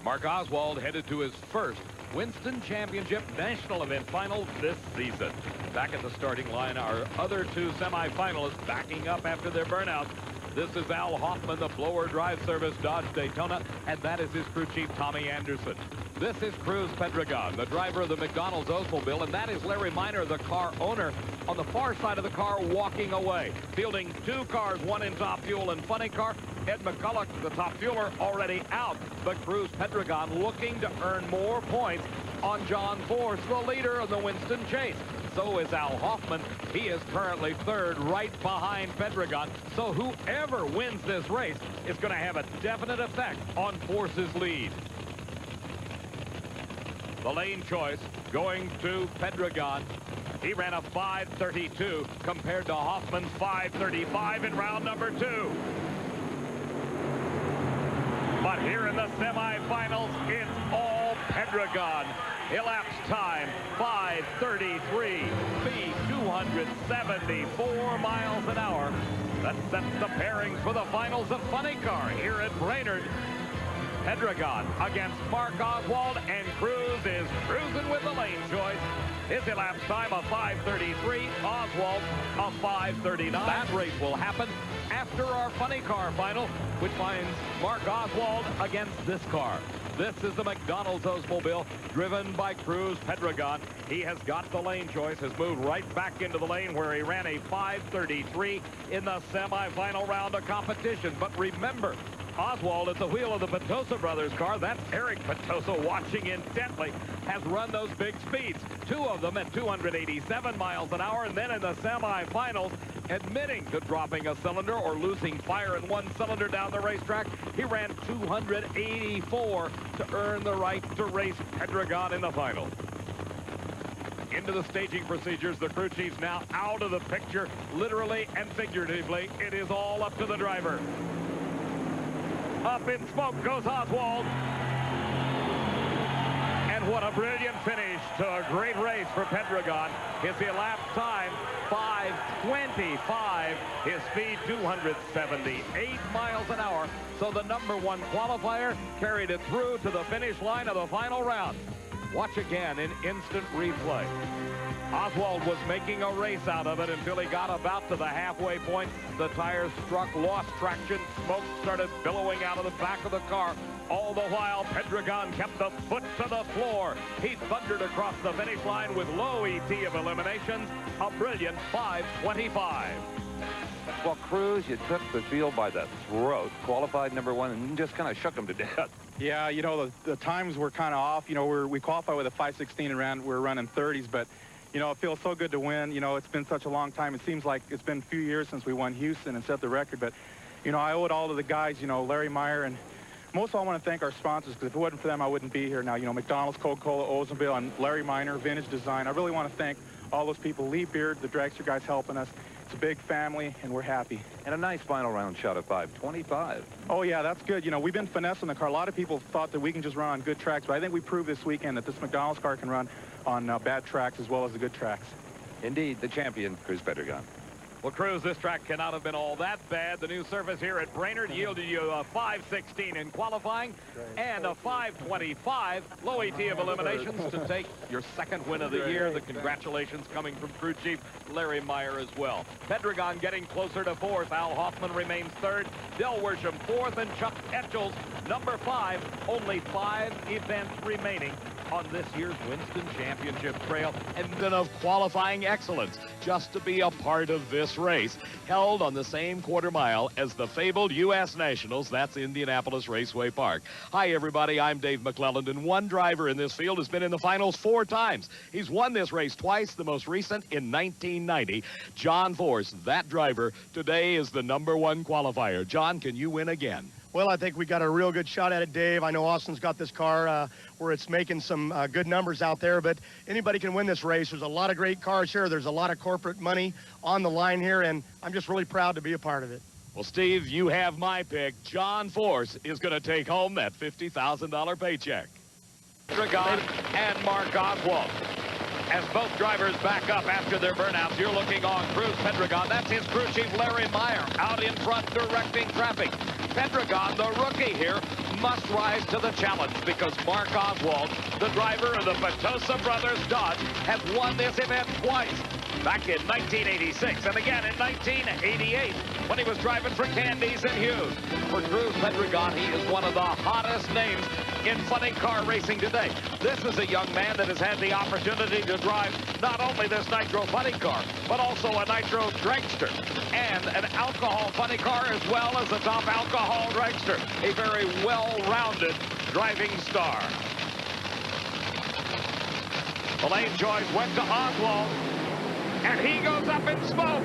Mark Oswald headed to his first Winston Championship National Event Final this season. Back at the starting line, our other 2 semifinalists backing up after their burnout. This is Al Hoffman, the blower drive service Dodge Daytona, and that is his crew chief, Tommy Anderson. This is Cruz Pedregon, the driver of the McDonald's Oldsmobile, and that is Larry Miner, the car owner, on the far side of the car walking away. Fielding 2 cars, one in top fuel and funny car. Ed McCulloch, the top fueler, already out, but Cruz Pedregon looking to earn more points on John Force, the leader of the Winston Chase. So is Al Hoffman. He is currently 3rd, right behind Pedregon. So whoever wins this race is going to have a definite effect on Force's lead. The lane choice going to Pedregon. He ran a 5:32 compared to Hoffman's 5:35 in round number 2. But here in the semifinals, it's all Pedregon. Elapsed time, 5:33, speed 274 miles an hour. That sets the pairings for the finals of Funny Car here at Brainerd. Pedregon against Mark Oswald, and Cruz is cruising with the lane choice. His elapsed time of 5:33, Oswald a 5:39. That race will happen after our Funny Car final, which finds Mark Oswald against this car. This is the McDonald's Oldsmobile, driven by Cruz Pedregon. He has got the lane choice, has moved right back into the lane where he ran a 5:33 in the semifinal round of competition. But remember, Oswald at the wheel of the Petosa brothers car, that's Eric Petosa watching intently, has run those big speeds. 2 of them at 287 miles an hour, and then in the semifinals, admitting to dropping a cylinder or losing fire in one cylinder down the racetrack, he ran 284 to earn the right to race Pedregon in the final. Into the staging procedures, the crew chief's now out of the picture, literally and figuratively. It is all up to the driver. Up in smoke goes Oswald. And what a brilliant finish to a great race for Pedregon. His elapsed time, 5:25. His speed, 278 miles an hour. So the #1 qualifier carried it through to the finish line of the final round. Watch again in instant replay. Oswald was making a race out of it until he got about to the halfway point. The tires struck, lost traction. Smoke started billowing out of the back of the car. All the while, Pedregon kept the foot to the floor. He thundered across the finish line with low ET of eliminations. A brilliant 5:25. Well, Cruz, you took the field by the throat, qualified #1, and just kind of shook him to death. Yeah, you know, the times were kind of off. You know, we qualified with a 5:16 and we're running 30s, but you know, it feels so good to win. You know, it's been such a long time. It seems like it's been a few years since we won Houston and set the record. But, you know, I owe it all to the guys, you know, Larry Meyer. And most of all, I want to thank our sponsors, because if it wasn't for them, I wouldn't be here now. You know, McDonald's, Coca-Cola, Oldsmobile, and Larry Miner, Vintage Design. I really want to thank all those people. Lee Beard, the dragster guys helping us. It's a big family, and we're happy. And a nice final round shot of 5:25. Oh, yeah, that's good. You know, we've been finessing the car. A lot of people thought that we can just run on good tracks, but I think we proved this weekend that this McDonald's car can run on bad tracks as well as the good tracks. Indeed, the champion, Cruz Pedregon. Well, Cruz, this track cannot have been all that bad. The new surface here at Brainerd yielded you a 5:16 in qualifying and a 5:25 low ET of eliminations to take your 2nd win of the year. The congratulations coming from crew chief Larry Meyer as well. Pedregon getting closer to 4th. Al Hoffman remains 3rd. Del Worsham 4th, and Chuck Etchels #5. Only 5 events remaining on this year's Winston Championship Trail, and then of qualifying excellence just to be a part of this race, held on the same quarter mile as the fabled U.S. Nationals. That's Indianapolis Raceway Park. Hi, everybody. I'm Dave McClelland, and one driver in this field has been in the finals 4 times. He's won this race twice, the most recent in 1990. John Force, that driver, today is the #1 qualifier. John, can you win again? Well, I think we got a real good shot at it, Dave. I know Austin's got this car where it's making some good numbers out there, but anybody can win this race. There's a lot of great cars here. There's a lot of corporate money on the line here, and I'm just really proud to be a part of it. Well, Steve, you have my pick. John Force is going to take home that $50,000 paycheck. Pedregon and Mark Oswald. As both drivers back up after their burnouts, you're looking on Cruz Pedregon. That's his crew chief, Larry Meyer, out in front directing traffic. Pedregon, the rookie here, must rise to the challenge because Mark Oswald, the driver of the Petosa Brothers Dodge, has won this event twice. back in 1986 and again in 1988 when he was driving for Candies and Hughes. For Cruz Pedregon, he is one of the hottest names in funny car racing today. This is a young man that has had the opportunity to drive not only this nitro funny car, but also a nitro dragster and an alcohol funny car as well as a top alcohol dragster. A very well-rounded driving star. The lane choice went to Oswald, and he goes up in smoke.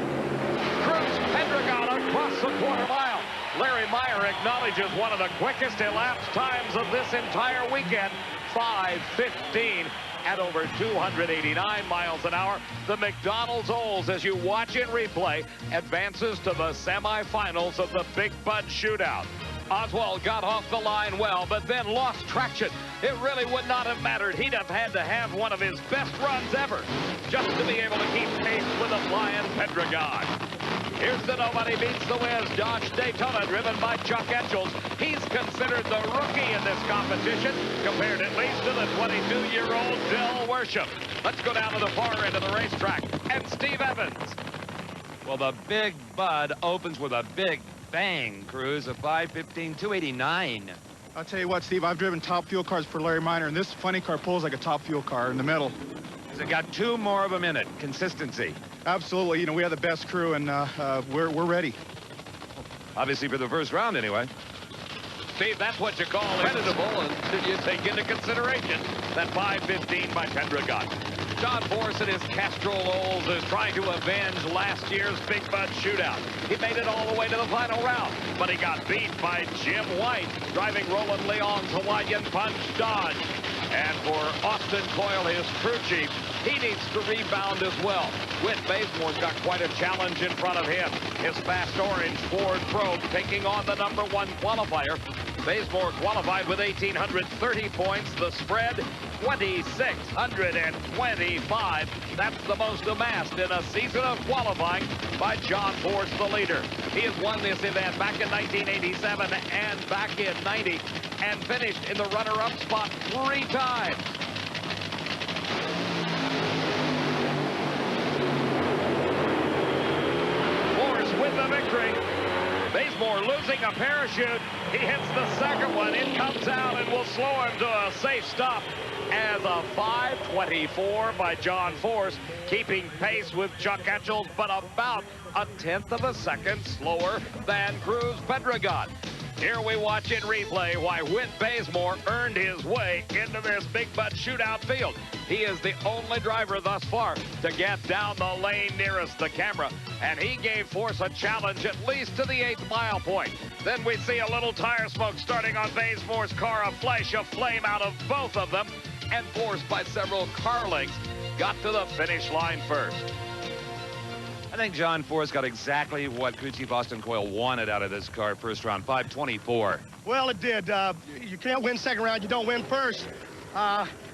Cruz Pedregon across the quarter mile. Larry Meyer acknowledges one of the quickest elapsed times of this entire weekend, 5:15 at over 289 miles an hour. The McDonald's Olds, as you watch in replay, advances to the semifinals of the Big Bud Shootout. Oswald got off the line well, but then lost traction. It really would not have mattered. He'd have had to have one of his best runs ever just to be able to keep pace with the flying Pedregon. Here's the Nobody Beats the Wiz Dodge Daytona, driven by Chuck Etchells. He's considered the rookie in this competition, compared at least to the 22-year-old Del Worship. Let's go down to the far end of the racetrack, and Steve Evans. Well, the Big Bud opens with a big bang, Cruz, a 5:15, 289. I'll tell you what, Steve, I've driven top fuel cars for Larry Meyer, and this funny car pulls like a top fuel car in the middle. Has it got 2 more of them in it? Consistency. Absolutely. You know, we have the best crew, and we're ready. Obviously for the first round, anyway. Steve, that's what you call incredible, and you take into consideration that 5:15 by Pedregon. John Force and his Castrol Olds is trying to avenge last year's Big Bud Shootout. He made it all the way to the final round, but he got beat by Jim White, driving Roland Leon's Hawaiian Punch Dodge. And for Austin Coyle, his crew chief, he needs to rebound as well. Whit Bazemore's got quite a challenge in front of him. His fast orange Ford Probe taking on the #1 qualifier. Bazemore qualified with 1,830 points. The spread, 2,625. That's the most amassed in a season of qualifying by John Force, the leader. He has won this event back in 1987 and back in 90 and finished in the runner-up spot 3 times. Force with the victory. Bazemore losing a parachute. He hits the second one. It comes out and will slow him to a safe stop as a 5:24 by John Force, keeping pace with Chuck Etchells, but about 1/10 of a second slower than Cruz Pedregon. Here we watch in replay why Whit Bazemore earned his way into this Big Bud Shootout field. He is the only driver thus far to get down the lane nearest the camera, and he gave Force a challenge at least to the 8th mile point. Then we see a little tire smoke starting on Bazemore's car, a flash of flame out of both of them, and Force by several car lengths got to the finish line first. I think John Force got exactly what crew chief Austin Coyle wanted out of this car first round, 5:24. Well, it did. You can't win second round, you don't win first.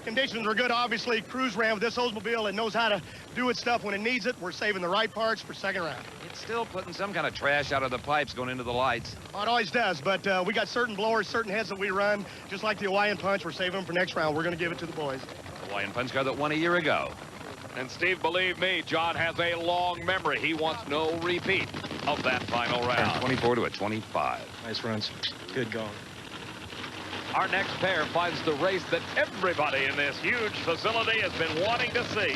Conditions were good, obviously. Cruz ran with this Oldsmobile and knows how to do its stuff when it needs it. We're saving the right parts for second round. It's still putting some kind of trash out of the pipes going into the lights. Well, it always does, but we got certain blowers, certain heads that we run, just like the Hawaiian Punch. We're saving them for next round. We're going to give it to the boys. Hawaiian Punch car that won a year ago. And Steve, believe me, John has a long memory. He wants no repeat of that final round. 24 to a 25. Nice runs. Good going. Our next pair finds the race that everybody in this huge facility has been wanting to see.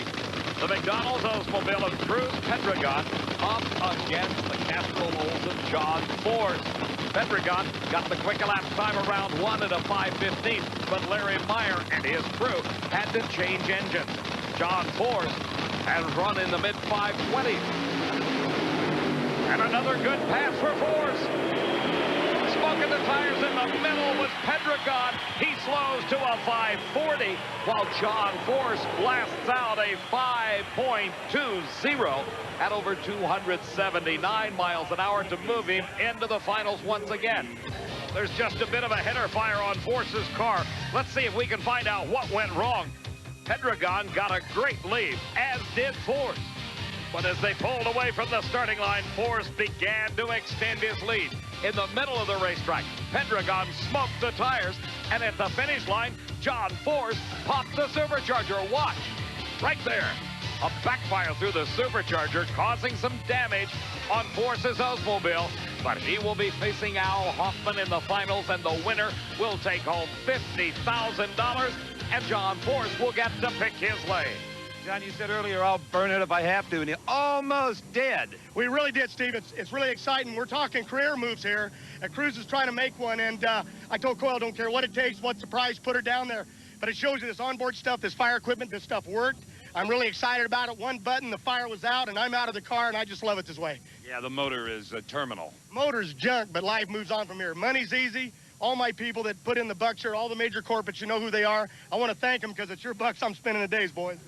The McDonald's Oldsmobile of Cruz Pedregon up against the Castrol Olds of John Force. Pedregon got the quick elapsed time around 1 at a 5:15, but Larry Meyer and his crew had to change engines. John Force has run in the mid-520s. And another good pass for Force. Smoking the tires in the middle with Pedregon. He slows to a 5:40, while John Force blasts out a 5.20 at over 279 miles an hour to move him into the finals once again. There's just a bit of a header fire on Force's car. Let's see if we can find out what went wrong. Pedregon got a great lead, as did Force. But as they pulled away from the starting line, Force began to extend his lead. In the middle of the racetrack, Pedregon smoked the tires, and at the finish line, John Force popped the supercharger. Watch, right there. A backfire through the supercharger, causing some damage on Force's Oldsmobile. But he will be facing Al Hoffman in the finals, and the winner will take home $50,000, and John Force will get to pick his lane. John, you said earlier, I'll burn it if I have to, and you almost did. We really did, Steve. It's really exciting. We're talking career moves here. Cruz is trying to make one, and I told Coyle, don't care what it takes, what's the price, put her down there. But it shows you this onboard stuff, this fire equipment, this stuff worked. I'm really excited about it. One button, the fire was out, and I'm out of the car, and I just love it this way. Yeah, the motor is terminal. Motor's junk, but life moves on from here. Money's easy. All my people that put in the bucks here, all the major corporates, you know who they are. I want to thank them because it's your bucks I'm spending the days, boys.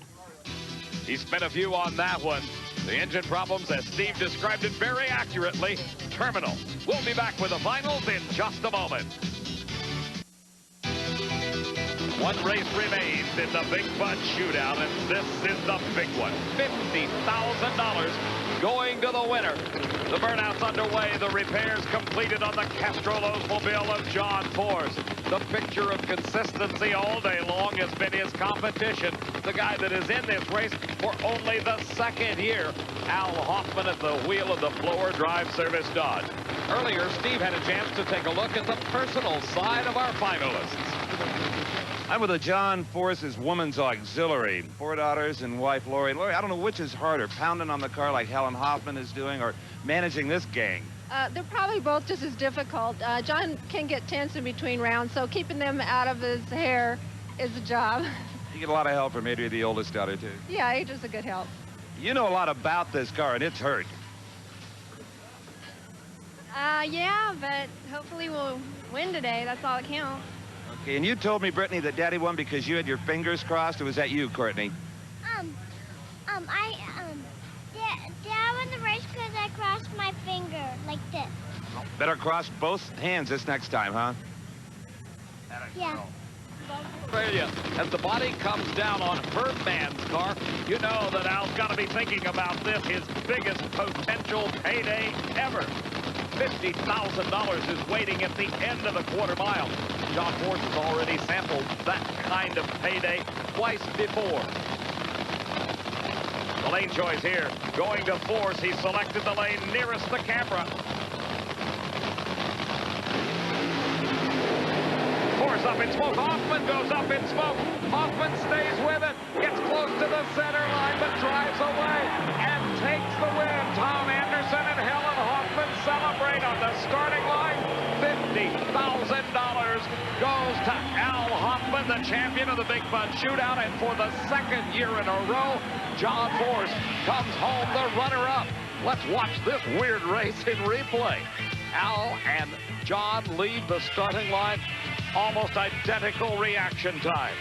He spent a few on that one. The engine problems, as Steve described it very accurately, terminal. We'll be back with the finals in just a moment. One race remains in the Big Bud Shootout, and this is the big one. $50,000 going to the winner. The burnout's underway. The repairs completed on the Castrol Oldsmobile of John Force. The picture of consistency all day long has been his competition. The guy that is in this race for only the second year, Al Hoffman at the wheel of the Blower Drive Service Dodge. Earlier, Steve had a chance to take a look at the personal side of our finalists. I'm with the John Force's Woman's Auxiliary. 4 daughters and wife, Lori. Lori, I don't know which is harder, pounding on the car like Helen Hoffman is doing or managing this gang. They're probably both just as difficult. John can get tense in between rounds, so keeping them out of his hair is a job. You get a lot of help from Adria, the oldest daughter, too. Yeah, Adria's a good help. You know a lot about this car, and it's hurt. Yeah, but hopefully we'll win today. That's all that counts. Okay, and you told me, Brittany, that Daddy won because you had your fingers crossed, or was that you, Courtney? Dad won the race because I crossed my finger like this. Better cross both hands this next time, huh? Yeah. Australia, as the body comes down on her man's car, you know that Al's got to be thinking about this, his biggest potential payday ever. $50,000 is waiting at the end of the quarter mile. John Force has already sampled that kind of payday twice before. The lane choice here, going to Force. He selected the lane nearest the camera. Force up in smoke. Hoffman goes up in smoke. Hoffman stays with it. Gets close to the center line, but drives away and takes the win. Tom Anderson and Helen Hoffman celebrate on the starting line. $50,000 goes to Al Hoffman, the champion of the Big Bud Shootout, and for the second year in a row, John Force comes home the runner-up. Let's watch this weird race in replay. Al and John leave the starting line. Almost identical reaction time.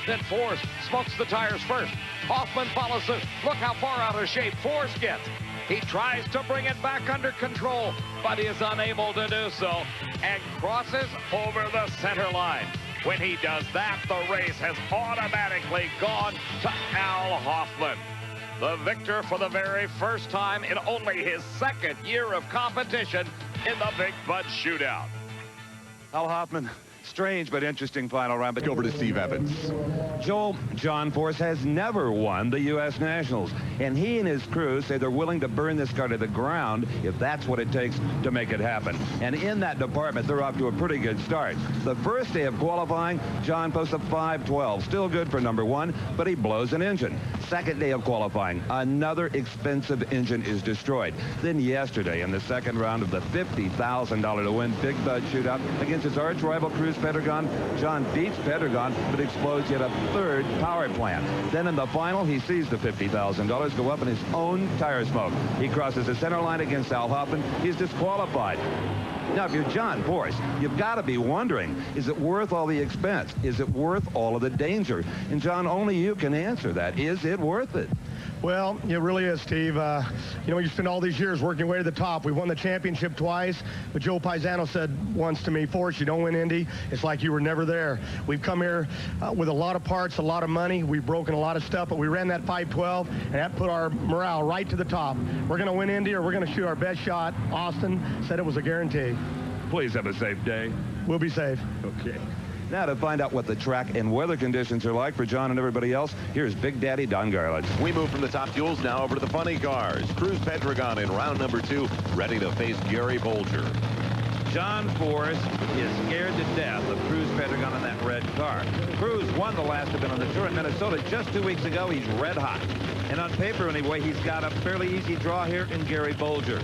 Then Force smokes the tires first. Hoffman follows suit. Look how far out of shape Force gets. He tries to bring it back under control, but is unable to do so and crosses over the center line. When he does that, the race has automatically gone to Al Hoffman, the victor for the very first time in only his second year of competition in the Big Bud Shootout. Al Hoffman. Strange but interesting final round. But over to Steve Evans. Joel, John Force has never won the U.S. Nationals, and he and his crew say they're willing to burn this car to the ground if that's what it takes to make it happen. And in that department, they're off to a pretty good start. The first day of qualifying, John posts a 5.12. Still good for number one, but he blows an engine. Second day of qualifying, another expensive engine is destroyed. Then yesterday, in the second round of the $50,000 to win Big Bud Shootout against his arch rival Cruz Pedregon, John beats Pedregon, but explodes yet a third power plant. Then in the final, he sees the $50,000 go up in his own tire smoke. He crosses the center line against Al Hoffman. He's disqualified. Now, if you're John Force, you've got to be wondering, is it worth all the expense? Is it worth all of the danger? And, John, only you can answer that. Is it worth it? Well, it really is, Steve. You know, you spend all these years working your way to the top. We won the championship twice, but Joe Paisano said once to me, Force, you don't win Indy, it's like you were never there. We've come here with a lot of parts, a lot of money. We've broken a lot of stuff, but we ran that 5.12, and that put our morale right to the top. We're going to win Indy, or we're going to shoot our best shot. Austin said it was a guarantee. Please have a safe day. We'll be safe. Okay. Now to find out what the track and weather conditions are like for John and everybody else, here's Big Daddy Don Garland. We move from the top fuels now over to the funny cars. Cruz Pedregon in round number 2, ready to face Gary Bolger. John Force is scared to death of Cruz Pedregon in that red car. Cruz won the last event on the tour in Minnesota just 2 weeks ago. He's red hot. And on paper, anyway, he's got a fairly easy draw here in Gary Bolger.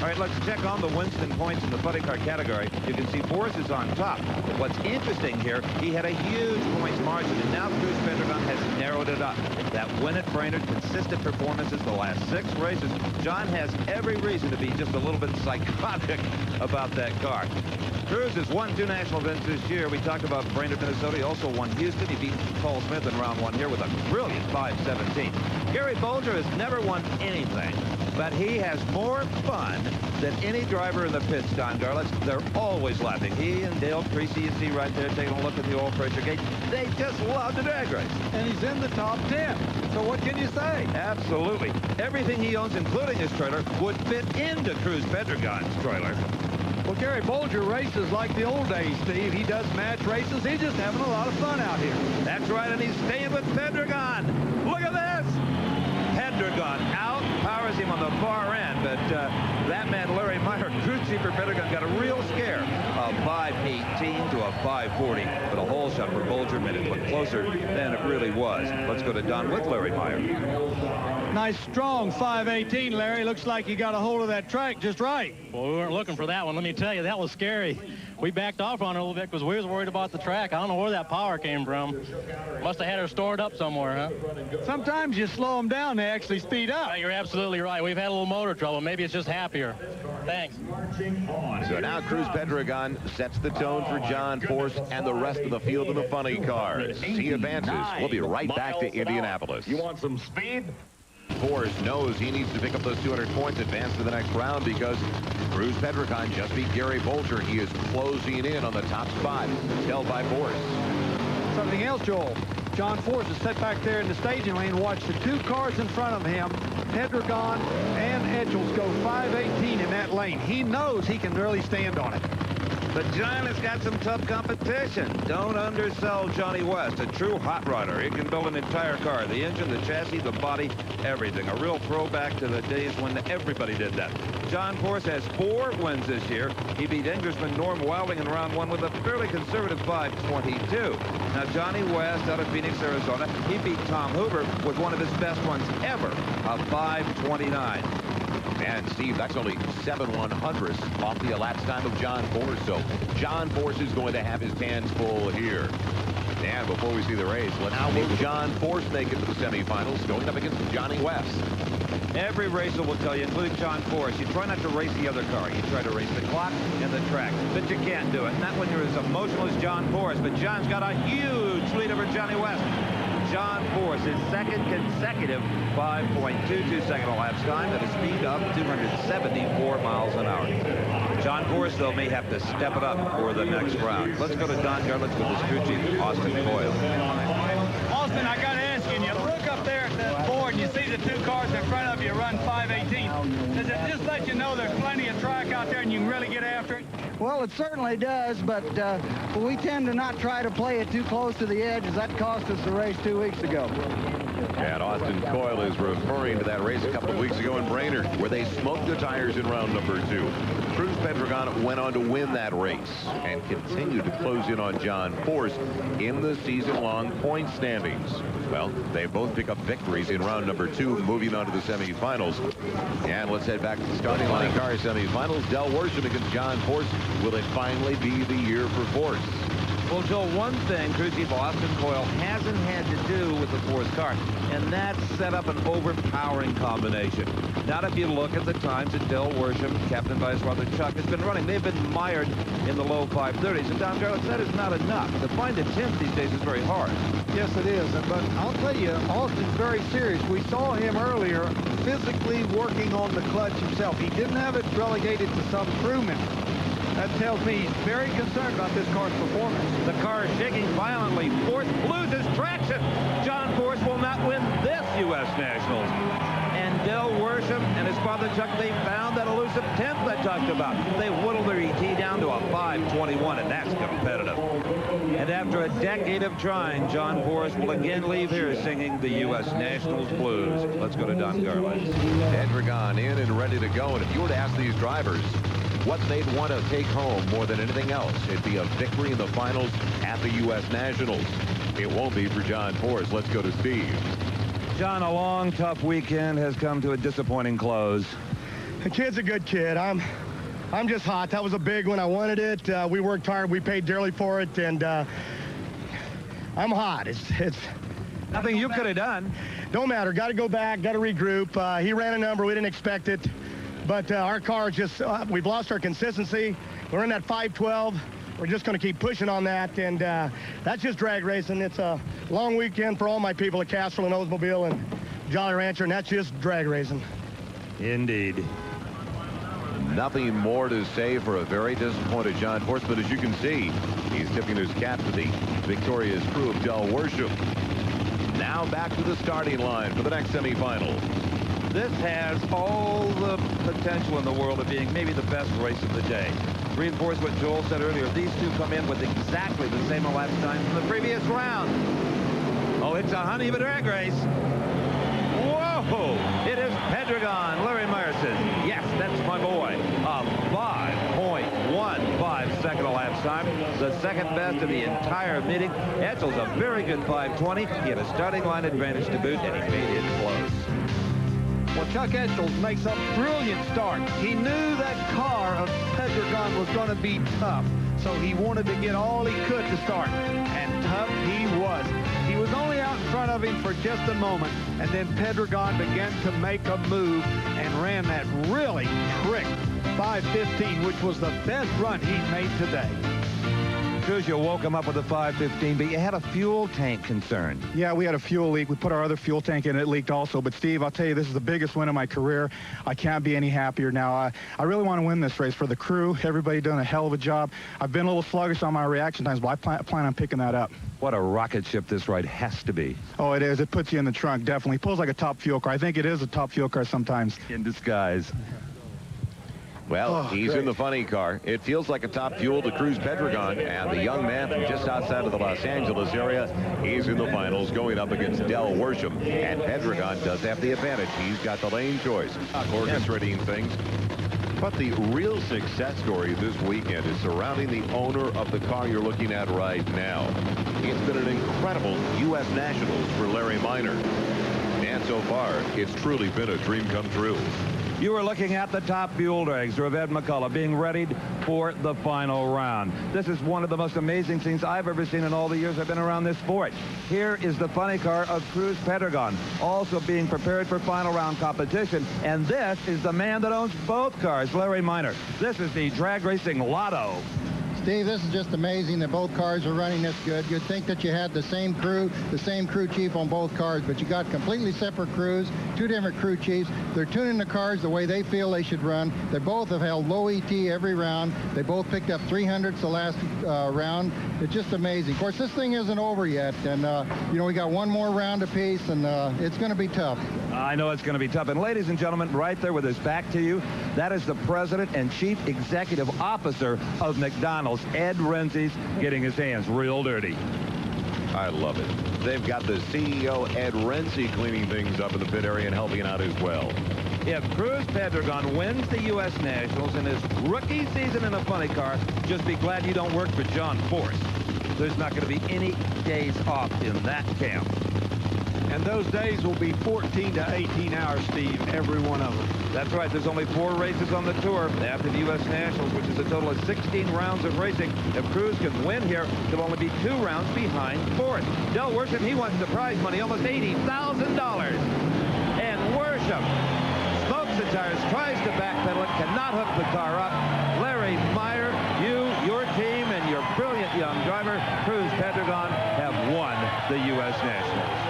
All right, let's check on the Winston points in the funny car category. You can see Force is on top. But what's interesting here, he had a huge points margin, and now Cruz Pedregon has narrowed it up. That win at Brainerd, consistent performances the last 6 races. John has every reason to be just a little bit psychotic about that car. Cruz has won 2 national events this year. We talked about Brainerd, Minnesota. He also won Houston. He beat Paul Smith in round 1 here with a brilliant 5:17. Gary Bolger has never won anything, but he has more fun than any driver in the pits, Don Garlitz. They're always laughing. He and Dale Creasy, you see right there, taking a look at the oil pressure gauge. They just love the drag race. And he's in the top 10. So what can you say? Absolutely. Everything he owns, including his trailer, would fit into Cruz Pedregon's trailer. Well, Gary Bolger races like the old days, Steve. He does match races. He's just having a lot of fun out here. That's right, and he's staying with Pedregon. Look at this. Pedregon outpowers him on the far end, but that man, Larry Meyer, crew chief for Pedregon, got a real scare. A 5:18 to a 5:40, but a hole shot for Bolger made it look closer than it really was. Let's go to Don with Larry Meyer. Nice, strong 5:18, Larry. Looks like you got a hold of that track just right. Well, we weren't looking for that one. Let me tell you, that was scary. We backed off on it a little bit because we was worried about the track. I don't know where that power came from. Must have had her stored up somewhere, huh? Sometimes you slow them down, they actually speed up. You're absolutely right. We've had a little motor trouble. Maybe it's just happier. Thanks. So now Cruz Pedregon sets the tone for John Force and the rest of the field in the funny cars. He advances. We'll be right back to Indianapolis. You want some speed? Force knows he needs to pick up those 200 points, advance to the next round, because Cruz Pedregon just beat Gary Bolger. He is closing in on the top spot, held by Force. Something else, Joel. John Force is set back there in the staging lane. Watch the 2 cars in front of him, Pedregon and Etchells, go 5:18 in that lane. He knows he can really stand on it. But John has got some tough competition. Don't undersell Johnny West, a true hot rodder. He can build an entire car, the engine, the chassis, the body, everything. A real throwback to the days when everybody did that. John Force has 4 wins this year. He beat Englishman Norm Wilding in round 1 with a fairly conservative 5:22. Now, Johnny West out of Phoenix, Arizona, he beat Tom Hoover with one of his best ones ever, a 5:29. And Steve, that's only 7/100ths off the elapsed time of John Force. So John Force is going to have his hands full here. And before we see the race, let's see John Force make it to the semifinals, going up against Johnny West. Every racer will tell you, including John Force, you try not to race the other car. You try to race the clock and the track, but you can't do it. Not when you're as emotional as John Force. But John's got a huge lead over Johnny West. John Force, his second consecutive 5.22-second elapsed time at a speed of 274 miles an hour. John Force, though, may have to step it up for the next round. Let's go to Don Garlitz with his crew chief, Austin Coyle. Austin, I got to ask you, you look up there at the board and you see the 2 cars in front of you run 5:18. Does it just let you know there's plenty of track out there and you can really get after it? Well, it certainly does, but we tend to not try to play it too close to the edge, as that cost us the race 2 weeks ago. And Austin Coyle is referring to that race a couple of weeks ago in Brainerd, where they smoked the tires in round number 2. Cruz Pedregon went on to win that race and continued to close in on John Force in the season-long point standings. Well, they both pick up victories in round number 2, moving on to the semifinals. And let's head back to the starting line car semifinals. Del Worsham against John Force. Will it finally be the year for Force? Well, Joe, one thing crew chief Austin Coyle hasn't had to do with the Force car, and that's set up an overpowering combination. Not if you look at the times that Del Worsham, captain by his brother Chuck, has been running. They've been mired in the low 530s, and Don Garlitz, that is not enough. To find a 10th these days is very hard. Yes, it is, but I'll tell you, Austin's very serious. We saw him earlier physically working on the clutch himself. He didn't have it relegated to some crewman. That tells me he's very concerned about this car's performance. The car is shaking violently. Force loses traction. John Force will not win this U.S. Nationals. And Del Worsham and his father Chuck, they found that elusive 10th I talked about. They whittled their ET down to a 5:21, and that's competitive. And after a decade of trying, John Forrest will again leave here singing the U.S. Nationals Blues. Let's go to Don Garland. Pedregon in and ready to go. And if you were to ask these drivers what they'd want to take home more than anything else, it'd be a victory in the finals at the U.S. Nationals. It won't be for John Forrest. Let's go to Steve. John, a long, tough weekend has come to a disappointing close. The kid's a good kid. I'm just hot. That was a big one. I wanted it. We worked hard. We paid dearly for it, and I'm hot. It's nothing you could have done. Don't matter. Got to go back. Got to regroup. He ran a number. We didn't expect it, but our car just we've lost our consistency. We're in that 512. We're just going to keep pushing on that, and that's just drag racing. It's a long weekend for all my people at Castrol and Oldsmobile and Jolly Rancher, and that's just drag racing. Indeed. Nothing more to say for a very disappointed John Forrest, but as you can see, he's tipping his cap to the victorious crew of Del Worsham. Now back to the starting line for the next semifinal. This has all the potential in the world of being maybe the best race of the day. Reinforce what Joel said earlier. These two come in with exactly the same elapsed time from the previous round. Oh, it's a honey of a drag race. Whoa! It is Pedregon. Larry Meyer says, yes, that's my boy. A 5.15 second elapsed time. The second best of the entire meeting. Etchel's a very good 5:20. He had a starting line advantage to boot, and he made it close. Well, Chuck Etchell makes a brilliant start. He knew that car of Pedregon was going to be tough, so he wanted to get all he could to start, and tough he was. He was only out in front of him for just a moment, and then Pedregon began to make a move and ran that really trick 5:15, which was the best run he's made today. Cruz, you woke him up with a 5:15, but you had a fuel tank concern. Yeah, we had a fuel leak. We put our other fuel tank in, it leaked also. But, Steve, I'll tell you, this is the biggest win of my career. I can't be any happier now. I really want to win this race for the crew. Everybody doing a hell of a job. I've been a little sluggish on my reaction times, but I plan on picking that up. What a rocket ship this ride has to be. Oh, it is. It puts you in the trunk, definitely. Pulls like a top fuel car. I think it is a top fuel car sometimes. In disguise. Well, he's in the funny car. It feels like a top fuel to Cruz Pedregon, and the young man from just outside of the Los Angeles area, he's in the finals going up against Del Worsham. And Pedregon does have the advantage. He's got the lane choice, orchestrating things. But the real success story this weekend is surrounding the owner of the car you're looking at right now. It's been an incredible U.S. Nationals for Larry Meyer. And so far, it's truly been a dream come true. You are looking at the top fuel dragster of Ed McCullough being readied for the final round. This is one of the most amazing scenes I've ever seen in all the years I've been around this sport. Here is the funny car of Cruz Pedregon, also being prepared for final round competition. And this is the man that owns both cars, Larry Meyer. This is the drag racing lotto. Steve, this is just amazing that both cars are running this good. You'd think that you had the same crew chief on both cars, but you got completely separate crews, two different crew chiefs. They're tuning the cars the way they feel they should run. They both have held low ET every round. They both picked up 300s the last round. It's just amazing. Of course, this thing isn't over yet, and you know, we got one more round apiece, and it's going to be tough. I know it's going to be tough. And ladies and gentlemen, right there with his back to you, that is the president and chief executive officer of McDonald's. Ed Renzi's getting his hands real dirty. I love it. They've got the CEO, Ed Renzi, cleaning things up in the pit area and helping out as well. If Cruz Pedregon wins the U.S. Nationals in his rookie season in a funny car, just be glad you don't work for John Forrest. There's not going to be any days off in that camp. And those days will be 14 to 18 hours, Steve, every one of them. That's right. There's only 4 races on the tour after the U.S. Nationals, which is a total of 16 rounds of racing. If Cruz can win here, he'll only be 2 rounds behind Forrest. Del Worsham, he wants the prize money, almost $80,000. And Worsham smokes the tires, tries to backpedal it, cannot hook the car up. Larry Meyer, you, your team, and your brilliant young driver, Cruz Pedregon, have won the U.S. Nationals.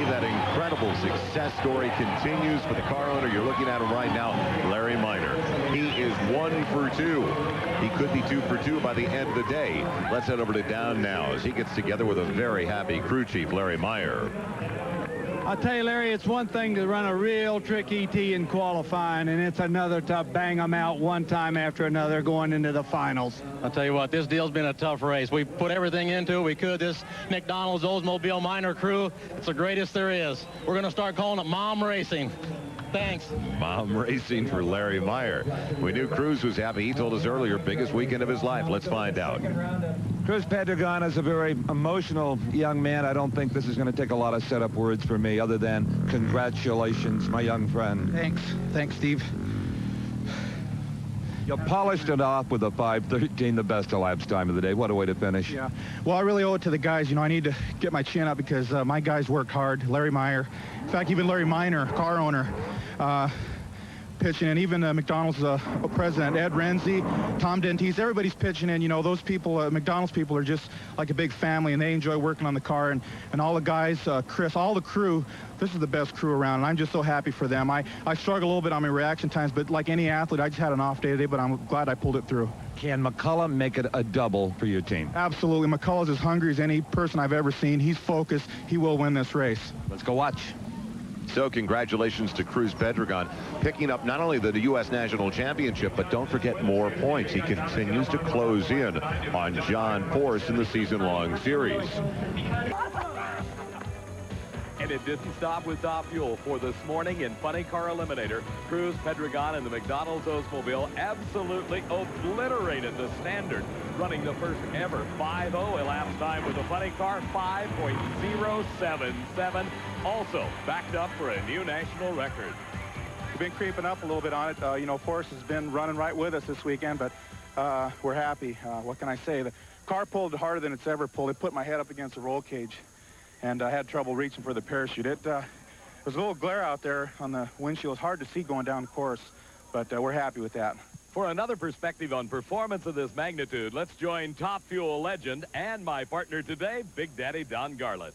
That incredible success story continues for the car owner. You're looking at him right now, Larry Meyer. He is 1 for 2. He could be 2 for 2 by the end of the day. Let's head over to Down now as he gets together with a very happy crew chief, Larry Meyer. I'll tell you, Larry, it's one thing to run a real trick ET in qualifying, and it's another to bang them out one time after another going into the finals. I'll tell you what, this deal's been a tough race. We put everything into it we could. This McDonald's Oldsmobile Minor crew, it's the greatest there is. We're going to start calling it Mom Racing. Thanks. Mom Racing for Larry Meyer. We knew Cruz was happy. He told us earlier, biggest weekend of his life. Let's find out. Cruz Pedregon is a very emotional young man. I don't think this is going to take a lot of setup words for me other than congratulations, my young friend. Thanks, Steve. You polished it off with a 5:13, the best elapsed time of the day. What a way to finish. Yeah. Well, I really owe it to the guys. You know, I need to get my chin up because my guys work hard. Larry Meyer. In fact, even Larry Miner, car owner, pitching in. Even McDonald's president, Ed Renzi, Tom Dentise, everybody's pitching in. You know, those people, McDonald's people are just like a big family, and they enjoy working on the car. And all the guys, Chris, all the crew, this is the best crew around, and I'm just so happy for them. I struggle a little bit on my reaction times, but like any athlete, I just had an off day today, but I'm glad I pulled it through. Can McCullough make it a double for your team? Absolutely. McCullough's as hungry as any person I've ever seen. He's focused. He will win this race. Let's go watch. So congratulations to Cruz Pedregon, picking up not only the U.S. National Championship, but don't forget more points. He continues to close in on John Force in the season-long series. And it didn't stop with Top Fuel. For this morning in Funny Car Eliminator, Cruz Pedregon and the McDonald's Oldsmobile absolutely obliterated the standard, running the first ever 5.0 elapsed time with the Funny Car, 5.077. Also backed up for a new national record. We've been creeping up a little bit on it. You know, Force has been running right with us this weekend, but we're happy. What can I say? The car pulled harder than it's ever pulled. It put my head up against the roll cage, and I had trouble reaching for the parachute. It was a little glare out there on the windshield. It's hard to see going down the course, but we're happy with that. For another perspective on performance of this magnitude, let's join Top Fuel legend and my partner today, Big Daddy Don Garlitz.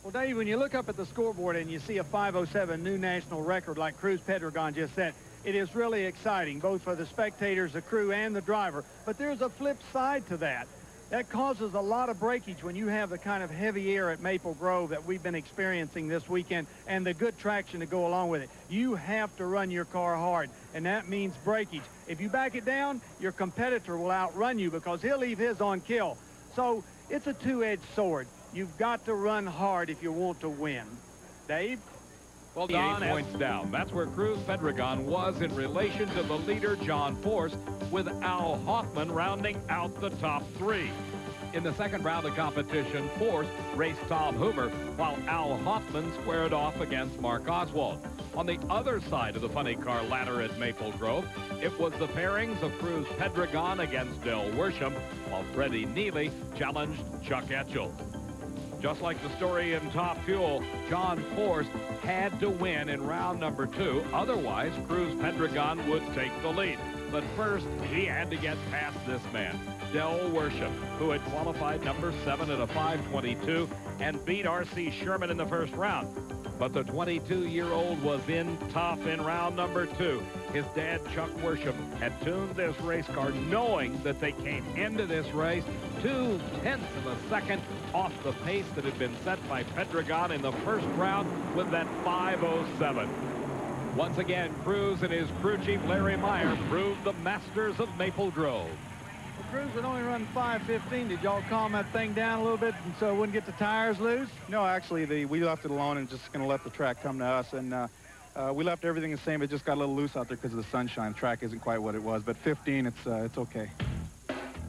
Well, Dave, when you look up at the scoreboard and you see a 5.07 new national record like Cruz Pedregon just set, it is really exciting, both for the spectators, the crew, and the driver. But there's a flip side to that. That causes a lot of breakage when you have the kind of heavy air at Maple Grove that we've been experiencing this weekend and the good traction to go along with it. You have to run your car hard, and that means breakage. If you back it down, your competitor will outrun you because he'll leave his on kill. So it's a two-edged sword. You've got to run hard if you want to win. Dave? Well, Don, 8 points down. That's where Cruz Pedregon was in relation to the leader, John Force, with Al Hoffman rounding out the top three. In the second round of competition, Force raced Tom Hoover, while Al Hoffman squared off against Mark Oswald. On the other side of the funny car ladder at Maple Grove, it was the pairings of Cruz Pedregon against Del Worsham, while Freddie Neely challenged Chuck Etchell. Just like the story in Top Fuel, John Force had to win in round number 2. Otherwise, Cruz Pedregon would take the lead. But first, he had to get past this man, Del Worsham, who had qualified number 7 at a 5:22 and beat R.C. Sherman in the first round. But the 22-year-old was in tough in round number 2. His dad, Chuck Worsham, had tuned this race car knowing that they came into this race 0.2 of a second off the pace that had been set by Pedregon in the first round with that 5.07. Once again, Cruz and his crew chief, Larry Meyer, proved the masters of Maple Grove. Cruz would only run 5.15. Did y'all calm that thing down a little bit so it wouldn't get the tires loose? No, actually, we left it alone and just going to let the track come to us. And we left everything the same. It just got a little loose out there because of the sunshine. The track isn't quite what it was, but 15, it's okay.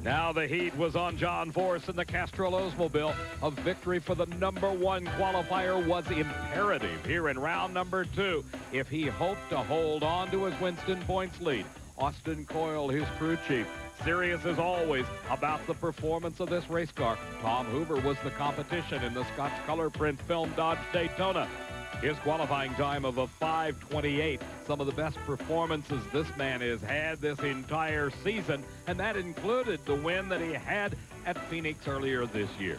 Now the heat was on John Force in the Castrol Oldsmobile. A victory for the #1 qualifier was imperative here in round number 2 if he hoped to hold on to his Winston Points lead. Austin Coyle, his crew chief, serious as always about the performance of this race car. Tom Hoover was the competition in the Scotch color print film Dodge Daytona. His qualifying time of a 5:28, some of the best performances this man has had this entire season, and that included the win that he had at Phoenix earlier this year.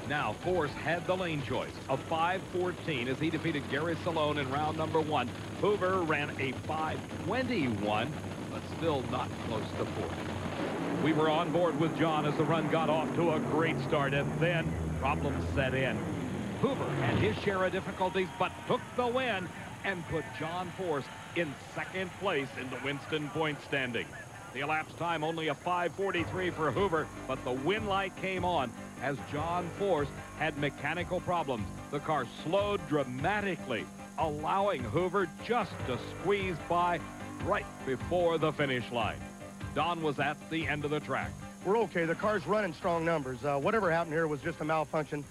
Now, Force had the lane choice of 5:14 as he defeated Gary Salone in round number 1. Hoover ran a 5:21, but still not close to 40. We were on board with John as the run got off to a great start, and then problems set in. Hoover had his share of difficulties, but took the win and put John Force in second place in the Winston point standing. The elapsed time only a 5:43 for Hoover, but the win light came on as John Force had mechanical problems. The car slowed dramatically, allowing Hoover just to squeeze by right before the finish line. Don was at the end of the track. We're okay. The car's running strong numbers. Whatever happened here was just a malfunction.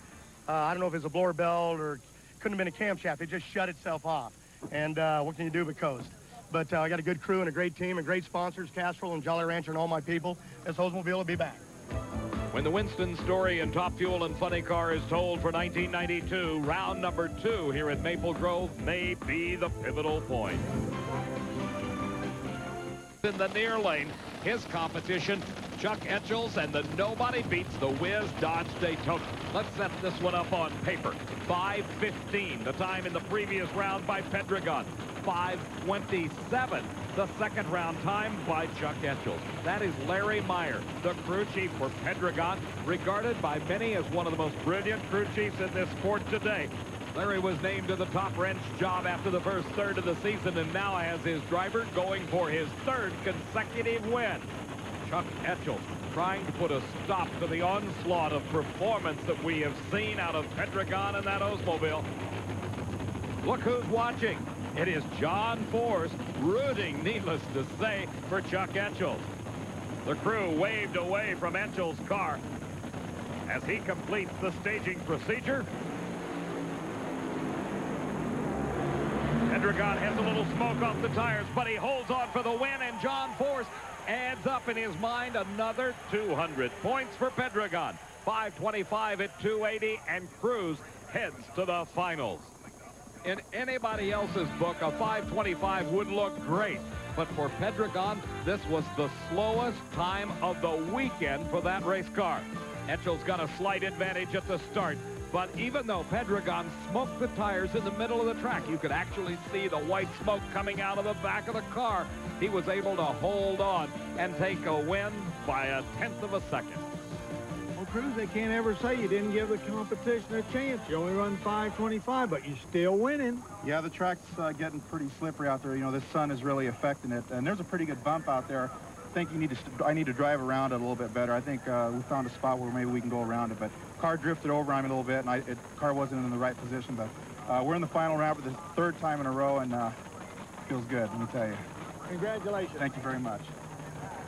I don't know if it's a blower belt or couldn't have been a camshaft. It just shut itself off. And what can you do but coast? But I got a good crew and a great team and great sponsors, Castrol and Jolly Rancher and all my people. This Oldsmobile will be back. When the Winston story in Top Fuel and Funny Car is told for 1992, round number 2 here at Maple Grove may be the pivotal point. In the near lane, his competition, Chuck Etchels and the nobody beats the Whiz Dodge Daytona. Let's set this one up on paper. 5:15, the time in the previous round by Pedregon. 5:27, the second round time by Chuck Etchels. That is Larry Meyer, the crew chief for Pedregon, regarded by many as one of the most brilliant crew chiefs in this sport today. Larry was named to the top wrench job after the first third of the season and now has his driver going for his third consecutive win. Chuck Etchels trying to put a stop to the onslaught of performance that we have seen out of Pedregon and that Oldsmobile. Look who's watching. It is John Force rooting, needless to say, for Chuck Etchels. The crew waved away from Etchels' car as he completes the staging procedure. Pedregon has a little smoke off the tires, but he holds on for the win, and John Force adds up in his mind another 200 points for Pedregon. 5:25 at 280, and Cruz heads to the finals. In anybody else's book, a 5:25 would look great, but for Pedregon, this was the slowest time of the weekend for that race car. Etchels got a slight advantage at the start, but even though Pedregon smoked the tires in the middle of the track, you could actually see the white smoke coming out of the back of the car. He was able to hold on and take a win by 1/10 of a second. Well, Cruz, they can't ever say you didn't give the competition a chance. You only run 5:25, but you're still winning. Yeah, the track's getting pretty slippery out there. You know, the sun is really affecting it, and there's a pretty good bump out there. I think I need to drive around it a little bit better. I think we found a spot where maybe we can go around it, but car drifted over on me a little bit, and car wasn't in the right position. But we're in the final round for the third time in a row, and feels good, let me tell you. Congratulations. Thank you very much.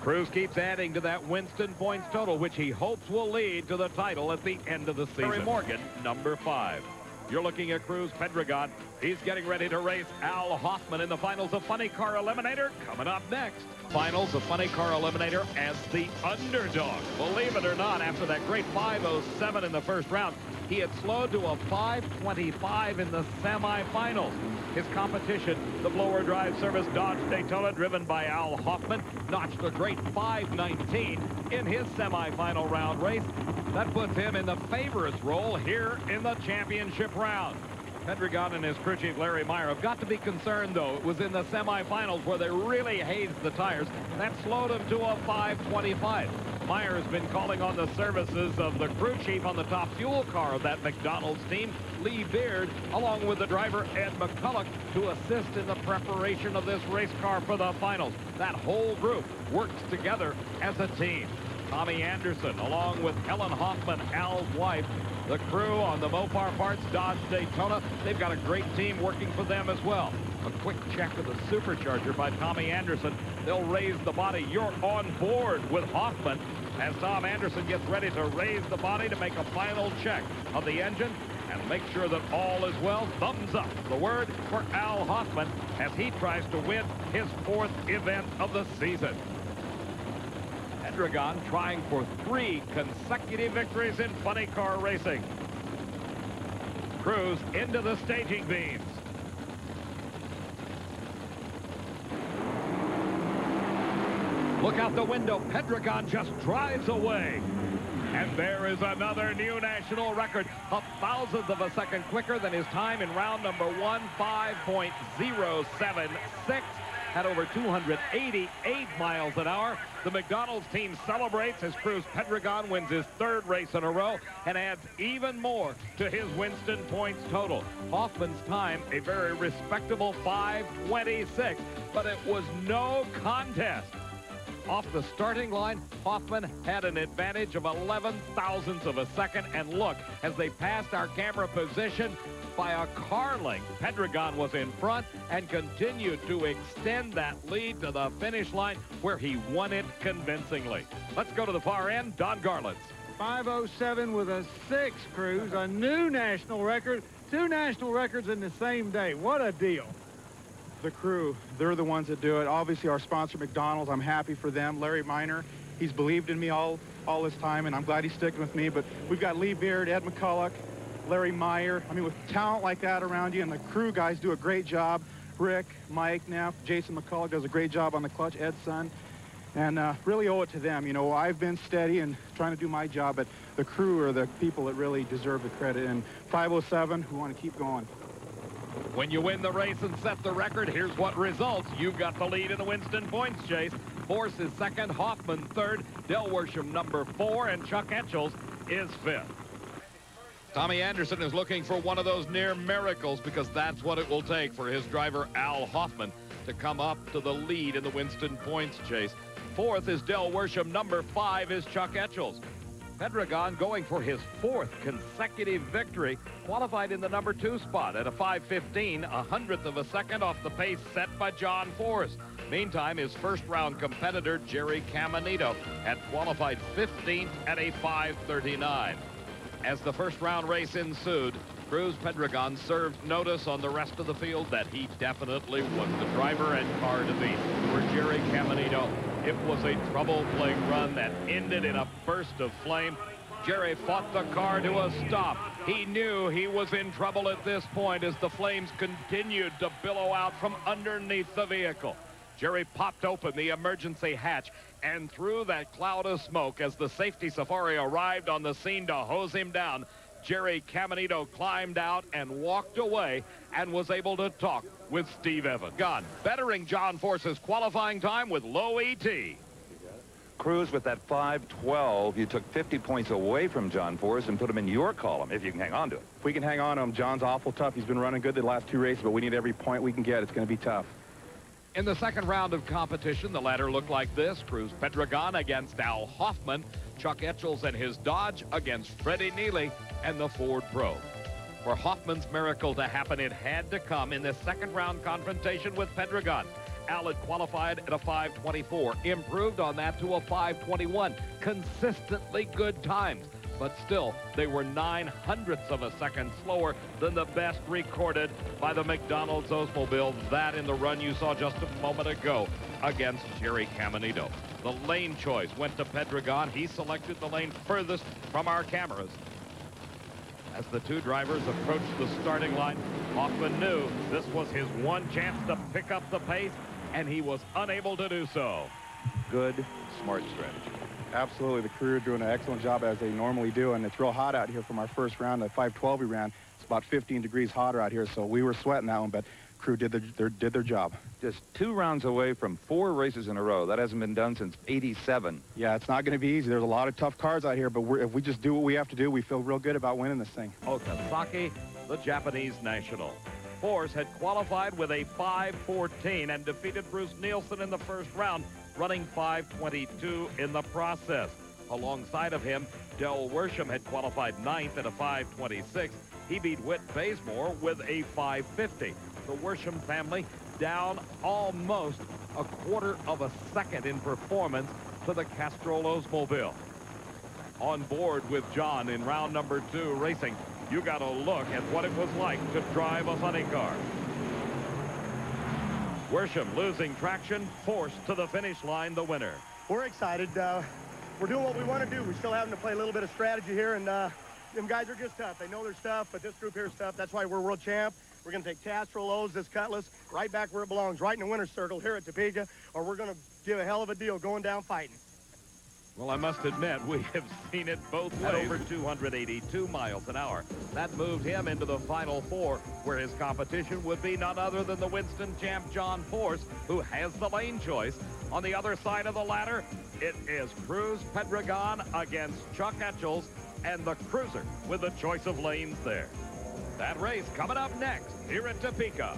Cruz keeps adding to that Winston points total, which he hopes will lead to the title at the end of the season. Larry Morgan, number 5. You're looking at Cruz Pedregon. He's getting ready to race Al Hoffman in the finals of Funny Car Eliminator coming up next. Finals of Funny Car Eliminator as the underdog. Believe it or not, after that great 5:07 in the first round, he had slowed to a 5:25 in the semifinals. His competition, the blower drive service Dodge Daytona, driven by Al Hoffman, notched a great 5:19 in his semifinal round race. That puts him in the favorites role here in the championship round. Pedregon and his crew chief Larry Meyer have got to be concerned, though. It was in the semifinals where they really hazed the tires. That slowed him to a 5:25. Meyer has been calling on the services of the crew chief on the top fuel car of that McDonald's team, Lee Beard, along with the driver Ed McCulloch, to assist in the preparation of this race car for the finals. That whole group works together as a team. Tommy Anderson, along with Helen Hoffman, Al's wife, the crew on the Mopar Parts Dodge Daytona, they've got a great team working for them as well. A quick check of the supercharger by Tommy Anderson. They'll raise the body. You're on board with Hoffman as Tom Anderson gets ready to raise the body to make a final check of the engine and make sure that all is well. Thumbs up, the word for Al Hoffman as he tries to win his 4th event of the season. Pedregon trying for 3 consecutive victories in funny car racing. Cruz into the staging beams. Look out the window. Pedregon just drives away. And there is another new national record, a 1,000th of a second quicker than his time in round number 1, 5.076. at over 288 miles an hour. The McDonald's team celebrates as Cruz Pedregon wins his third race in a row and adds even more to his Winston points total. Hoffman's time, a very respectable 5:26, but it was no contest. Off the starting line, Hoffman had an advantage of 11 thousandths of a second, and look, as they passed our camera position by a car length, Pedregon was in front and continued to extend that lead to the finish line, where he won it convincingly. Let's go to the far end. Don Garland. 5:07 with a 6, Cruz, a new national record. 2 national records in the same day. What a deal. The crew, they're the ones that do it. Obviously, our sponsor, McDonald's, I'm happy for them. Larry Miner, he's believed in me all this time, and I'm glad he's sticking with me. But we've got Lee Beard, Ed McCulloch, Larry Meyer. I mean, with talent like that around you, and the crew guys do a great job. Rick, Mike, Neff, Jason McCulloch does a great job on the clutch, Ed's son. And really owe it to them. You know, I've been steady and trying to do my job, but the crew are the people that really deserve the credit. And 5:07, we want to keep going. When you win the race and set the record, here's what results. You've got the lead in the Winston points chase. Force is second, Hoffman third, Del Worsham number 4, and Chuck Etchels is 5th. Tommy Anderson is looking for one of those near miracles, because that's what it will take for his driver Al Hoffman to come up to the lead in the Winston points chase. 4th is Del Worsham, number 5 is Chuck Etchels. Pedregon, going for his 4th consecutive victory, qualified in the number 2 spot at a 5:15, a 100th of a second off the pace set by John Force. Meantime, his first-round competitor, Jerry Caminito, had qualified 15th at a 5:39. As the first-round race ensued, Cruz Pedregon served notice on the rest of the field that he definitely was the driver and car to beat. For Jerry Caminito, it was a trouble-plagued run that ended in a burst of flame. Jerry fought the car to a stop. He knew he was in trouble at this point as the flames continued to billow out from underneath the vehicle. Jerry popped open the emergency hatch, and through that cloud of smoke, as the safety safari arrived on the scene to hose him down, Jerry Caminito climbed out and walked away and was able to talk with Steve Evans. Bettering John Force's qualifying time with low ET. Cruz, with that 5:12, you took 50 points away from John Force and put him in your column, if you can hang on to it. If we can hang on to him, John's awful tough. He's been running good the last 2 races, but we need every point we can get. It's going to be tough. In the second round of competition, the ladder looked like this. Cruz Pedregon against Al Hoffman, Chuck Etchels and his Dodge against Freddie Neely and the Ford Pro. For Hoffman's miracle to happen, it had to come in this second round confrontation with Pedregon. Al had qualified at a 5:24, improved on that to a 5:21. Consistently good times, but still, they were 9/100ths of a second slower than the best recorded by the McDonald's Oldsmobile. That in the run you saw just a moment ago against Jerry Caminito. The lane choice went to Pedregon. He selected the lane furthest from our cameras. As the two drivers approached the starting line, Hoffman knew this was his one chance to pick up the pace, and he was unable to do so. Good, smart strategy. Absolutely. The crew are doing an excellent job, as they normally do, and it's real hot out here from our first round. The 5:12 we ran, it's about 15 degrees hotter out here, so we were sweating that one, but crew did their job. Just 2 rounds away from 4 races in a row. That hasn't been done since '87. Yeah, it's not going to be easy. There's a lot of tough cars out here, but if we just do what we have to do, we feel real good about winning this thing. Okazaki, the Japanese national. Force had qualified with a 5:14 and defeated Bruce Nielsen in the first round, running 5:22 in the process. Alongside of him, Del Worsham had qualified 9th at a 5:26. He beat Whit Bazemore with a 5:50. The Worsham family down almost a quarter of a second in performance to the Castrol Oldsmobile. On board with John in round number 2 racing, you got to look at what it was like to drive a funny car. Worsham losing traction, forced to the finish line, the winner. We're excited. We're doing what we want to do. We're still having to play a little bit of strategy here, and them guys are just tough. They know their stuff, but this group here is tough. That's why we're world champ. We're going to take Castrol O's, this Cutlass, right back where it belongs, right in the winner's circle here at Topeka, or we're going to give a hell of a deal going down fighting. Well, I must admit, we have seen it both ways. At over 282 miles an hour. That moved him into the Final Four, where his competition would be none other than the Winston champ John Force, who has the lane choice. On the other side of the ladder, it is Cruz Pedregon against Chuck Etchells and the Cruiser with the choice of lanes there. That race coming up next here at Topeka.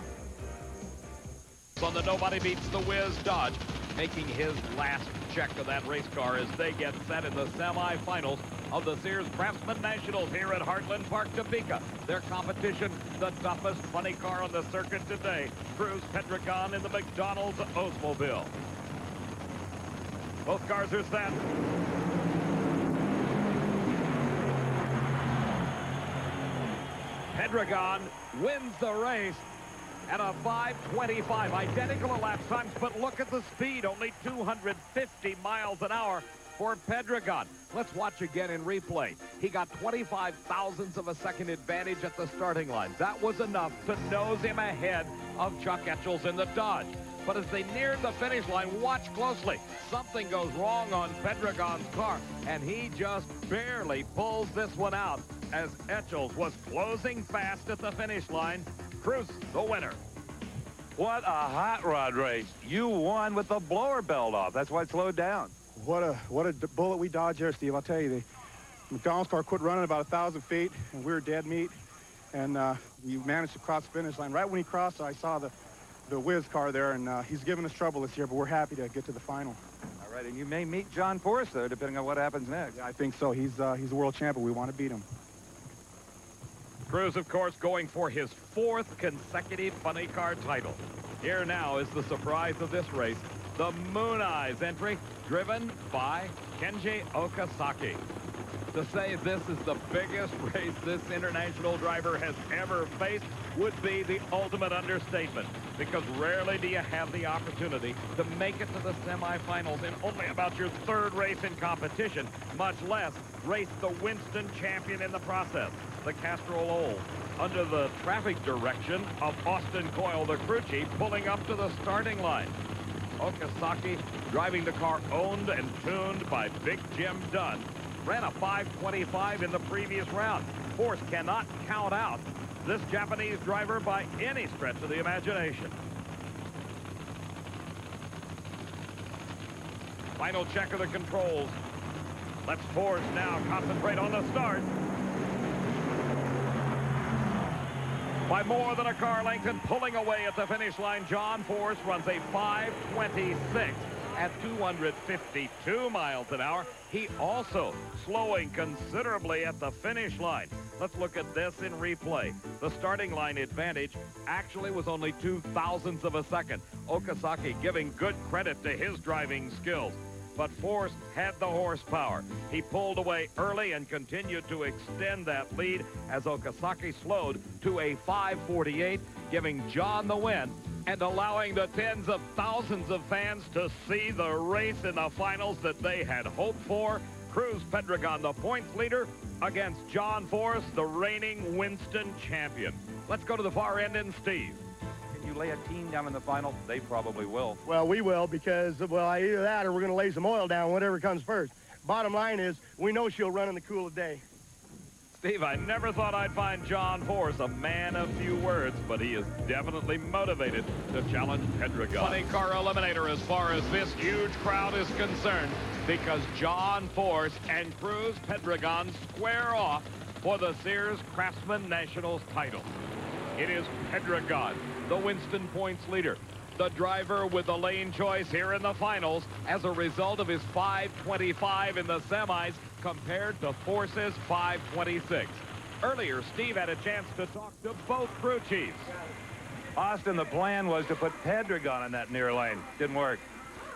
On the Nobody Beats the Whiz Dodge, making his last check of that race car as they get set in the semifinals of the Sears Craftsman Nationals here at Heartland Park, Topeka. Their competition, the toughest funny car on the circuit today, Cruz Pedregon in the McDonald's Oldsmobile. Both cars are set. Pedregon wins the race at a 5:25, identical lap times, but look at the speed, only 250 miles an hour for Pedregon. Let's watch again in replay. He got 25 thousandths of a second advantage at the starting line. That was enough to nose him ahead of Chuck Etchells in the Dodge. But as they neared the finish line, watch closely. Something goes wrong on Pedregon's car, and he just barely pulls this one out as Etchells was closing fast at the finish line. Cruz, the winner. What a hot rod race. You won with the blower belt off. That's why it slowed down. What a bullet we dodged there, Steve. I'll tell you, the McDonald's car quit running about 1,000 feet, and we were dead meat. And we managed to cross the finish line. Right when he crossed, I saw the Whiz car there, and he's given us trouble this year, but we're happy to get to the final. All right, and you may meet John Force there, depending on what happens next. Yeah, I think so. He's a world champion. We want to beat him. Cruz, of course, going for his 4th consecutive funny car title. Here now is the surprise of this race, the Moon Eyes entry, driven by Kenji Okazaki. To say this is the biggest race this international driver has ever faced would be the ultimate understatement, because rarely do you have the opportunity to make it to the semifinals in only about your 3rd race in competition, much less race the Winston champion in the process, the Castrol Old, under the traffic direction of Austin Coyle, the crew chief, pulling up to the starting line. Okazaki, driving the car owned and tuned by Big Jim Dunn, ran a 5:25 in the previous round. Force cannot count out this Japanese driver by any stretch of the imagination. Final check of the controls. Let's Force now concentrate on the start. By more than a car length and pulling away at the finish line, John Force runs a 5:26 at 252 miles an hour. He also slowing considerably at the finish line. Let's look at this in replay. The starting line advantage actually was only 2 thousandths of a second. Okazaki giving good credit to his driving skills. But Force had the horsepower. He pulled away early and continued to extend that lead as Okazaki slowed to a 5:48, giving John the win and allowing the tens of thousands of fans to see the race in the finals that they had hoped for. Cruz Pedregon, the points leader, against John Force, the reigning Winston champion. Let's go to the far end and Steve. Can you lay a team down in the final? They probably will. Well, we will, because, well, either that or we're going to lay some oil down, whatever comes first. Bottom line is, we know she'll run in the cool of day. Steve, I never thought I'd find John Force a man of few words, but he is definitely motivated to challenge Pedregon. Funny car eliminator as far as this huge crowd is concerned, because John Force and Cruz Pedregon square off for the Sears Craftsman Nationals title. It is Pedregon, the Winston points leader, the driver with the lane choice here in the finals as a result of his 5:25 in the semis compared to Force's 5:26. Earlier, Steve had a chance to talk to both crew chiefs. Austin, the plan was to put Pedregon in that near lane. Didn't work.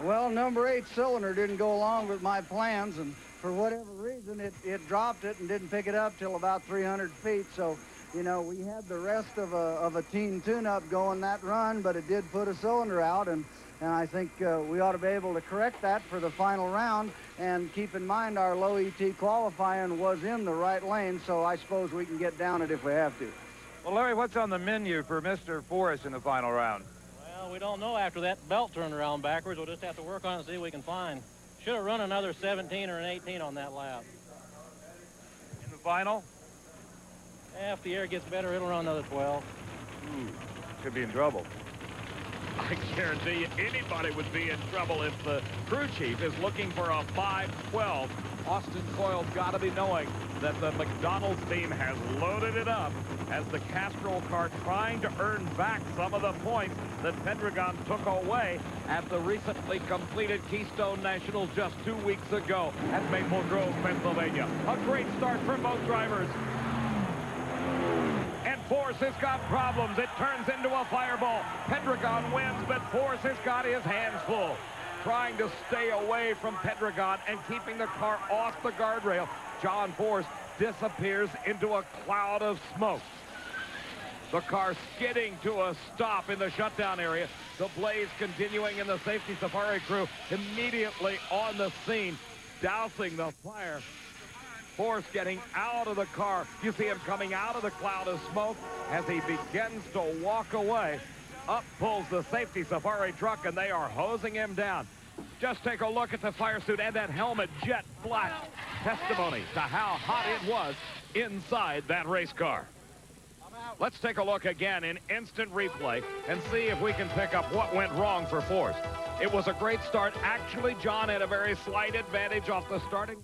Well, number 8 cylinder didn't go along with my plans, and for whatever reason, it dropped it and didn't pick it up till about 300 feet. So, you know, we had the rest of a teen tune-up going that run, but it did put a cylinder out, and I think we ought to be able to correct that for the final round. And keep in mind, our low ET qualifying was in the right lane, so I suppose we can get down it if we have to. Well, Larry, what's on the menu for Mr. Forrest in the final round? Well, we don't know after that belt turned around backwards. We'll just have to work on it and see what we can find. Should have run another 17 or an 18 on that lap. In the final? If the air gets better, it'll run another 12. Could be in trouble. I guarantee you anybody would be in trouble if the crew chief is looking for a 5-12. Austin Coyle's got to be knowing that the McDonald's team has loaded it up as the Castrol car trying to earn back some of the points that Pedregon took away at the recently completed Keystone Nationals just 2 weeks ago at Maple Grove, Pennsylvania. A great start for both drivers. And Force has got problems. It turns into a fireball. Pedregon wins, but Force has got his hands full, trying to stay away from Pedregon and keeping the car off the guardrail. John Force disappears into a cloud of smoke. The car skidding to a stop in the shutdown area. The blaze continuing, in the safety safari crew immediately on the scene, dousing the fire. Force getting out of the car. You see him coming out of the cloud of smoke as he begins to walk away. Up pulls the safety safari truck, and they are hosing him down. Just take a look at the fire suit and that helmet, jet black. Testimony to how hot it was inside that race car. Let's take a look again in instant replay and see if we can pick up what went wrong for Force. It was a great start. Actually, John had a very slight advantage off the starting.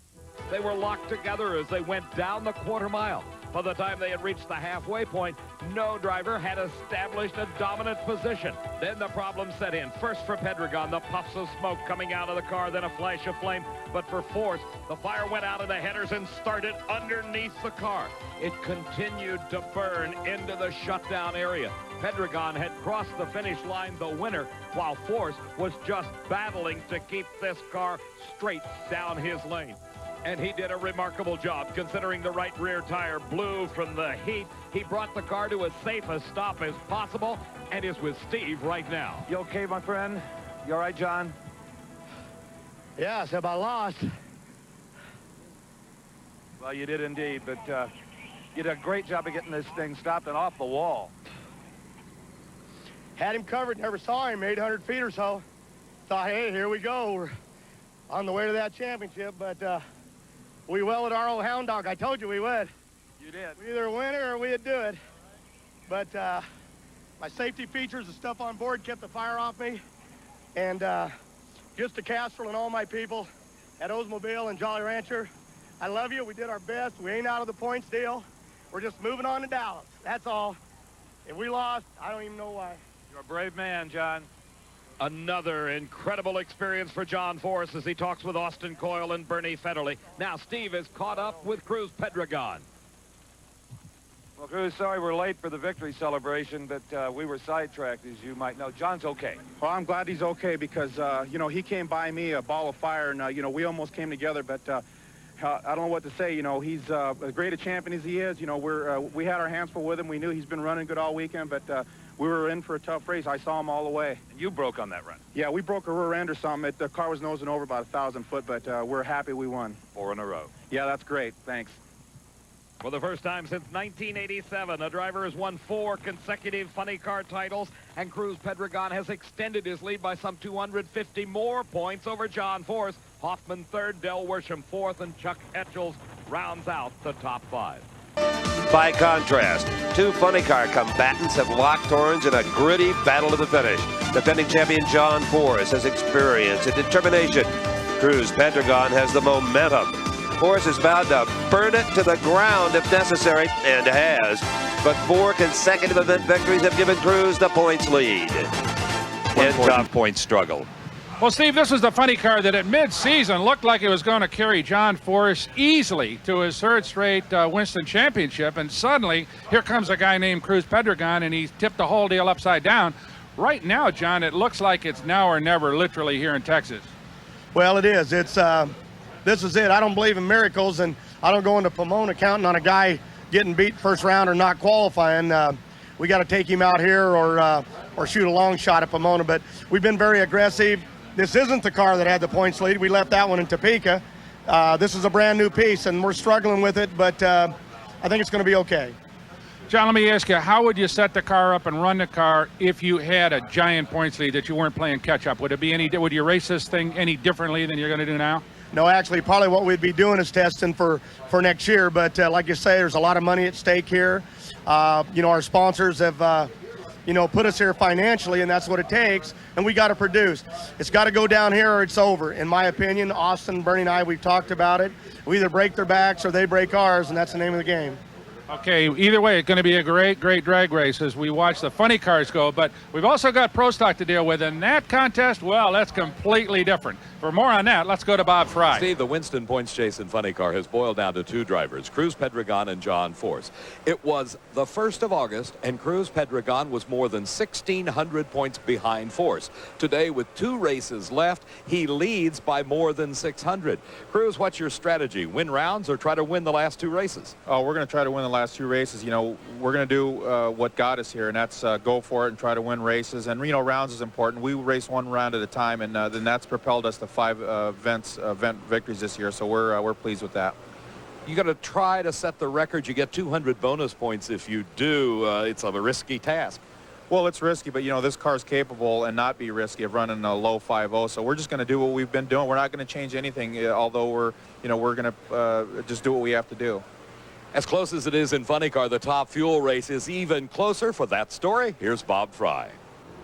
They were locked together as they went down the quarter mile. By the time they had reached the halfway point, no driver had established a dominant position. Then the problem set in. First for Pedregon, the puffs of smoke coming out of the car, then a flash of flame. But for Force, the fire went out of the headers and started underneath the car. It continued to burn into the shutdown area. Pedregon had crossed the finish line the winner, while Force was just battling to keep this car straight down his lane. And he did a remarkable job, considering the right rear tire blew from the heat. He brought the car to as safe a stop as possible and is with Steve right now. You okay, my friend? You all right, John? Yeah, except I lost. Well, you did indeed, but you did a great job of getting this thing stopped and off the wall. Had him covered, never saw him, 800 feet or so. Thought, hey, here we go. We're on the way to that championship, but we welded our old hound dog. I told you we would. You did. We either win it or we'd do it. But my safety features, the stuff on board, kept the fire off me. And just to Castrol and all my people at Oldsmobile and Jolly Rancher, I love you. We did our best. We ain't out of the points deal. We're just moving on to Dallas. That's all. If we lost, I don't even know why. You're a brave man, John. Another incredible experience for John Force as he talks with Austin Coyle and Bernie Federle. Now Steve is caught up with Cruz Pedregon. Well, Cruz, sorry we're late for the victory celebration, but we were sidetracked, as you might know. John's okay. Well, I'm glad he's okay because, you know, he came by me, a ball of fire, and, you know, we almost came together, but I don't know what to say. You know, he's as great a champion as he is. You know, we had our hands full with him. We knew he's been running good all weekend, but we were in for a tough race. I saw him all the way. You broke on that run. Yeah, we broke a rear end or something. The car was nosing over about 1,000 foot, but we're happy we won. 4 in a row. Yeah, that's great. Thanks. For the first time since 1987, a driver has won 4 consecutive funny car titles, and Cruz Pedregon has extended his lead by some 250 more points over John Force. Hoffman 3rd, Del Worsham 4th, and Chuck Etchels rounds out the top 5. By contrast, 2 funny car combatants have locked horns in a gritty battle to the finish. Defending champion John Force has experience and determination. Cruz Pedregon has the momentum. Force is vowed to burn it to the ground if necessary, and has. But 4 consecutive event victories have given Cruz the points lead. In tough point struggle. Well, Steve, this was the funny car that at mid-season looked like it was going to carry John Force easily to his 3rd straight Winston Championship, and suddenly here comes a guy named Cruz Pedregon, and he's tipped the whole deal upside down. Right now, John, it looks like it's now or never, literally, here in Texas. Well, it is. It's this is it. I don't believe in miracles, and I don't go into Pomona counting on a guy getting beat first round or not qualifying. We got to take him out here or shoot a long shot at Pomona, but we've been very aggressive. This isn't the car that had the points lead. We left that one in Topeka. This is a brand new piece, and we're struggling with it, but I think it's going to be okay. John, let me ask you, how would you set the car up and run the car if you had a giant points lead that you weren't playing catch-up? Would you race this thing any differently than you're going to do now? No, actually, probably what we'd be doing is testing for next year. But like you say, there's a lot of money at stake here. Our sponsors have, put us here financially, and that's what it takes. And we got to produce. It's got to go down here or it's over. In my opinion, Austin, Bernie, and I, we've talked about it. We either break their backs or they break ours, and that's the name of the game. Okay, either way, it's going to be a great, great drag race as we watch the funny cars go. But we've also got Pro Stock to deal with, and that contest, well, that's completely different. For more on that, let's go to Bob Fry. Steve, the Winston Points Chase in funny car has boiled down to two drivers, Cruz Pedregon and John Force. It was the 1st of August, and Cruz Pedregon was more than 1,600 points behind Force. Today, with 2 races left, he leads by more than 600. Cruz, what's your strategy? Win rounds or try to win the last 2 races? Oh, we're going to try to win the last 2 races. We're going to do what got us here, and that's go for it and try to win races. And, rounds is important. We race 1 round at a time, and then that's propelled us to 5 event victories this year. So we're pleased with that. You got to try to set the record. You get 200 bonus points if you do. It's a risky task. Well, it's risky, but this car's capable and not be risky of running a low 5.0. So we're just going to do what we've been doing. We're not going to change anything, although we're going to just do what we have to do. As close as it is in funny car, the top fuel race is even closer. For that story, here's Bob Fry.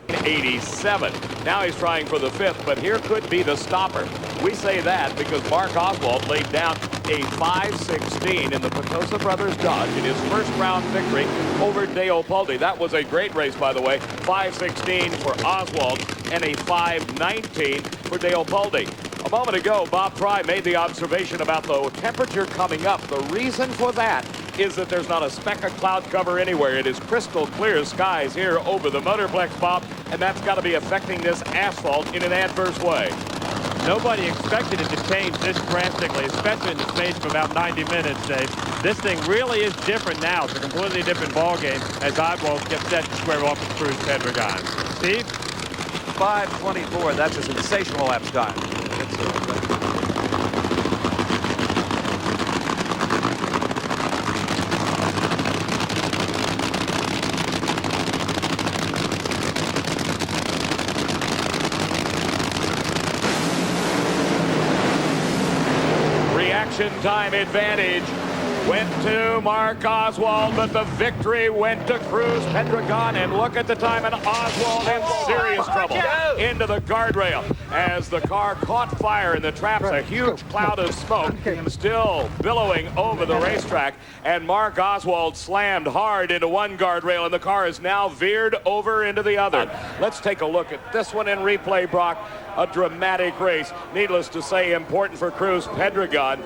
87. Now he's trying for the 5th, but here could be the stopper. We say that because Mark Oswald laid down a 5.16 in the Potosa Brothers Dodge in his first round victory over Dale Pulde. That was a great race, by the way. 5.16 for Oswald and a 5.19 for Dale Pulde. A moment ago, Bob Fry made the observation about the temperature coming up. The reason for that is that there's not a speck of cloud cover anywhere. It is crystal clear skies here over the Motorplex, Bob, and that's got to be affecting this asphalt in an adverse way. Nobody expected it to change this drastically, especially in the space of about 90 minutes, Dave. This thing really is different now. It's a completely different ball game as Oswald gets set to square off with Cruz Pedregon. Steve? 5:24. That's a sensational lap time. Reaction time advantage went to Mark Oswald, but the victory went to Cruz Pedregon. And look at the time, and Oswald in serious trouble into the guardrail as the car caught fire in the traps. A huge cloud of smoke still billowing over the racetrack, and Mark Oswald slammed hard into one guardrail, and the car is now veered over into the other. Let's take a look at this one in replay, Brock. A dramatic race, needless to say, important for Cruz Pedregon,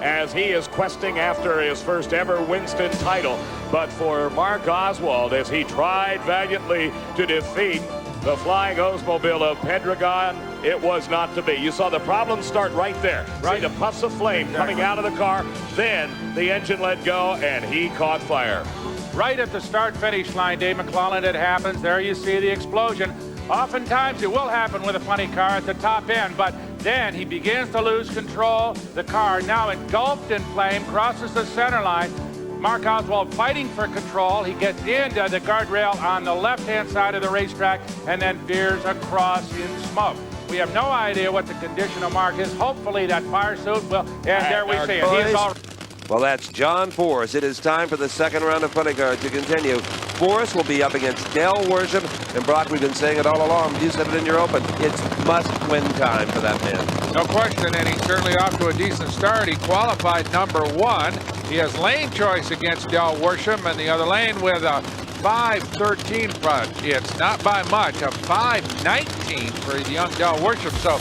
as he is questing after his first ever Winston title. But for Mark Oswald, as he tried valiantly to defeat the Flying Oldsmobile of Pedregon, it was not to be. You saw the problem start right there. Right, the puffs of flame coming out of the car. Then the engine let go, and he caught fire. Right at the start-finish line, Dave McClellan, it happens. There you see the explosion. Oftentimes it will happen with a funny car at the top end, but then he begins to lose control. The car, now engulfed in flame, crosses the center line. Mark Oswald fighting for control. He gets into the guardrail on the left-hand side of the racetrack and then veers across in smoke. We have no idea what the condition of Mark is. Hopefully that fire suit will, and there we see it. He's all... Well, that's John Force. It is time for the second round of funny car to continue. Force will be up against Del Worsham. And Brock, we've been saying it all along. You said it in your open. It's must-win time for that man. No question, and he's certainly off to a decent start. He qualified #1. He has lane choice against Del Worsham in the other lane with a 5.13 front. It's not by much, a 5.19 for the young Del Worsham. So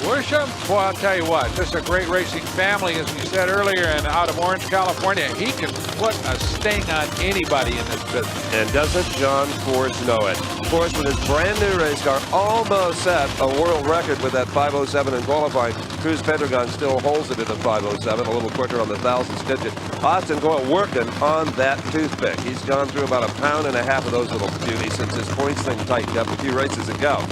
Worsham, boy, I'll tell you what, this is a great racing family, as we said earlier, and out of Orange, California. He can put a sting on anybody in this business. And doesn't John Force know it? Force, with his brand new race car, almost set a world record with that 5.07 in qualifying. Cruz Pedregon still holds it at a 5.07, a little quicker on the thousandths digit. Austin Goyle working on that toothpick. He's gone through about 1.5 pounds of those little beauties since his points thing tightened up a few races ago.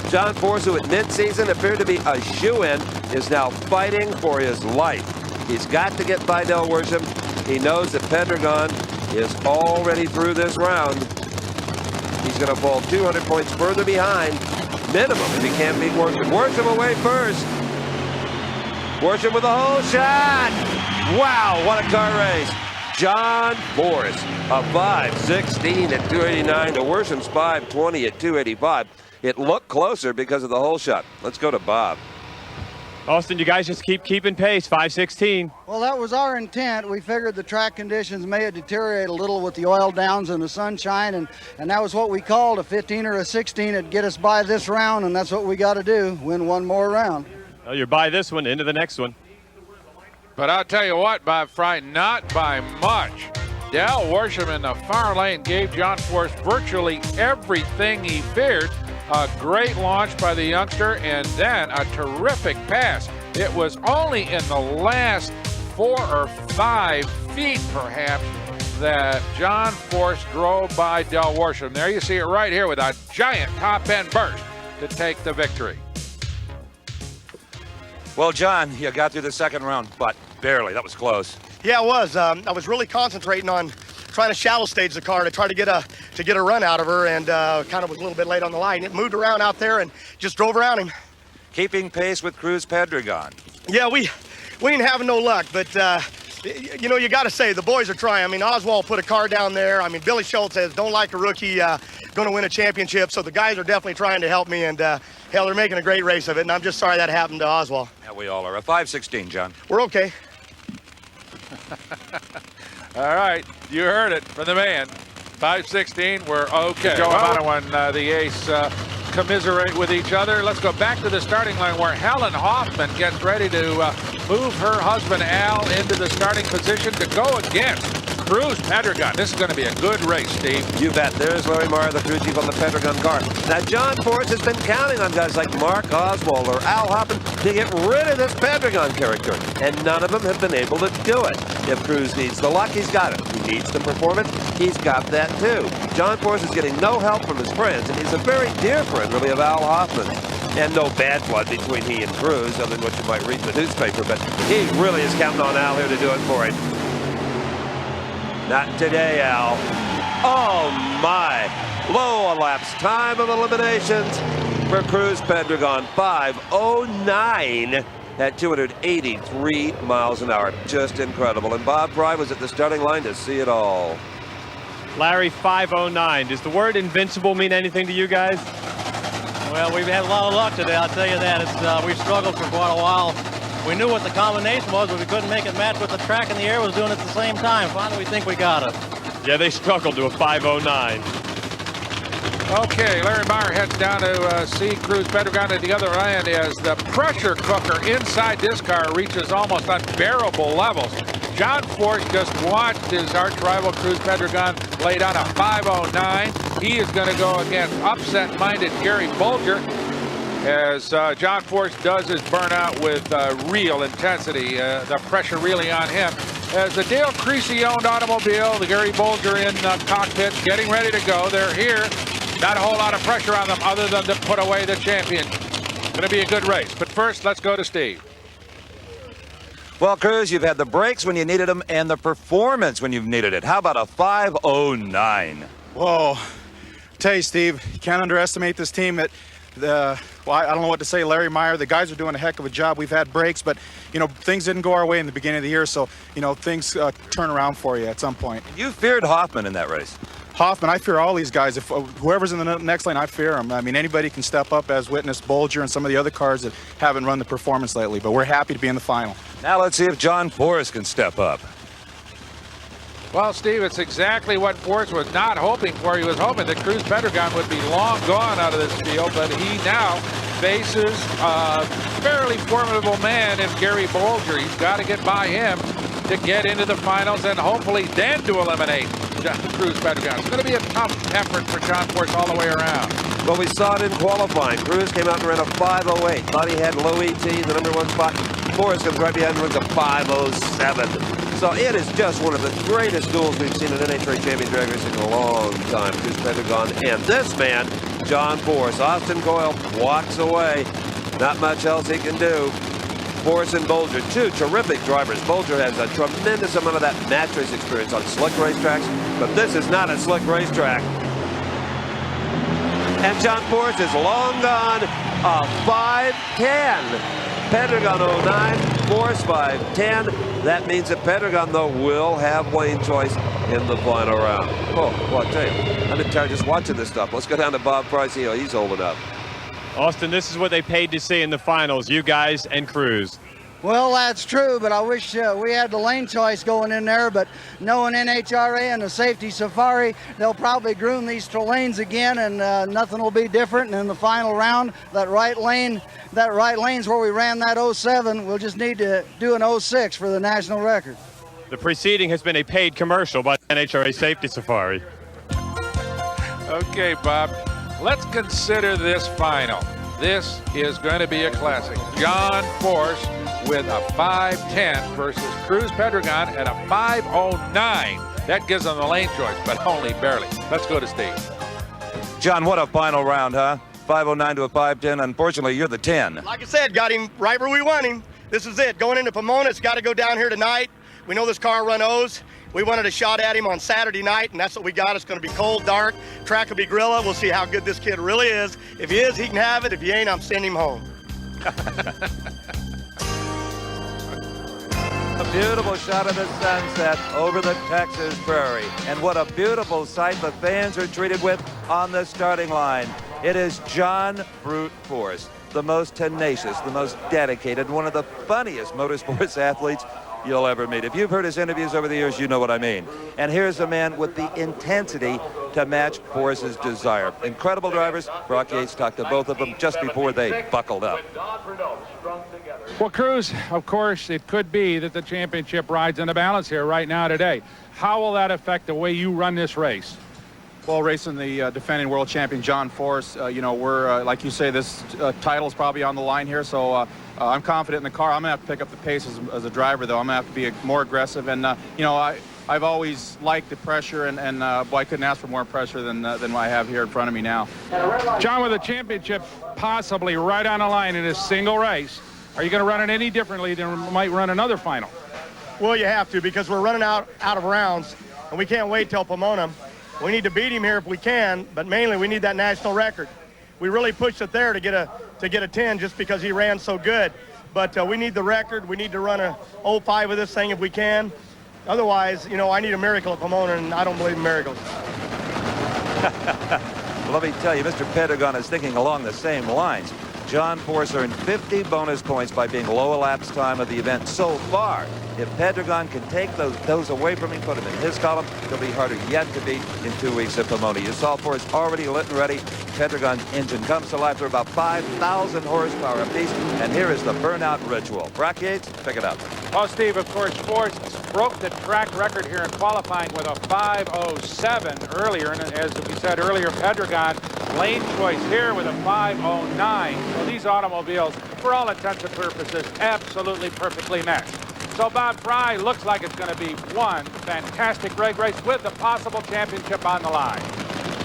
John Force, who at mid-season appeared to be a shoe-in, is now fighting for his life. He's got to get by Del Worsham. He knows that Pedregon is already through this round. He's going to fall 200 points further behind, minimum, if he can't beat Worsham. Worsham away first. Worsham with a hole shot. Wow, what a car race. John Force, a 5.16 at 289 to Worsham's 5.20 at 285. It looked closer because of the hole shot. Let's go to Bob. Austin, you guys just keeping pace, 5.16. Well, that was our intent. We figured the track conditions may have deteriorated a little with the oil downs and the sunshine, and that was what we called a 15 or a 16 to get us by this round, and that's what we got to do, win one more round. Well, you're by this one, into the next one. But I'll tell you what, Bob Fry, not by much. Dal Worsham in the far lane gave John Force virtually everything he feared. A great launch by the youngster, and then a terrific pass. It was only in the last 4 or 5 feet, perhaps, that John Force drove by Dal Worsham. There you see it right here with a giant top-end burst to take the victory. Well, John, you got through the second round, but barely. That was close. Yeah, it was. I was really concentrating on trying to shallow stage the car to try to get a run out of her, and kind of was a little bit late on the line. It moved around out there and just drove around him. Keeping pace with Cruz Pedregon. Yeah, we ain't having no luck, but you know, you got to say the boys are trying. I mean, Oswald put a car down there. I mean, Billy Schultz says don't like a rookie going to win a championship, so the guys are definitely trying to help me, and hell, they're making a great race of it, and I'm just sorry that happened to Oswald. Yeah, we all are. A 5.16, John. We're okay. All right, you heard it from the man. 5.16, we're okay. Joe Monawan, the ace, commiserate with each other. Let's go back to the starting line where Helen Hoffman gets ready to move her husband Al into the starting position to go against Cruz Pedregon. This is going to be a good race, Steve. You bet. There's Larry Meyer, the crew chief on the Pedregon car. Now, John Force has been counting on guys like Mark Oswald or Al Hoffman to get rid of this Pedregon character, and none of them have been able to do it. If Cruz needs the luck, he's got it. He needs the performance, he's got that too. John Force is getting no help from his friends, and he's a very dear friend, really, of Al Hoffman. And no bad blood between he and Cruz, other than what you might read in the newspaper, but he really is counting on Al here to do it for him. Not today, Al. Oh, my. Low elapsed time of eliminations for Cruz Pedregon. 5:09 at 283 miles an hour. Just incredible. And Bob Fry was at the starting line to see it all. Larry, 5:09. Does the word invincible mean anything to you guys? Well, we've had a lot of luck today, I'll tell you that. It's we've struggled for quite a while. We knew what the combination was, but we couldn't make it match what the track and the air was doing at the same time. Finally, we think we got it. Yeah, they struggled to a 5:09. Okay, Larry Meyer heads down to see Cruz Pedregon at the other end as the pressure cooker inside this car reaches almost unbearable levels. John Force just watched his arch rival Cruz Pedregon lay down a 5:09. He is going to go against upset-minded Gary Bolger as John Force does his burnout with real intensity. The pressure really on him. As the Dale Creasy-owned automobile, the Gary Bolger in cockpit, getting ready to go. They're here. Not a whole lot of pressure on them other than to put away the champion. Going to be a good race. But first, let's go to Steve. Well, Cruz, you've had the brakes when you needed them and the performance when you've needed it. How about a 5:09? Whoa. Tell you, Steve, you can't underestimate this team. Well, I don't know what to say. Larry Meyer, the guys are doing a heck of a job. We've had breaks, but, you know, things didn't go our way in the beginning of the year, so, you know, things turn around for you at some point. You feared Hoffman in that race. Hoffman, I fear all these guys. If whoever's in the next lane, I fear them. I mean, anybody can step up, as witnessed Bolger and some of the other cars that haven't run the performance lately, but we're happy to be in the final. Now let's see if John Force can step up. Well, Steve, it's exactly what Force was not hoping for. He was hoping that Cruz Pedregon would be long gone out of this field, but he now faces a fairly formidable man in Gary Bolger. He's got to get by him to get into the finals and hopefully then to eliminate Cruz Pedregon. It's going to be a tough effort for John Force all the way around. Well, we saw it in qualifying. Cruz came out and ran a 5:08. Thought he had low ET, the #1 spot. Force comes right behind and runs a 5:07. So it is just one of the greatest duels we've seen in NHRA Champion Drag Racing in a long time. Cruz Pedregon and this man, John Force. Austin Coyle walks away. Not much else he can do. Force and Bolger, two terrific drivers. Bolger has a tremendous amount of that match race experience on slick racetracks, but this is not a slick racetrack. And John Force is long gone, a 5:10. Pedregon 09, Force 5:10. That means that Pedregon, though, will have lane choice in the final round. Oh, well, I tell you, I'm tired just watching this stuff. Let's go down to Bob Price. He's holding up. Austin, this is what they paid to see in the finals, you guys and Cruz. Well, that's true, but I wish we had the lane choice going in there, but knowing NHRA and the safety safari, they'll probably groom these lanes again, and nothing will be different. And in the final round, that right lane's where we ran that 07. We'll just need to do an 06 for the national record. The preceding has been a paid commercial by NHRA Safety Safari. Okay, Bob, let's consider this final. This is going to be a classic. John Force with a 5:10 versus Cruz Pedregon at a 5:09. That gives them the lane choice, but only barely. Let's go to Steve. John, what a final round, huh? 5:09 to a 5:10. Unfortunately, you're the 10. Like I said, got him right where we want him. This is it. Going into Pomona, it's got to go down here tonight. We know this car run O's. We wanted a shot at him on Saturday night, and that's what we got. It's going to be cold, dark. Track will be Grilla. We'll see how good this kid really is. If he is, he can have it. If he ain't, I'm sending him home. A beautiful shot of the sunset over the Texas prairie. And what a beautiful sight the fans are treated with on the starting line. It is John Brute Force, the most tenacious, the most dedicated, one of the funniest motorsports athletes you'll ever meet. If you've heard his interviews over the years, you know what I mean. And here's a man with the intensity to match Force's desire. Incredible drivers. Brock Yates talked to both of them just before they buckled up. Well, Cruz, of course, it could be that the championship rides in the balance here right now today. How will that affect the way you run this race? Well, racing the defending world champion John Force, you know, we're like you say, this title's probably on the line here, so I'm confident in the car. I'm gonna have to pick up the pace as a driver, though. I'm gonna have to be more aggressive, and you know, I've always liked the pressure, and boy, I couldn't ask for more pressure than what I have here in front of me now. John, with a championship possibly right on the line in a single race, are you going to run it any differently than we might run another final? Well, you have to, because we're running out of rounds, and we can't wait till Pomona. We need to beat him here if we can, but mainly we need that national record. We really pushed it there to get a 10 just because he ran so good. But we need the record. We need to run a 05 with this thing if we can. Otherwise, you know, I need a miracle at Pomona, and I don't believe in miracles. Let me tell you, Mr. Pedregon is thinking along the same lines. John Force earned 50 bonus points by being low elapsed time of the event so far. If Pedregon can take those away from him, put them in his column, they'll be harder yet to beat in 2 weeks at Pomona. You saw Force already lit and ready. Pedregon's engine comes to life. They're about 5,000 horsepower apiece, and here is the burnout ritual. Brock Yates, pick it up. Well, Steve, of course, Force broke the track record here in qualifying with a 5:07 earlier, and as we said earlier, Pedregon lane choice here with a 5:09. So these automobiles, for all intents and purposes, absolutely perfectly matched. So Bob Fry looks like it's going to be one fantastic drag race with the possible championship on the line.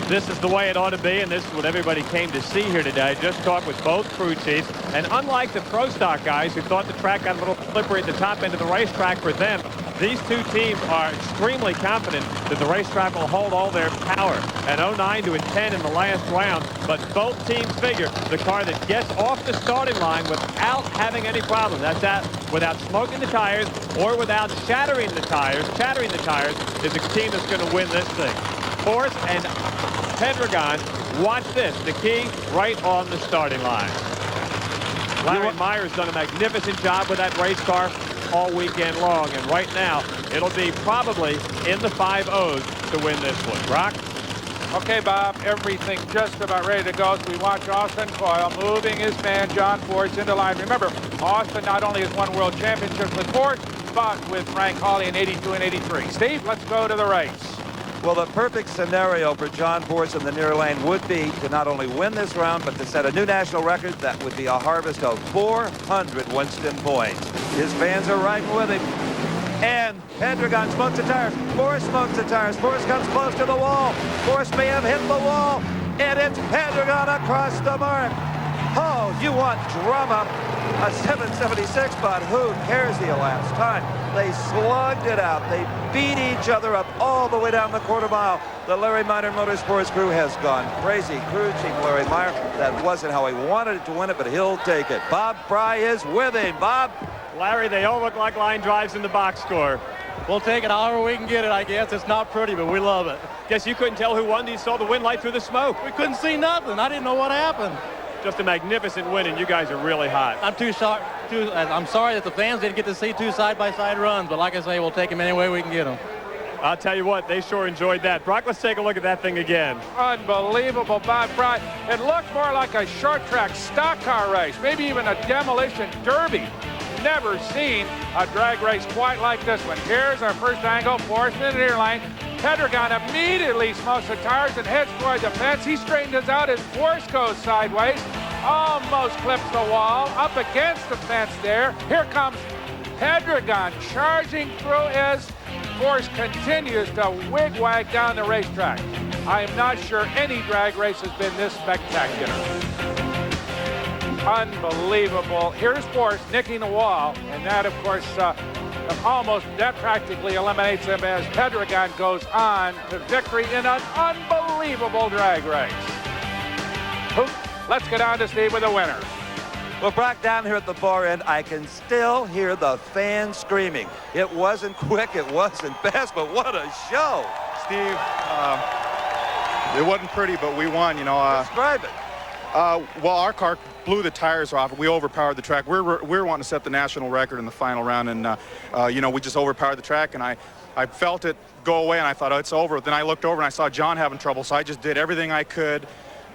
This is the way it ought to be, and this is what everybody came to see here today. Just talked with both crew chiefs, and unlike the Pro Stock guys who thought the track got a little slippery at the top end of the racetrack for them, these two teams are extremely confident that the racetrack will hold all their power. An 09 to a 10 in the last round, but both teams figure the car that gets off the starting line without having any problem, that's that, without smoking the tires or without shattering the tires, is the team that's going to win this thing. Force and Pedregon, watch this, the key right on the starting line. Larry Meyer's done a magnificent job with that race car all weekend long, and right now it'll be probably in the 5-0s to win this one. Brock? Okay, Bob, everything just about ready to go as we watch Austin Coyle moving his man John Force into line. Remember, Austin not only has won world championships with Force, but with Frank Hawley in 82 and 83. Steve, let's go to the race. Well, the perfect scenario for John Force in the near lane would be to not only win this round, but to set a new national record. That would be a harvest of 400 Winston points. His fans are riding with him. And Pedregon smokes the tires. Force smokes the tires. Force comes close to the wall. Force may have hit the wall. And it's Pedregon across the mark. Oh, you want drama? a 776, but who cares the elapsed time? They slugged it out. They beat each other up all the way down the quarter mile. The Larry Minor Motorsports crew has gone crazy. Crew chief Larry Meyer, that wasn't how he wanted it to win it, but he'll take it. Bob Fry is with him. Bob? Larry, they all look like line drives in the box score. We'll take it however we can get it, I guess. It's not pretty, but we love it. Guess you couldn't tell who won. You saw the wind light through the smoke. We couldn't see nothing. I didn't know what happened. Just a magnificent win, and you guys are really hot. I'm sorry that the fans didn't get to see two side-by-side runs, but like I say, we'll take them any way we can get them. I'll tell you what, they sure enjoyed that. Brock, let's take a look at that thing again. Unbelievable, Bob Fry. It looked more like a short track stock car race, maybe even a demolition derby. Never seen a drag race quite like this one. Here's our first angle, Forrest in the near lane. Pedregon immediately smokes the tires and heads toward the fence. He straightens out as Forrest goes sideways, almost clips the wall, up against the fence there. Here comes Pedregon charging through as Forrest continues to wigwag down the racetrack. I am not sure any drag race has been this spectacular. Unbelievable. Here's Forrest nicking the wall, and that, of course, that practically eliminates him as Pedregon goes on to victory in an unbelievable drag race. Let's get on to Steve with the winner. Well, Brock, down here at the far end, I can still hear the fans screaming. It wasn't quick, it wasn't fast, but what a show. Steve, it wasn't pretty, but we won, you know. Describe it. Well, our car blew the tires off. We overpowered the track. We were wanting to set the national record in the final round, and you know, we just overpowered the track, and I felt it go away, and I thought, oh, it's over. Then I looked over and I saw John having trouble, so I just did everything I could.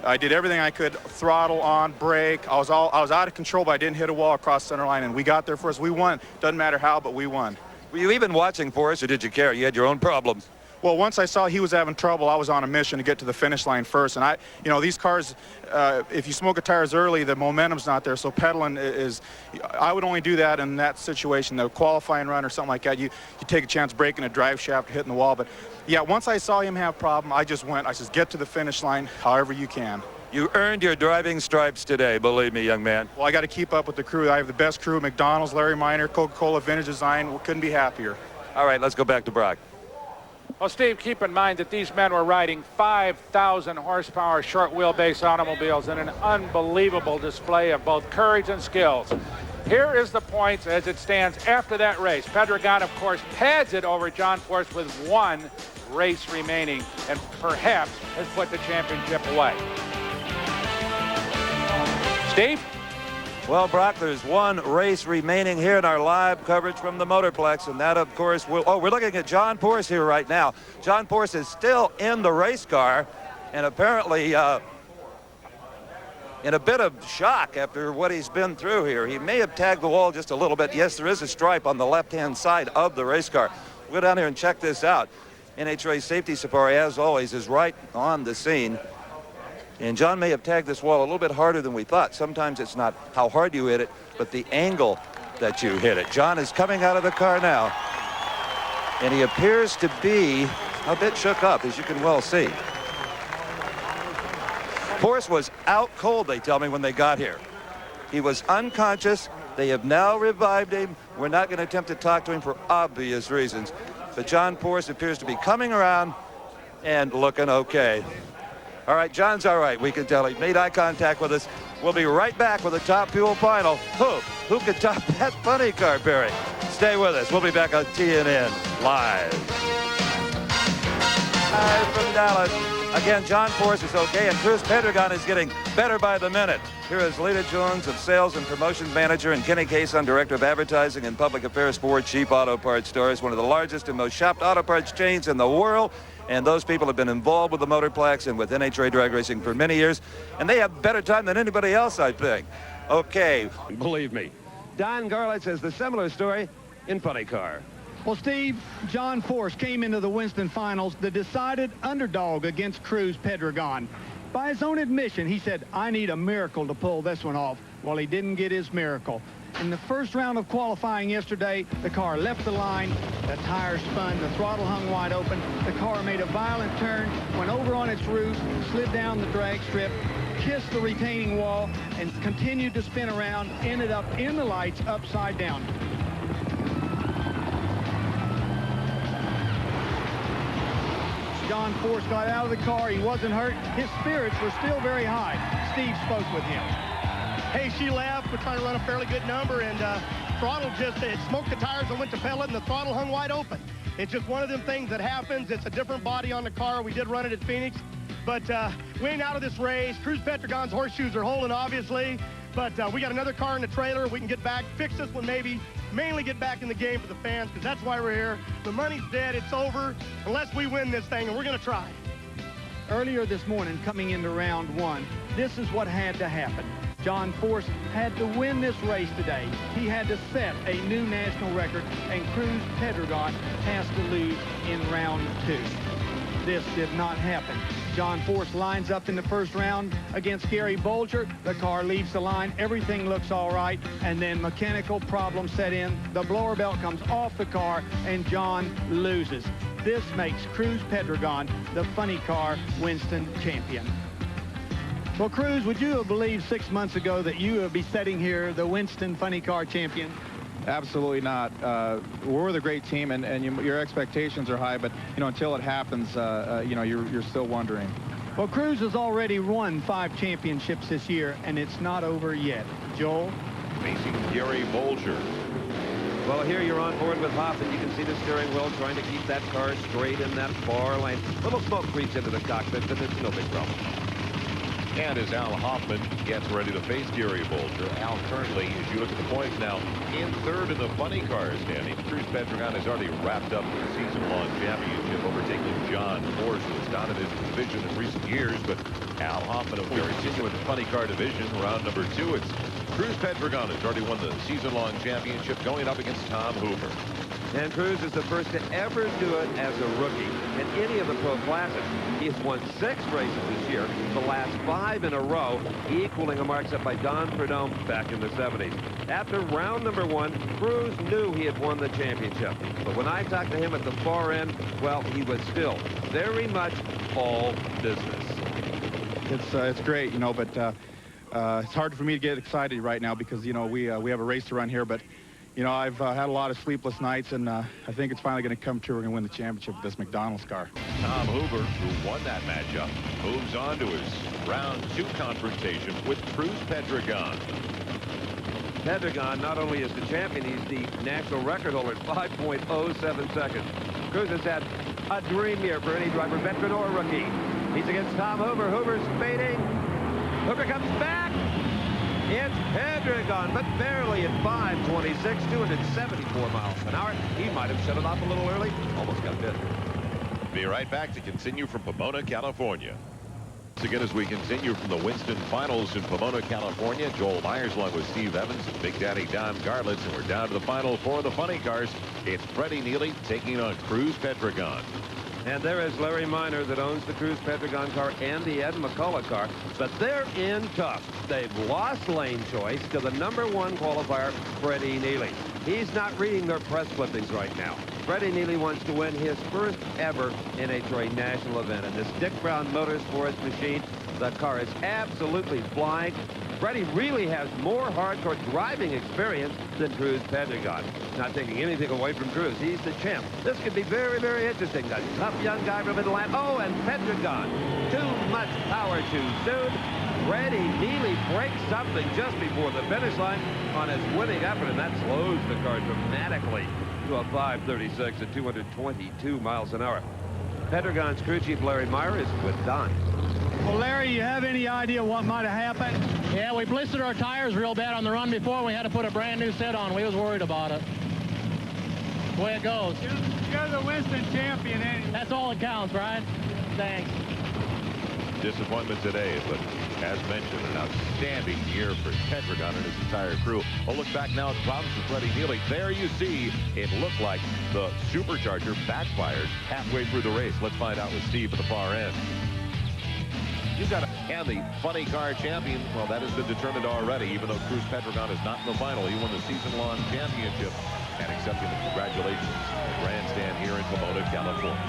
I did everything I could, throttle on, brake. I was out of control, but I didn't hit a wall across center line, and we got there first. We won. Doesn't matter how, but we won. Were you even watching for us, or did you care? You had your own problems. Well, once I saw he was having trouble, I was on a mission to get to the finish line first. And you know, these cars, if you smoke the tires early, the momentum's not there. So pedaling is, I would only do that in that situation, the qualifying run or something like that. You take a chance breaking a drive shaft, hitting the wall. But yeah, once I saw him have problem, I just said, get to the finish line however you can. You earned your driving stripes today, believe me, young man. Well, I got to keep up with the crew. I have the best crew, McDonald's, Larry Minor, Coca-Cola, Vintage Design. We couldn't be happier. All right, let's go back to Brock. Well, Steve, keep in mind that these men were riding 5,000 horsepower short wheelbase automobiles in an unbelievable display of both courage and skills. Here is the points as it stands after that race. Pedregon, of course, pads it over John Forrest with one race remaining and perhaps has put the championship away. Steve? Well, Brock, there's one race remaining here in our live coverage from the Motorplex, and that, of course, we're looking at John Forrest here right now. John Forrest is still in the race car, and apparently in a bit of shock after what he's been through here. He may have tagged the wall just a little bit. Yes, there is a stripe on the left-hand side of the race car. We'll go down here and check this out. NHRA Safety Safari, as always, is right on the scene. And John may have tagged this wall a little bit harder than we thought. Sometimes it's not how hard you hit it, but the angle that you hit it. John is coming out of the car now, and he appears to be a bit shook up, as you can well see. Forrest was out cold, they tell me, when they got here. He was unconscious. They have now revived him. We're not going to attempt to talk to him for obvious reasons. But John Forrest appears to be coming around and looking okay. All right, John's all right. We can tell he made eye contact with us. We'll be right back with the Top Fuel final. Who could top that funny car, Barry? Stay with us. We'll be back on TNN live. Live from Dallas. Again, John Forrest is okay, and Cruz Pedregon is getting better by the minute. Here is Lita Jones of Sales and Promotions Manager and Kenny Cason, Director of Advertising and Public Affairs for Cheap Auto Parts Stores, one of the largest and most shopped auto parts chains in the world. And those people have been involved with the Motorplex and with NHRA drag racing for many years. And they have better time than anybody else, I think. Okay. Believe me. Don Garlitz has the similar story in Funny Car. Well, Steve, John Forrest came into the Winston Finals the decided underdog against Cruz Pedregon. By his own admission, he said, I need a miracle to pull this one off. Well, he didn't get his miracle. In the first round of qualifying yesterday, the car left the line, the tires spun, the throttle hung wide open, the car made a violent turn, went over on its roof, slid down the drag strip, kissed the retaining wall and continued to spin around, ended up in the lights upside down. John Force got out of the car. He wasn't hurt. His spirits were still very high. Steve spoke with him. Hey, she left. We're trying to run a fairly good number, and throttle just, it smoked the tires and went to pellet, and the throttle hung wide open. It's just one of them things that happens. It's a different body on the car. We did run it at Phoenix, but we ain't out of this race. Cruz Pedregon's horseshoes are holding, obviously, but we got another car in the trailer. We can get back, fix this one maybe, mainly get back in the game for the fans, because that's why we're here. The money's dead. It's over unless we win this thing, and we're going to try. Earlier this morning, coming into round one, this is what had to happen. John Force had to win this race today. He had to set a new national record, and Cruz Pedregon has to lose in round two. This did not happen. John Force lines up in the first round against Gary Bolger. The car leaves the line. Everything looks all right, and then mechanical problems set in. The blower belt comes off the car, and John loses. This makes Cruz Pedregon the funny car Winston champion. Well, Cruz, would you have believed 6 months ago that you would be sitting here the Winston funny car champion? Absolutely not. We're the great team, and your expectations are high, but until it happens, you're still wondering. Well, Cruz has already won 5 championships this year, and it's not over yet. Joel? Facing Gary Bolger. Well, here you're on board with Hoffman. You can see the steering wheel trying to keep that car straight in that far lane. Little smoke creeps into the cockpit, but it's no big problem. And as Al Hoffman gets ready to face Gary Bolger, Al currently, as you look at the points now, in third in the funny car standing. Cruz Pedregon has already wrapped up the season-long championship, overtaking John Force, who has dominated the division in recent years. But Al Hoffman, a very senior in the funny car division, round number 2. It's Cruz Pedregon has already won the season-long championship, going up against Tom Hoover. And Cruz is the first to ever do it as a rookie in any of the pro classes. He has won 6 races this year, the last 5 in a row, equaling a mark set by Don Prudhomme back in the 70s. After round number 1, Cruz knew he had won the championship. But when I talked to him at the far end, well, he was still very much all business. It's great, but it's hard for me to get excited right now because, we have a race to run here, but I've had a lot of sleepless nights, and I think it's finally going to come true. We're going to win the championship with this McDonald's car. Tom Hoover, who won that matchup, moves on to his round 2 confrontation with Cruz Pedregon. Pedregon not only is the champion, he's the national record holder at 5.07 seconds. Cruz has had a dream year for any driver, veteran or rookie. He's against Tom Hoover. Hoover's fading. Hoover comes back. It's Pedregon, but barely at 526, 274 miles an hour. He might have shut it off a little early. Almost got bit. Be right back to continue from Pomona, California. Once again, as we continue from the Winston Finals in Pomona, California, Joel Myers along with Steve Evans and Big Daddy Don Garlitz, and we're down to the final 4 of the funny cars. It's Freddie Neely taking on Cruz Pedregon. And there is Larry Miner that owns the Cruz Pedregon car and the Ed McCullough car, but they're in tough. They've lost lane choice to the #1 qualifier, Freddie Neely. He's not reading their press clippings right now. Freddie Neely wants to win his first ever NHRA national event in this Dick Brown Motorsports machine. The car is absolutely flying. Freddie really has more hardcore driving experience than Cruz Pedregon. Not taking anything away from Cruz. He's the champ. This could be very, very interesting. A tough young guy from Atlanta. Oh, and Pedregon. Too much power too soon. Freddie Neely breaks something just before the finish line on his winning effort, and that slows the car dramatically to a 536 at 222 miles an hour. Pedregon's crew chief Larry Meyer is with Don. Well, Larry, you have any idea what might have happened? Yeah, we blistered our tires real bad on the run before. We had to put a brand new set on. We was worried about it. The way it goes. You're the Winston champion, ain't you? That's all that counts, right? Thanks. Disappointment today, but as mentioned, an outstanding year for Pedregon and his entire crew. We'll look back now at the problems with Freddie Neely. There you see, it looked like the supercharger backfired halfway through the race. Let's find out with Steve at the far end. You've got and the funny car champion. Well, that has been determined already, even though Cruz Pedregon is not in the final. He won the season-long championship and accepting the congratulations at the grandstand here in Pomona, California.